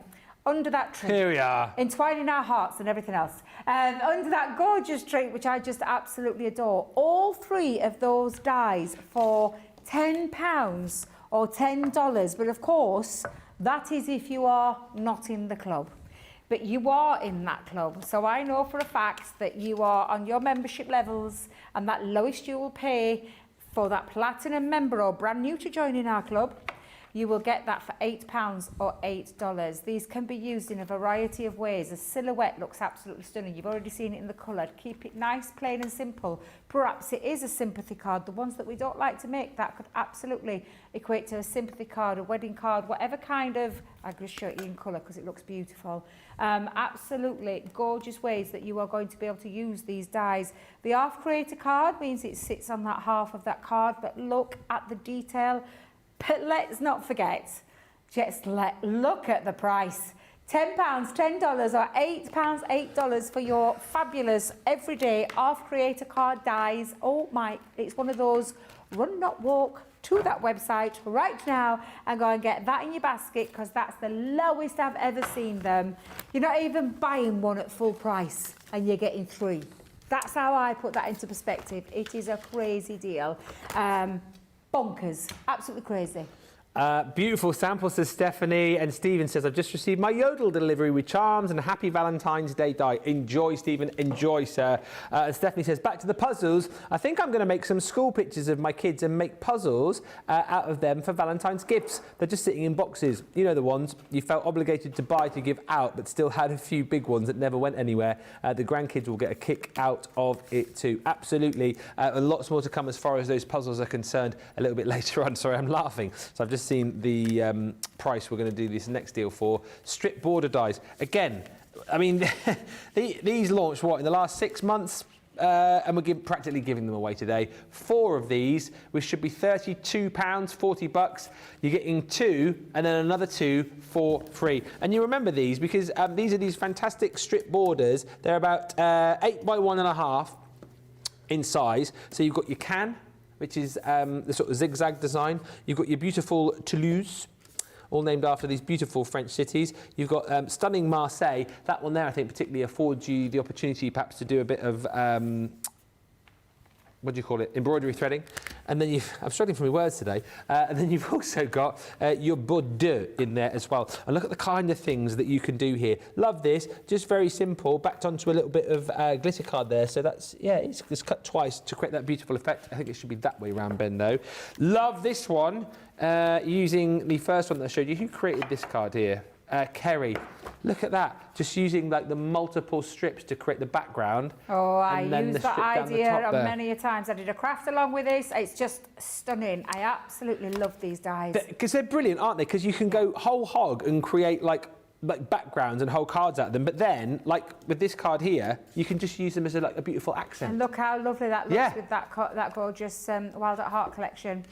B: under that tree.
A: Here we are.
B: Entwining our hearts and everything else. Under that gorgeous tree, which I just absolutely adore. All 3 of those dies for £10 or $10. But of course, that is if you are not in the club. But you are in that club. So I know for a fact that you are on your membership levels, and that lowest you will pay for that platinum member or brand new to joining our club, you will get that for £8 or $8. These can be used in a variety of ways. The silhouette looks absolutely stunning. You've already seen it in the colour. Keep it nice, plain and simple. Perhaps it is a sympathy card. The ones that we don't like to make, that could absolutely equate to a sympathy card, a wedding card, whatever kind of... I'll just show it you in colour because it looks beautiful. Absolutely gorgeous ways that you are going to be able to use these dies. The ARF Creator card means it sits on that half of that card, but look at the detail. But let's not forget, look at the price. £10, $10 or £8, $8 for your fabulous everyday ARF Creator card dies. Oh my, it's one of those run not walk to that website right now and go and get that in your basket, because that's the lowest I've ever seen them. You're not even buying one at full price and you're getting 3. That's how I put that into perspective. It is a crazy deal. Bonkers, absolutely crazy.
A: Beautiful sample, says Stephanie. And Stephen says, I've just received my Yodel delivery with charms and a happy Valentine's Day die. Enjoy, Stephen. Enjoy, sir. And Stephanie says, back to the puzzles. I think I'm going to make some school pictures of my kids and make puzzles out of them for Valentine's gifts. They're just sitting in boxes. You know, the ones you felt obligated to buy to give out, but still had a few big ones that never went anywhere. The grandkids will get a kick out of it too. Absolutely. And lots more to come as far as those puzzles are concerned a little bit later on. Sorry, I'm laughing. So I've just seen the price we're going to do this next deal for. Strip border dies. Again, I mean, these launched, what, in the last 6 months? And we're practically giving them away today. 4 of these, which should be £32, $40. You're getting 2 and then another 2 for free. And you remember these because these are these fantastic strip borders. They're about 8 by 1.5. in size. So you've got your can, which is the sort of zigzag design. You've got your beautiful Toulouse, all named after these beautiful French cities. You've got stunning Marseille. That one there, I think, particularly affords you the opportunity perhaps to do a bit of, what do you call it, embroidery threading. And then I'm struggling for my words today. And then you've also got your Bordeaux in there as well. And look at the kind of things that you can do here. Love this, just very simple, backed onto a little bit of glitter card there. So that's, yeah, it's cut twice to create that beautiful effect. I think it should be that way around, Ben, though. Love this one, using the first one that I showed you. Who created this card here? Kerry. Look at that, just using like the multiple strips to create the background.
B: Oh, I used that idea many a times. I did a craft along with this. It's just stunning. I absolutely love these dies.
A: Because they're brilliant, aren't they? Because you can go whole hog and create like backgrounds and whole cards out of them. But then, like with this card here, you can just use them as a beautiful accent.
B: And look how lovely that looks with that gorgeous Wild at Heart collection.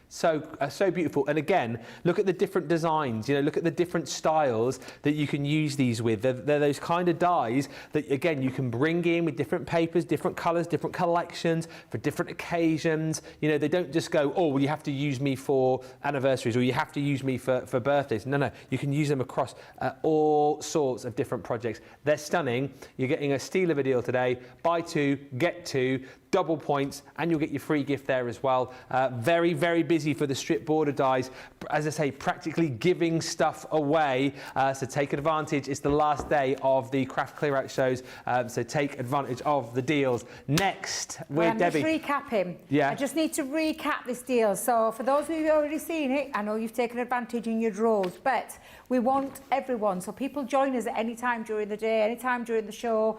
A: So beautiful. And again, look at the different designs, look at the different styles that you can use these with. They're those kind of dies that, again, you can bring in with different papers, different colours, different collections for different occasions. They don't just go, oh, well, you have to use me for anniversaries or you have to use me for birthdays. No, you can use them across all sorts of different projects. They're stunning. You're getting a steal of a deal today. Buy two, get two. Double points, and you'll get your free gift there as well. Very, very busy for the strip border dies. As I say, practically giving stuff away. So take advantage. It's the last day of the craft clear out shows. So take advantage of the deals. Next, with Debbie.
B: I'm just recapping.
A: Yeah.
B: I just need to recap this deal. So for those of you who've already seen it, I know you've taken advantage in your draws, but we want everyone. So people join us at any time during the day, any time during the show.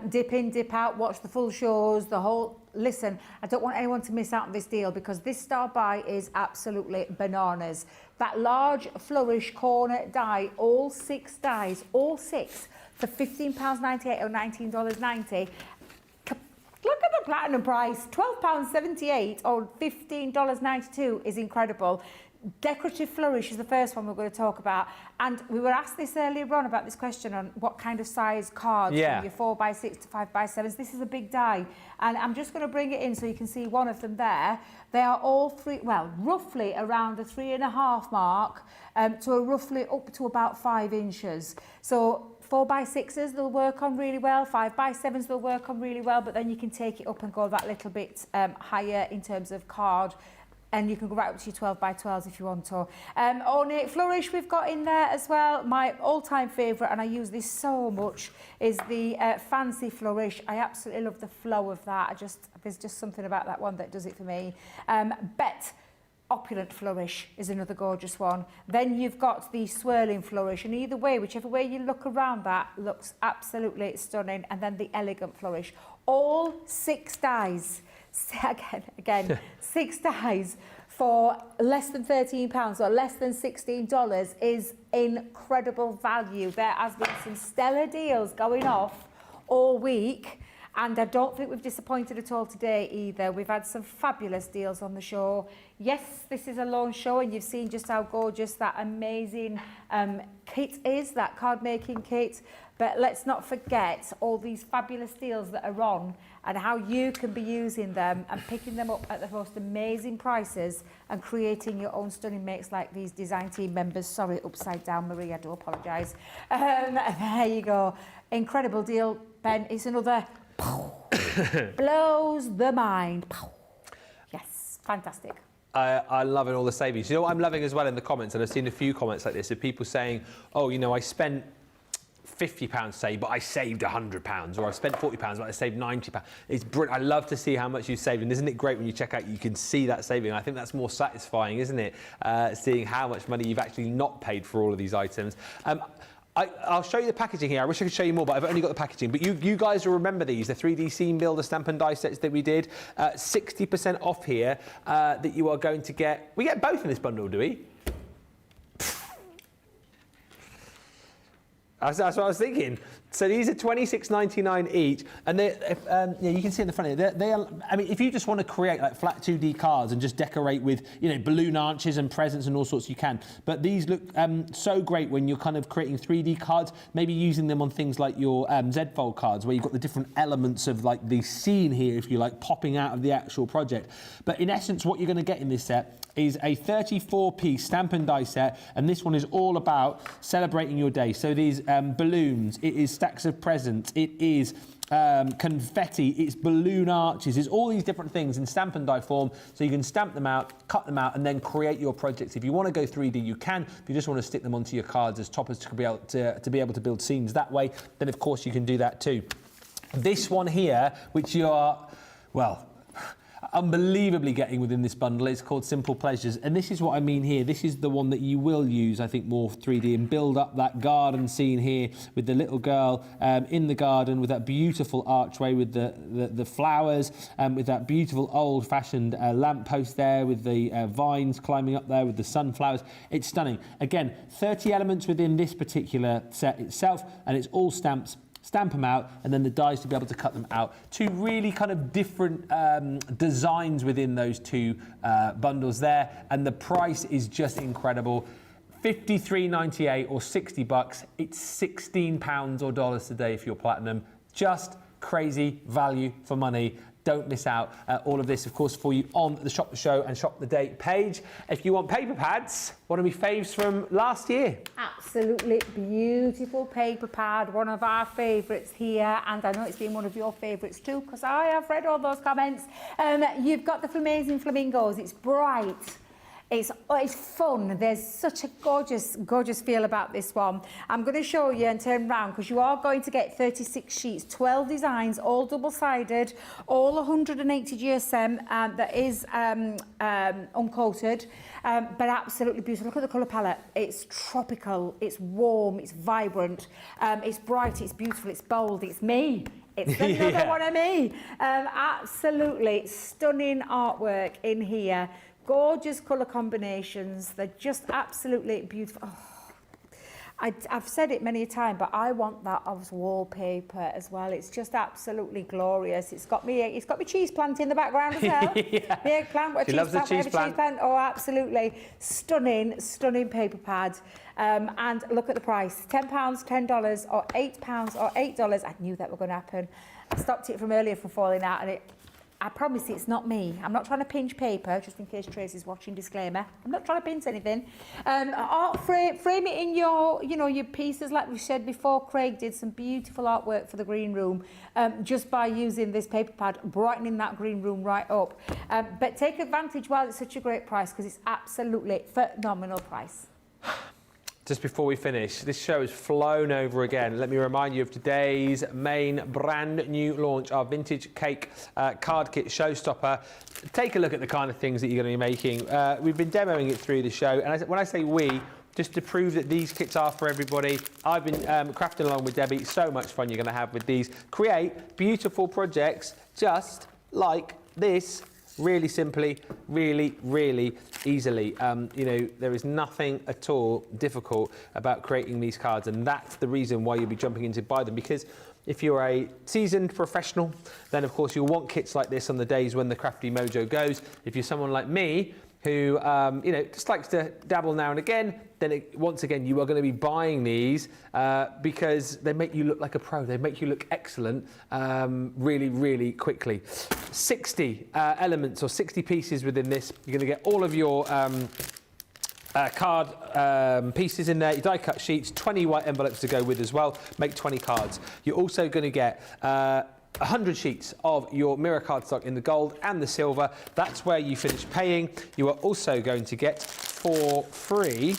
B: Dip in, dip out, watch the full shows, the whole. Listen, I don't want anyone to miss out on this deal because this star buy is absolutely bananas. That Large Flourish Corner die, all 6 dies, all 6 for £15.98 or $19.90. Look at the platinum price, £12.78 or $15.92 is incredible. Decorative Flourish is the first one we're going to talk about, and we were asked this earlier on about this question on what kind of size cards from your 4x6 to 5x7s. This is a big die, and I'm just going to bring it in so you can see one of them there. They are all roughly around the 3.5 mark to a roughly up to about 5 inches. So 4x6s they'll work on really well, 5x7s they'll work on really well, but then you can take it up and go that little bit higher in terms of card. And you can go right up to your 12x12s if you want to. Ornate Flourish we've got in there as well. My all-time favourite, and I use this so much, is the Fancy Flourish. I absolutely love the flow of that. There's just something about that one that does it for me. Bet Opulent Flourish is another gorgeous one. Then you've got the Swirling Flourish, and either way, whichever way you look around, that looks absolutely stunning. And then the Elegant Flourish. All 6 dies. Again, 6 dies for less than £13 or less than $16 is incredible value. There has been some stellar deals going off all week, and I don't think we've disappointed at all today either. We've had some fabulous deals on the show. Yes, this is a launch show, and you've seen just how gorgeous that amazing kit is, that card making kit. But let's not forget all these fabulous deals that are on and how you can be using them and picking them up at the most amazing prices and creating your own stunning makes like these design team members. Sorry, upside down, Marie, I do apologise. There you go. Incredible deal, Ben. It's another blows the mind. Yes, fantastic.
A: I love it, all the savings. You know what I'm loving as well in the comments, and I've seen a few comments like this, of people saying, oh, I spent £50 saved, but I saved £100, or I spent £40, but I saved £90. It's brilliant. I love to see how much you saved, and isn't it great when you check out, you can see that saving. I think that's more satisfying, isn't it? Seeing how much money you've actually not paid for all of these items. I'll show you the packaging here. I wish I could show you more, but I've only got the packaging. But you guys will remember these, the 3D Scene Builder Stamp and Die sets that we did. 60% off here that you are going to get. We get both in this bundle, do we? That's what I was thinking. So these are $26.99 each, and you can see in the front here. They are. I mean, if you just want to create like flat 2D cards and just decorate with balloon arches and presents and all sorts, you can. But these look so great when you're kind of creating 3D cards. Maybe using them on things like your Z-fold cards, where you've got the different elements of like the scene here, if you like, popping out of the actual project. But in essence, what you're going to get in this set is a 34-piece stamp and die set, and this one is all about celebrating your day. So these balloons, it is stacks of presents, it is confetti, it's balloon arches, it's all these different things in stamp and die form, so you can stamp them out, cut them out, and then create your projects. If you want to go 3D, you can. If you just want to stick them onto your cards as toppers to be able to build scenes that way, then of course you can do that too. This one here, which you are, well, unbelievably getting within this bundle, it's called Simple Pleasures, and this is what I mean here. This is the one that you will use, I think, more 3D and build up that garden scene here with the little girl in the garden with that beautiful archway with the flowers, with that beautiful old-fashioned lamppost there with the vines climbing up there with the sunflowers. It's stunning. Again, 30 elements within this particular set itself, and it's all stamps. Stamp them out, and then the dies to be able to cut them out. Two really kind of different designs within those two bundles there, and the price is just incredible. $53.98 or $60. It's £16 or dollars today if you're platinum. Just crazy value for money. Don't miss out. All of this, of course, for you on the Shop the Show and Shop the Day page. If you want paper pads, one of my faves from last year.
B: Absolutely beautiful paper pad, one of our favourites here, and I know it's been one of your favourites too, because I have read all those comments. You've got the Amazing Flamingos. It's bright. It's fun. There's such a gorgeous feel about this one. I'm going to show you and turn around because you are going to get 36 sheets, 12 designs, all double-sided, all 180 GSM. That is uncoated, but absolutely beautiful. Look at the colour palette. It's tropical, it's warm, it's vibrant, it's bright, it's beautiful, it's bold, it's me. It's another one of me. Absolutely stunning artwork in here. Gorgeous colour combinations. They're just absolutely beautiful. Oh, I've said it many a time, but I want that as wallpaper as well. It's just absolutely glorious. It's got me cheese plant in the background as well.
A: Yeah.
B: The eggplant.
A: She loves the cheese plant.
B: Oh, absolutely. Stunning paper pad. And look at the price. £10, $10, or £8 or $8. I knew that were going to happen. I stopped it from earlier from falling out, and I promise it's not me. I'm not trying to pinch paper, just in case Tracy's watching, disclaimer. I'm not trying to pinch anything. Frame it in your pieces, like we said before. Craig did some beautiful artwork for the green room just by using this paper pad, brightening that green room right up. But take advantage while it's such a great price, because it's absolutely phenomenal price.
A: Just before we finish, this show has flown over again. Let me remind you of today's main brand new launch, our vintage cake card kit showstopper. Take a look at the kind of things that you're going to be making. We've been demoing it through the show, and when I say we, just to prove that these kits are for everybody, I've been crafting along with Debbie. So much fun you're going to have with these. Create beautiful projects just like this. Really simply, really easily. There is nothing at all difficult about creating these cards, and that's the reason why you'll be jumping in to buy them, because if you're a seasoned professional, then of course you'll want kits like this on the days when the crafty mojo goes. If you're someone like me, who just likes to dabble now and again, then once again you are going to be buying these because they make you look like a pro. They make you look excellent really quickly. 60 elements or 60 pieces within this. You're going to get all of your card pieces in there, your die cut sheets, 20 white envelopes to go with as well. Make 20 cards. You're also going to get 100 sheets of your mirror cardstock in the gold and the silver. That's where you finish paying. You are also going to get for free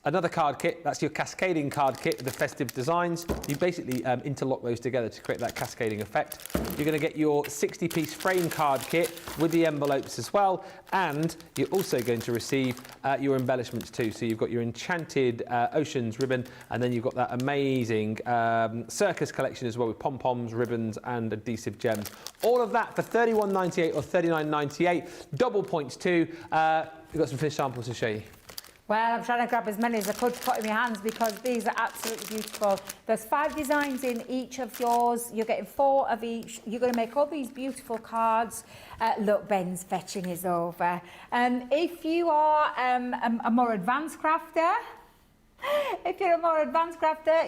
A: another card kit. That's your cascading card kit with the festive designs. You basically interlock those together to create that cascading effect. You're going to get your 60-piece frame card kit with the envelopes as well, and you're also going to receive your embellishments too. So you've got your enchanted oceans ribbon, and then you've got that amazing circus collection as well with pom-poms, ribbons, and adhesive gems. All of that for $31.98 or $39.98. Double points too. We've got some finished samples to show you.
B: Well, I'm trying to grab as many as I could to put in my hands because these are absolutely beautiful. There's 5 designs in each of yours. You're getting 4 of each. You're going to make all these beautiful cards. Look, Ben's fetching his over. If you are a more advanced crafter,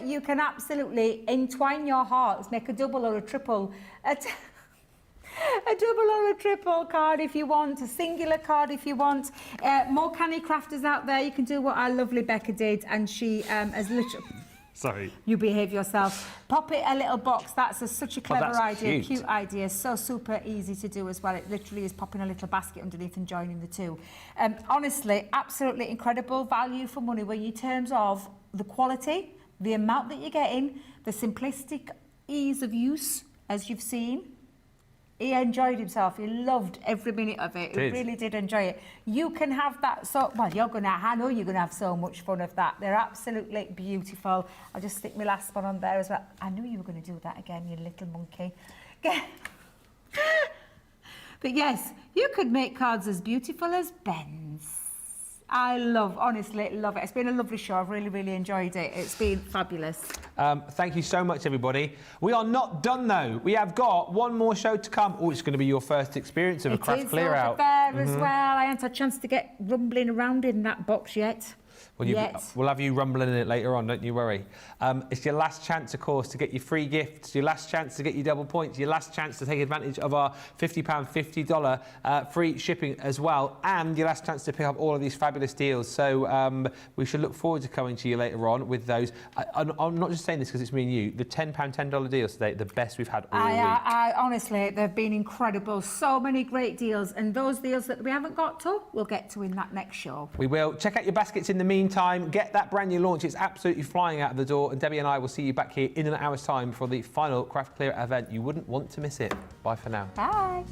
B: you can absolutely entwine your hearts, make a double or a triple. A double or a triple card if you want, a singular card if you want. More canny crafters out there, you can do what our lovely Becca did, and she has literally...
A: Sorry.
B: You behave yourself. Pop it a little box. That's such a clever idea, cute idea. So super easy to do as well. It literally is popping a little basket underneath and joining the two. Honestly, absolutely incredible value for money in terms of the quality, the amount that you're getting, the simplistic ease of use, as you've seen. He enjoyed himself. He loved every minute of it. He really did enjoy it. You can have that. So, well, I know you're going to have so much fun of that. They're absolutely beautiful. I'll just stick my last one on there as well. I knew you were going to do that again, you little monkey. But yes, you could make cards as beautiful as Ben's. Honestly, love it. It's been a lovely show. I've really, really enjoyed it. It's been fabulous.
A: Thank you so much, everybody. We are not done, though. We have got one more show to come. Oh, it's going to be your first experience of a craft clear out.
B: It is over there as well. I haven't had a chance to get rumbling around in that box yet.
A: We'll have you rumbling in it later on, don't you worry. It's your last chance, of course, to get your free gifts, your last chance to get your double points, your last chance to take advantage of our £50, $50 free shipping as well, and your last chance to pick up all of these fabulous deals. So we should look forward to coming to you later on with those. I'm not just saying this because it's me and you. The £10, $10 deals today, the best we've had all week.
B: Honestly, they've been incredible. So many great deals, and those deals that we haven't got to, we'll get to in that next show.
A: We will. Check out your baskets in the meantime. Get that brand new launch. It's absolutely flying out of the door. And Debbie and I will see you back here in an hour's time for the final Craft Clear event. You wouldn't want to miss it. Bye for now.
B: Bye.